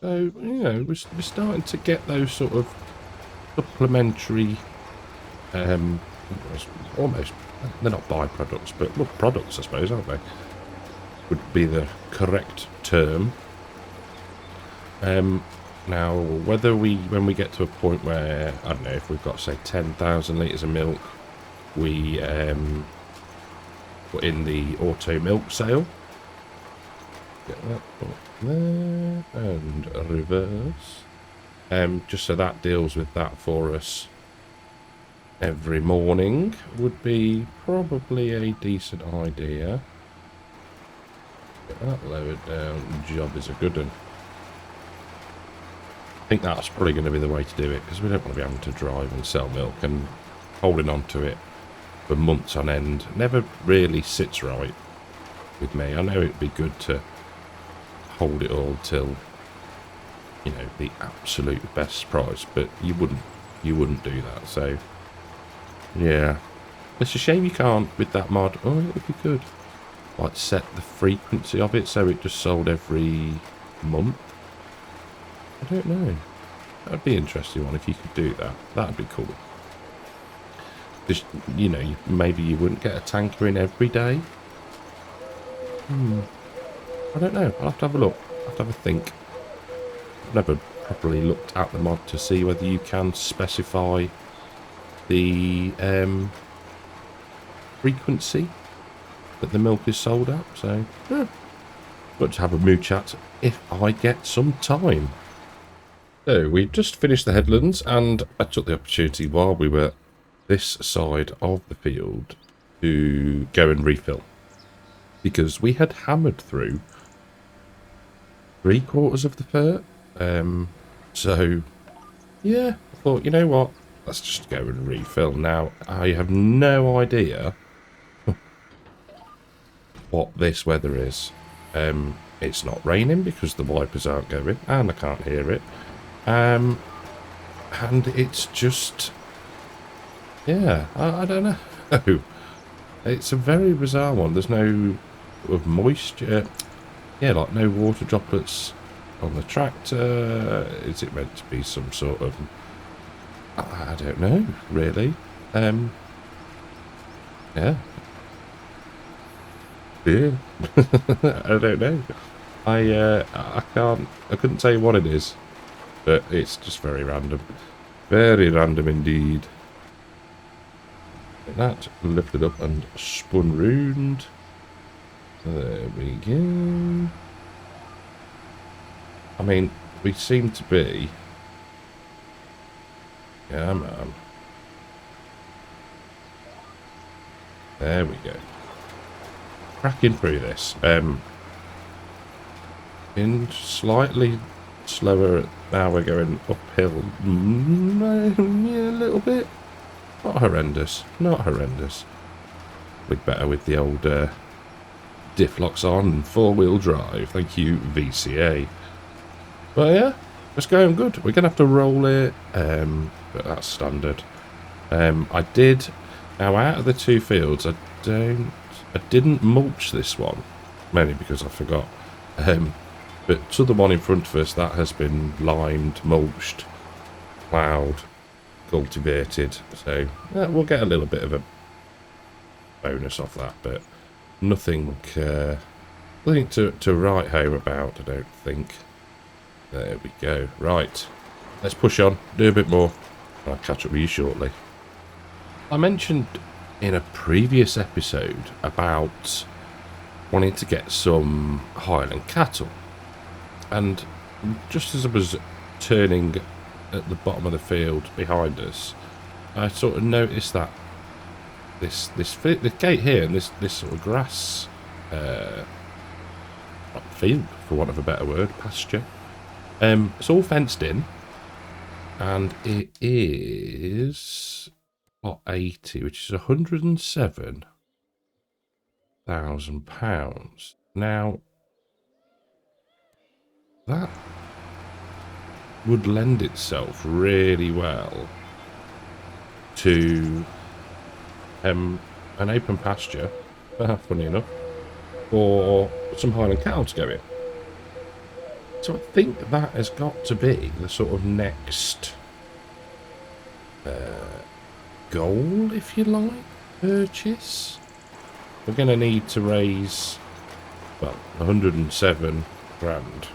So, you know, we're starting to get those sort of supplementary, almost, they're not byproducts, but, well, products, I suppose, aren't they? Would be the correct term. Now, whether when we get to a point where, I don't know, if we've got, say, 10,000 litres of milk, we put in the auto milk sale. Get that up there, and reverse. Just so that deals with that for us every morning would be probably a decent idea. Get that lowered down. Job is a good one. I think that's probably going to be the way to do it, because we don't want to be having to drive and sell milk, and holding on to it for months on end never really sits right with me. I know it'd be good to hold it all till, you know, the absolute best price, but you wouldn't do that. So yeah, it's a shame you can't with that mod. Oh, it would be good, like, set the frequency of it so it just sold every month. I don't know. That'd be an interesting one if you could do that. That'd be cool. Just, you know, maybe you wouldn't get a tanker in every day. I don't know. I'll have to have a look. I'll have to have a think. I've never properly looked at the mod to see whether you can specify the frequency that the milk is sold at. So, yeah. But to have a mood chat if I get some time. So we just finished the headlands, and I took the opportunity while we were this side of the field to go and refill, because we had hammered through 3/4 of the fur. So yeah, I thought, you know what, let's just go and refill. Now I have no idea what this weather is. It's not raining because the wipers aren't going, and I can't hear it. And it's just, yeah, I don't know. It's a very bizarre one. There's no of moisture. Yeah, like no water droplets on the tractor. Is it meant to be some sort of... I don't know, really. Yeah. Yeah. I don't know. I couldn't tell you what it is, but it's just very random. Very random indeed. That lifted up and spun round. There we go. I mean, we seem to be... Yeah, man. There we go. Cracking through this. In slightly slower. Now we're going uphill. Yeah, a little bit. Not horrendous. Not horrendous. We'd better with the old diff locks on and 4-wheel drive. Thank you, VCA. But yeah, it's going good. We're going to have to roll it. But that's standard. I did... Now, out of the two fields, I didn't mulch this one. Mainly because I forgot. But to the one in front of us, that has been limed, mulched, ploughed, cultivated. So we'll get a little bit of a bonus off that, but nothing to write home about, I don't think. There we go. Right, let's push on, do a bit more. I'll catch up with you shortly. I mentioned in a previous episode about wanting to get some Highland cattle, and just as I was turning at the bottom of the field behind us, I sort of noticed that this gate here and this sort of grass field, for want of a better word, pasture, it's all fenced in, and it is plot 80, which is £107,000. Now that would lend itself really well to an open pasture, funny enough, or some Highland cattle to go in. So I think that has got to be the sort of next goal, if you like, purchase. We're going to need to raise, well, 107 grand.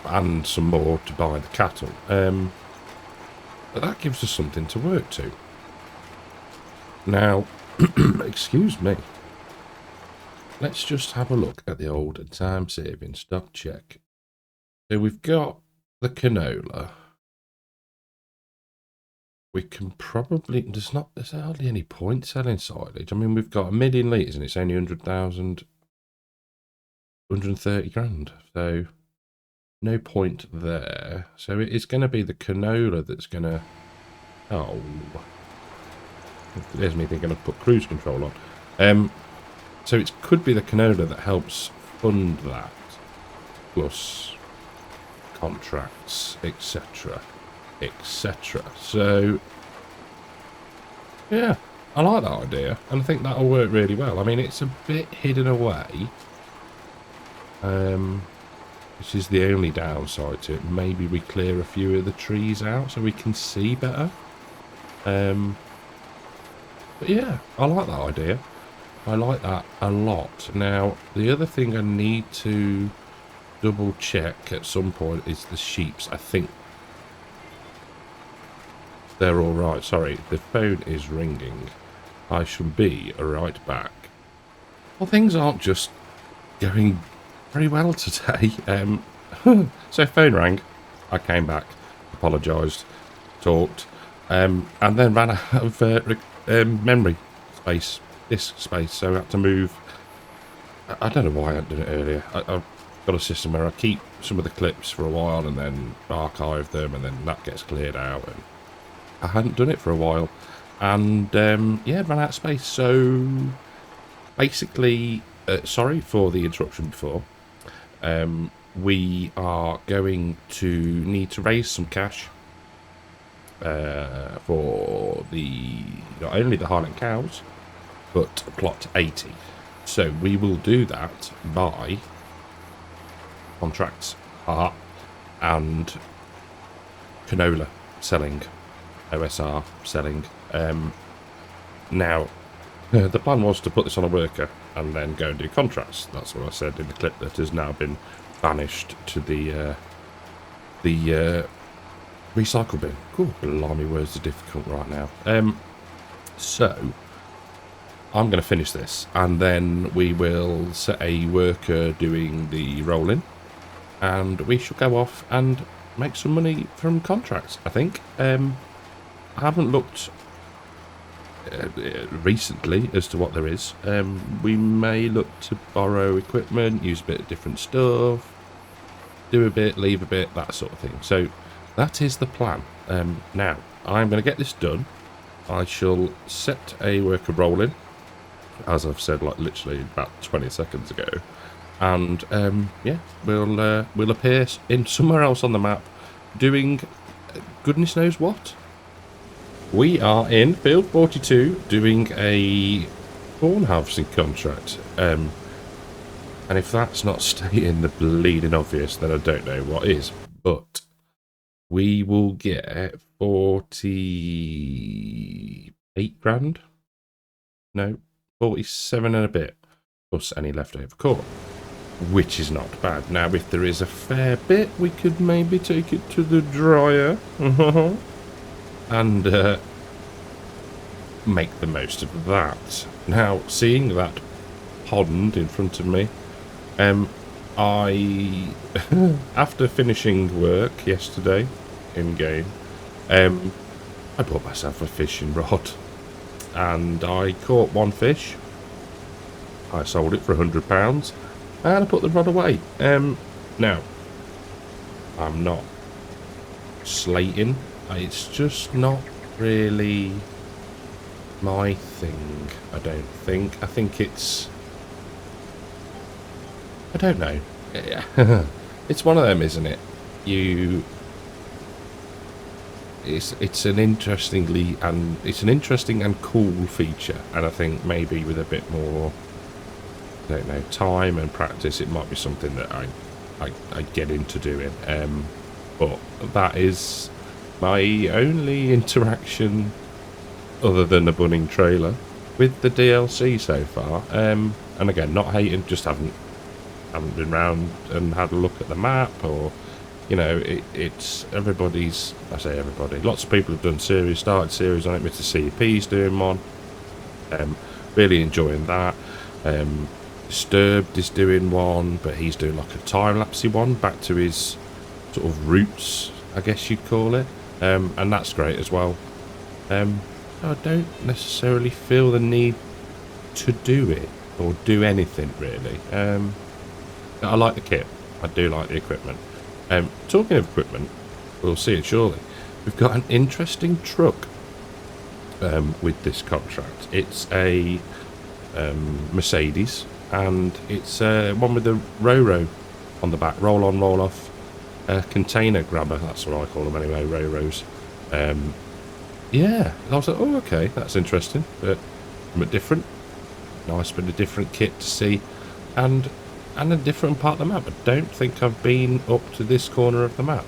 And some more to buy the cattle. But that gives us something to work to. Now, excuse me. Let's just have a look at the old time-saving stock check. So we've got the canola. We can probably... There's hardly any point selling silage. I mean, we've got 1 million litres and it's only 100,000... 130 grand. So... no point there. So it's going to be the canola that's going to... Oh. There's me thinking I've put cruise control on. So it could be the canola that helps fund that. Plus contracts, etc. etc. So, yeah. I like that idea. And I think that'll work really well. I mean, it's a bit hidden away. This is the only downside to it. Maybe we clear a few of the trees out so we can see better. But yeah, I like that idea. I like that a lot. Now, the other thing I need to double check at some point is the sheeps. I think they're all right. Sorry, the phone is ringing. I shall be right back. Well, things aren't just going very well today. So phone rang. I came back, apologised, talked, and then ran out of memory space, disk space, so I had to move. I don't know why I hadn't done it earlier. I've got a system where I keep some of the clips for a while and then archive them, and then that gets cleared out. And I hadn't done it for a while, and yeah, ran out of space. So basically, sorry for the interruption before. We are going to need to raise some cash for not only the Highland cows, but plot 80. So we will do that by contracts and canola selling, OSR selling. Now, the plan was to put this on a worker and then go and do contracts. That's what I said in the clip that has now been banished to the recycle bin. Cool, blimey, words are difficult right now. So I'm going to finish this, and then we will set a worker doing the rolling, and we shall go off and make some money from contracts, I think. I haven't looked recently as to what there is. We may look to borrow equipment, use a bit of different stuff, do a bit, leave a bit, that sort of thing. So that is the plan. Now I'm going to get this done. I shall set a worker rolling, as I've said, like literally about 20 seconds ago, and yeah, we'll appear in somewhere else on the map doing goodness knows what. We are in field 42 doing a corn harvesting contract, and if that's not stating the bleeding obvious, then I don't know what is. But we will get 48 grand, no, 47 and a bit, plus any leftover corn, which is not bad. Now, if there is a fair bit, we could maybe take it to the dryer and make the most of that. Now, seeing that pond in front of me, I after finishing work yesterday in game, I bought myself a fishing rod, and I caught one fish. I sold it for £100, and I put the rod away. Now, I'm not slating. It's just not really my thing, I don't think. I think it's... I don't know. It's one of them, isn't it? It's an interesting and cool feature, and I think maybe with a bit more, I don't know, time and practice, it might be something that I get into doing. But that is my only interaction, other than the bunning trailer, with the DLC so far. And again, not hating, just haven't been round and had a look at the map, or you know, it's everybody's. I say everybody. Lots of people have done started series on it. Mr. CP's doing one. Really enjoying that. Disturbed is doing one, but he's doing like a time-lapsey one back to his sort of roots, I guess you'd call it. And that's great as well. I don't necessarily feel the need to do it or do anything really. I like the kit. I do like the equipment. Talking of equipment, we'll see it shortly. We've got an interesting truck with this contract. It's a Mercedes, and it's one with the Ro-Ro on the back, roll on, roll off, container grabber. That's what I call them anyway, Ro-Ros. Yeah, I was like, oh, okay, that's interesting, but different. Nice bit of different kit to see, and a different part of the map. I don't think I've been up to this corner of the map.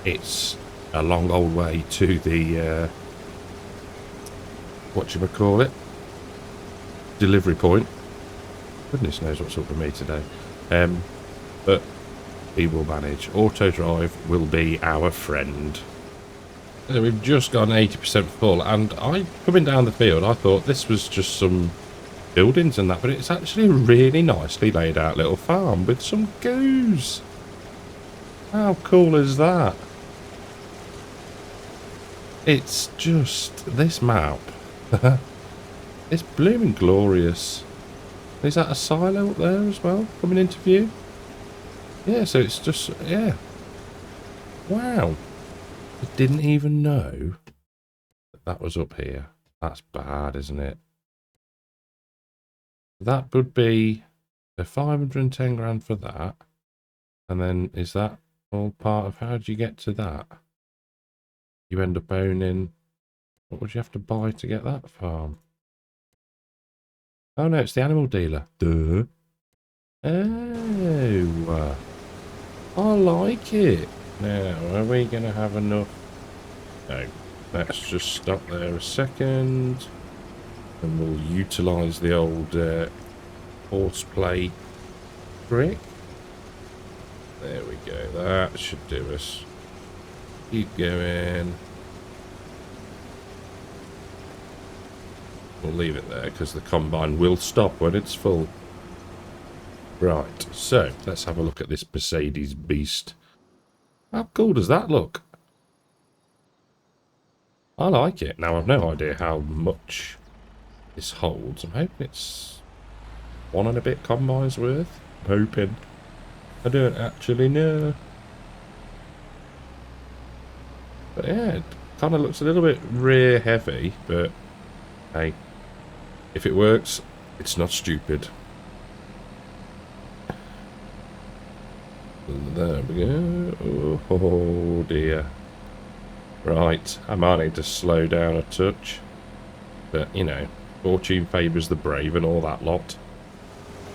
It's a long old way to the whatchamacallit, delivery point. Goodness knows what's up with me today. But we will manage. Auto drive will be our friend. So we've just gone 80% full, and coming down the field, I thought this was just some buildings and that, but it's actually a really nicely laid out little farm with some goose. How cool is that? It's just this map. It's blooming glorious. Is that a silo up there as well, coming into view? Yeah, so it's just, yeah. Wow. I didn't even know that was up here. That's bad, isn't it? That would be the 510 grand for that. And then is that all part of, how do you get to that? You end up owning, what would you have to buy to get that farm? Oh no, it's the animal dealer. Duh. Oh, I like it. Now, are we going to have enough? No. Let's just stop there a second. And we'll utilise the old horseplay trick. There we go. That should do us. Keep going. We'll leave it there because the combine will stop when it's full. Right, so let's have a look at this Mercedes beast. How cool does that look? I like it. Now, I've no idea how much this holds. I'm hoping it's 1 and a bit combines worth. I'm hoping. I don't actually know. But yeah, it kind of looks a little bit rear heavy, but hey, if it works, it's not stupid. There we go. Oh dear. Right, I might need to slow down a touch. But, you know, fortune favours the brave and all that lot.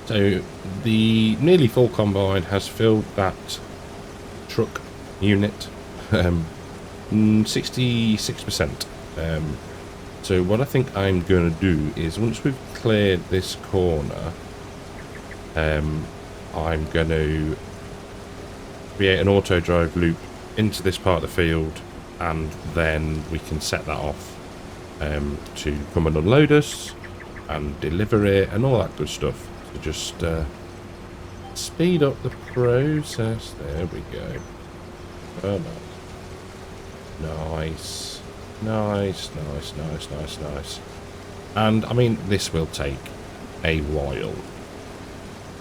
So, the nearly full combine has filled that truck unit. 66%. So what I think I'm going to do is, once we've cleared this corner, I'm going to create an auto drive loop into this part of the field, and then we can set that off to come and unload us and deliver it and all that good stuff. So just speed up the process. There we go. Oh, nice. Nice, nice, nice, nice, nice. And, I mean, this will take a while.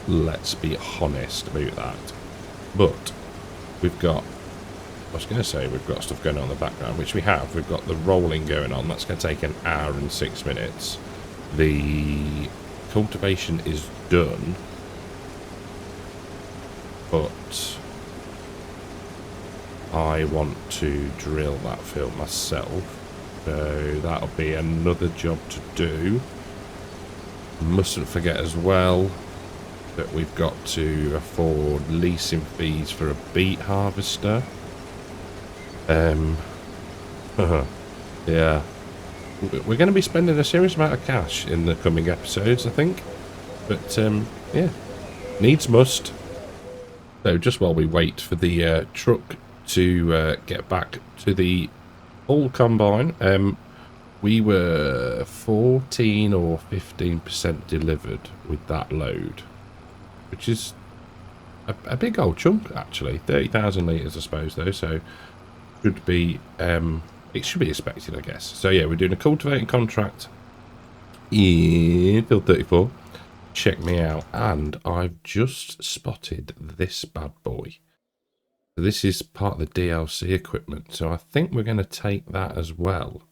Let's be honest about that. But we've got, I was going to say we've got stuff going on in the background, which we have. We've got the rolling going on. That's going to take 1 hour and 6 minutes. The cultivation is done. But I want to drill that field myself. So that'll be another job to do. Mustn't forget as well that we've got to afford leasing fees for a beet harvester. Yeah, we're going to be spending a serious amount of cash in the coming episodes, I think. But yeah, needs must. So just while we wait for the truck to get back to the full combine, we were 14 or 15% delivered with that load, which is a big old chunk actually. 30,000 litres I suppose though, so should be it should be expected, I guess. So yeah, we're doing a cultivating contract in field 34. Check me out. And I've just spotted this bad boy. This is part of the DLC equipment, so I think we're going to take that as well,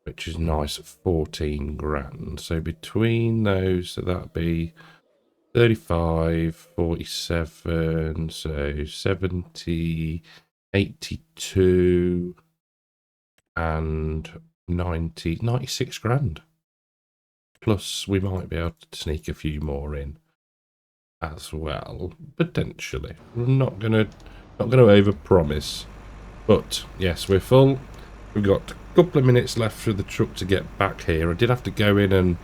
which is nice. 14 grand. So between those, so that'd be 35, 47, so 70, 82 and 90, 96 grand. Plus we might be able to sneak a few more in as well, potentially. We're not gonna overpromise. But yes, we're full. We've got a couple of minutes left for the truck to get back here. I did have to go in and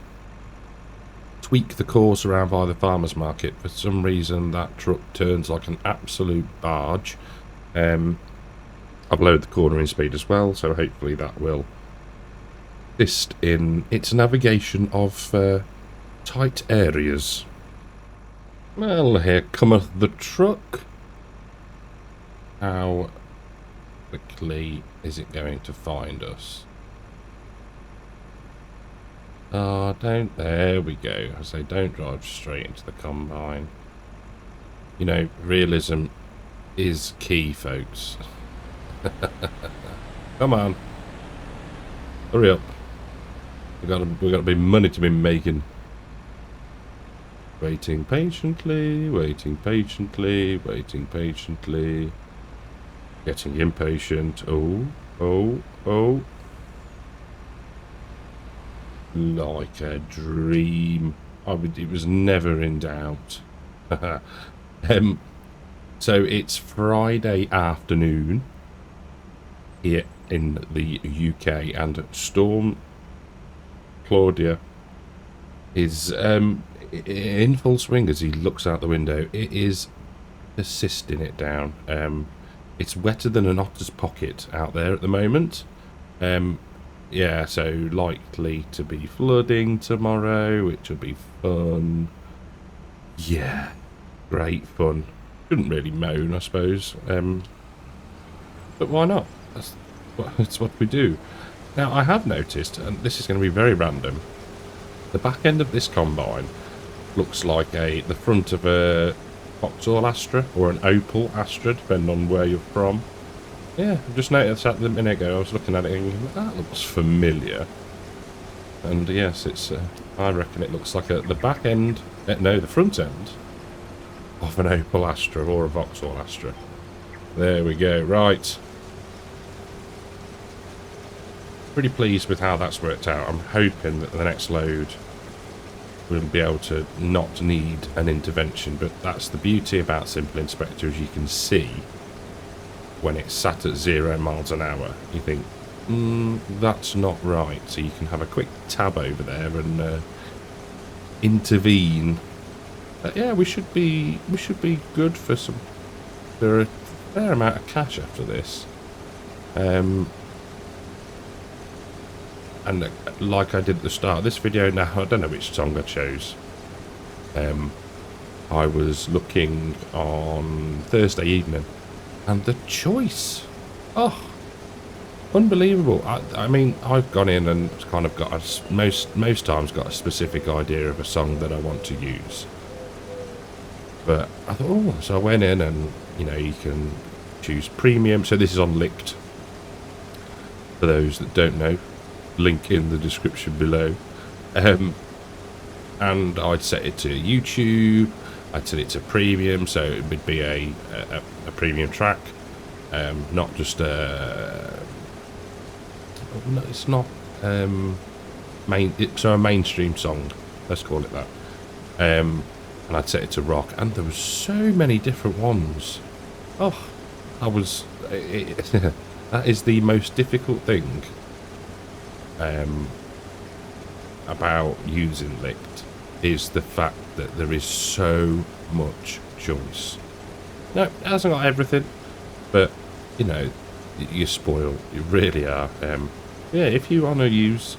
tweak the course around by the farmer's market. For some reason that truck turns like an absolute barge. I've lowered the cornering speed as well, so hopefully that will assist in its navigation of tight areas. Well, here cometh the truck. how quickly is it going to find us? Oh, don't. There we go. I say, don't drive straight into the combine. You know, realism is key, folks. Come on, hurry up. We got to be money to be making. Waiting patiently, waiting patiently, waiting patiently. Getting impatient. Oh, oh, oh. Like a dream. It was never in doubt. So it's Friday afternoon here in the UK, and Storm Claudia is in full swing as he looks out the window. It is persisting it down. It's wetter than an otter's pocket out there at the moment. Yeah, so likely to be flooding tomorrow, which will be fun. Yeah, great fun. Shouldn't really moan, I suppose. But why not? That's what we do. Now, I have noticed, and this is going to be very random, the back end of this combine looks like the front of a Vauxhall Astra or an Opel Astra, depending on where you're from. Yeah, I just noticed that a minute ago. I was looking at it and thinking, that looks familiar. And yes, it's. I reckon it looks like the back end. No, the front end of an Opel Astra or a Vauxhall Astra. There we go. Right. Pretty pleased with how that's worked out. I'm hoping that the next load we'll be able to not need an intervention, but that's the beauty about Simple Inspector, as you can see when it's sat at 0 miles an hour. You think, that's not right, so you can have a quick tab over there and intervene. Yeah, we should be good for a fair amount of cash after this. And like I did at the start of this video, now I don't know which song I chose. I was looking on Thursday evening, and the choice, oh, unbelievable. I mean, I've gone in and kind of got most times got a specific idea of a song that I want to use. But I thought, oh, so I went in and, you know, you can choose premium. So this is on Licked. For those that don't know, link in the description below. And I'd set it to YouTube. I'd set it to premium, so it would be a premium track, not just no, it's not so a mainstream song, let's call it that. And I'd set it to rock, and there was so many different ones. Oh, that is the most difficult thing about using Licked, is the fact that there is so much choice. No, it hasn't got everything, but you know, you're spoiled. You really are. Yeah, if you want to use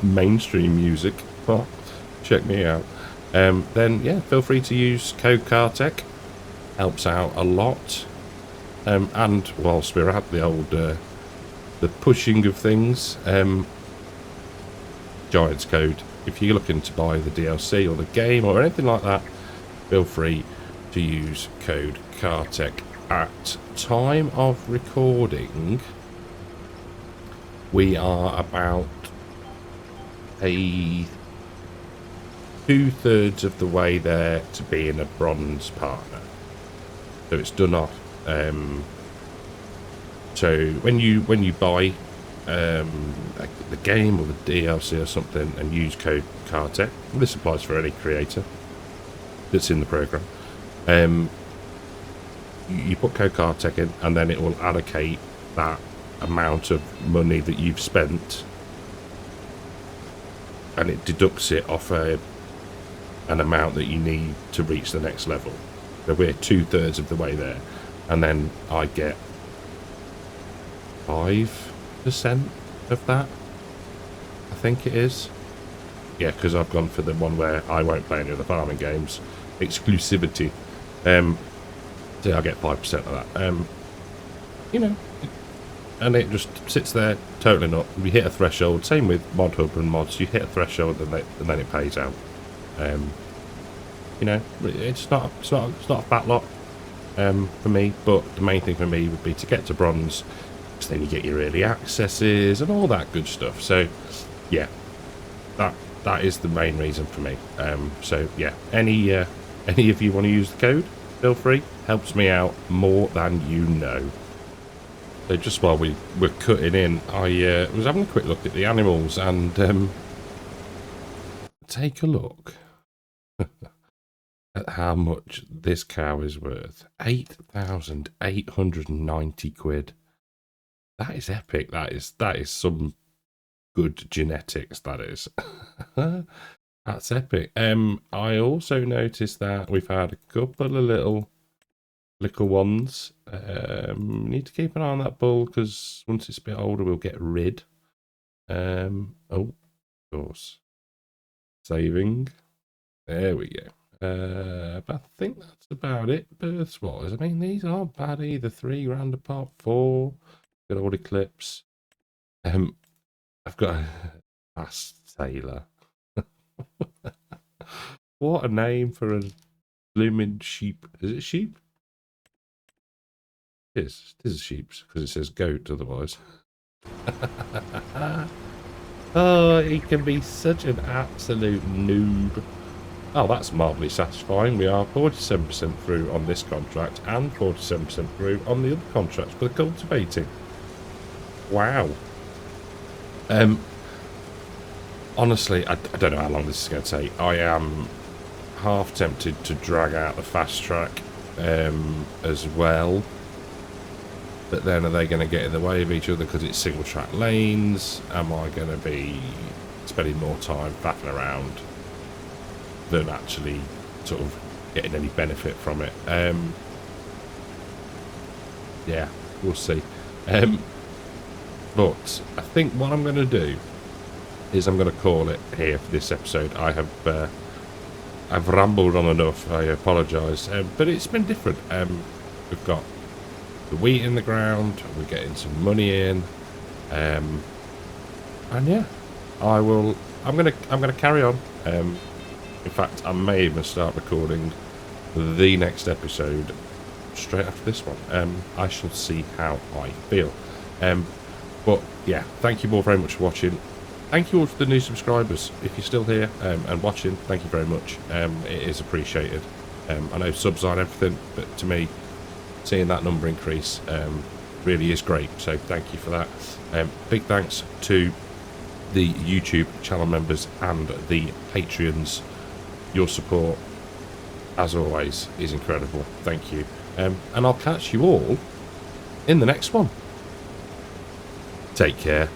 mainstream music, well, check me out. Then yeah, feel free to use code CARTECH. Helps out a lot. And whilst we're at the old the pushing of things, Giants Code. If you're looking to buy the DLC or the game or anything like that, feel free to use code CARTECH. At time of recording, we are about a 2/3 of the way there to being a bronze partner. So it's done off. So when you buy like the game or the DLC or something and use code CARTECH, this applies for any creator that's in the program, you put code CARTECH in, and then it will allocate that amount of money that you've spent, and it deducts it off an amount that you need to reach the next level. So we're 2/3 of the way there, and then I get 5% of that, I think it is. Yeah, because I've gone for the one where I won't play any of the farming games, exclusivity. So I get 5% of that. you know, and it just sits there totaling up. We hit a threshold. Same with Mod Hub and mods. You hit a threshold and then it pays out. You know, it's not a fat lot for me, but the main thing for me would be to get to bronze, because then you get your early accesses and all that good stuff. So yeah, that is the main reason for me. So yeah, any of you want to use the code, feel free. Helps me out more than you know. So just while we were cutting in, I was having a quick look at the animals and take a look at how much this cow is worth. 8,890 quid. That is epic. That is some good genetics, that is. That's epic. I also noticed that we've had a couple of little ones. Need to keep an eye on that bull, because once it's a bit older we'll get rid. Oh, of course. Saving. There we go. But I think that's about it births wise. I mean, these aren't bad either. 3 grand apart, 4. Good old Eclipse. I've got a fast sailor. What a name for a blooming sheep. Is it sheep? It is. It is a sheep, because it says goat otherwise. Oh, he can be such an absolute noob. Oh, that's mildly satisfying. We are 47% through on this contract and 47% through on the other contracts for the cultivating. Wow. Honestly, I don't know how long this is going to take. I am half tempted to drag out the fast track as well. But then are they going to get in the way of each other because it's single track lanes? Am I going to be spending more time faffing around than actually sort of getting any benefit from it? Yeah, we'll see. But I think what I'm going to do is I'm going to call it here for this episode. I've rambled on enough. I apologise, but it's been different. We've got the wheat in the ground. We're getting some money in, and yeah, I'm gonna carry on. In fact, I may even start recording the next episode straight after this one. I shall see how I feel. But yeah, thank you all very much for watching. Thank you all for the new subscribers. If you're still here and watching, thank you very much. It is appreciated. I know subs aren't everything, but to me, seeing that number increase really is great. So thank you for that. Big thanks to the YouTube channel members and the Patreons. Your support, as always, is incredible. Thank you. And I'll catch you all in the next one. Take care.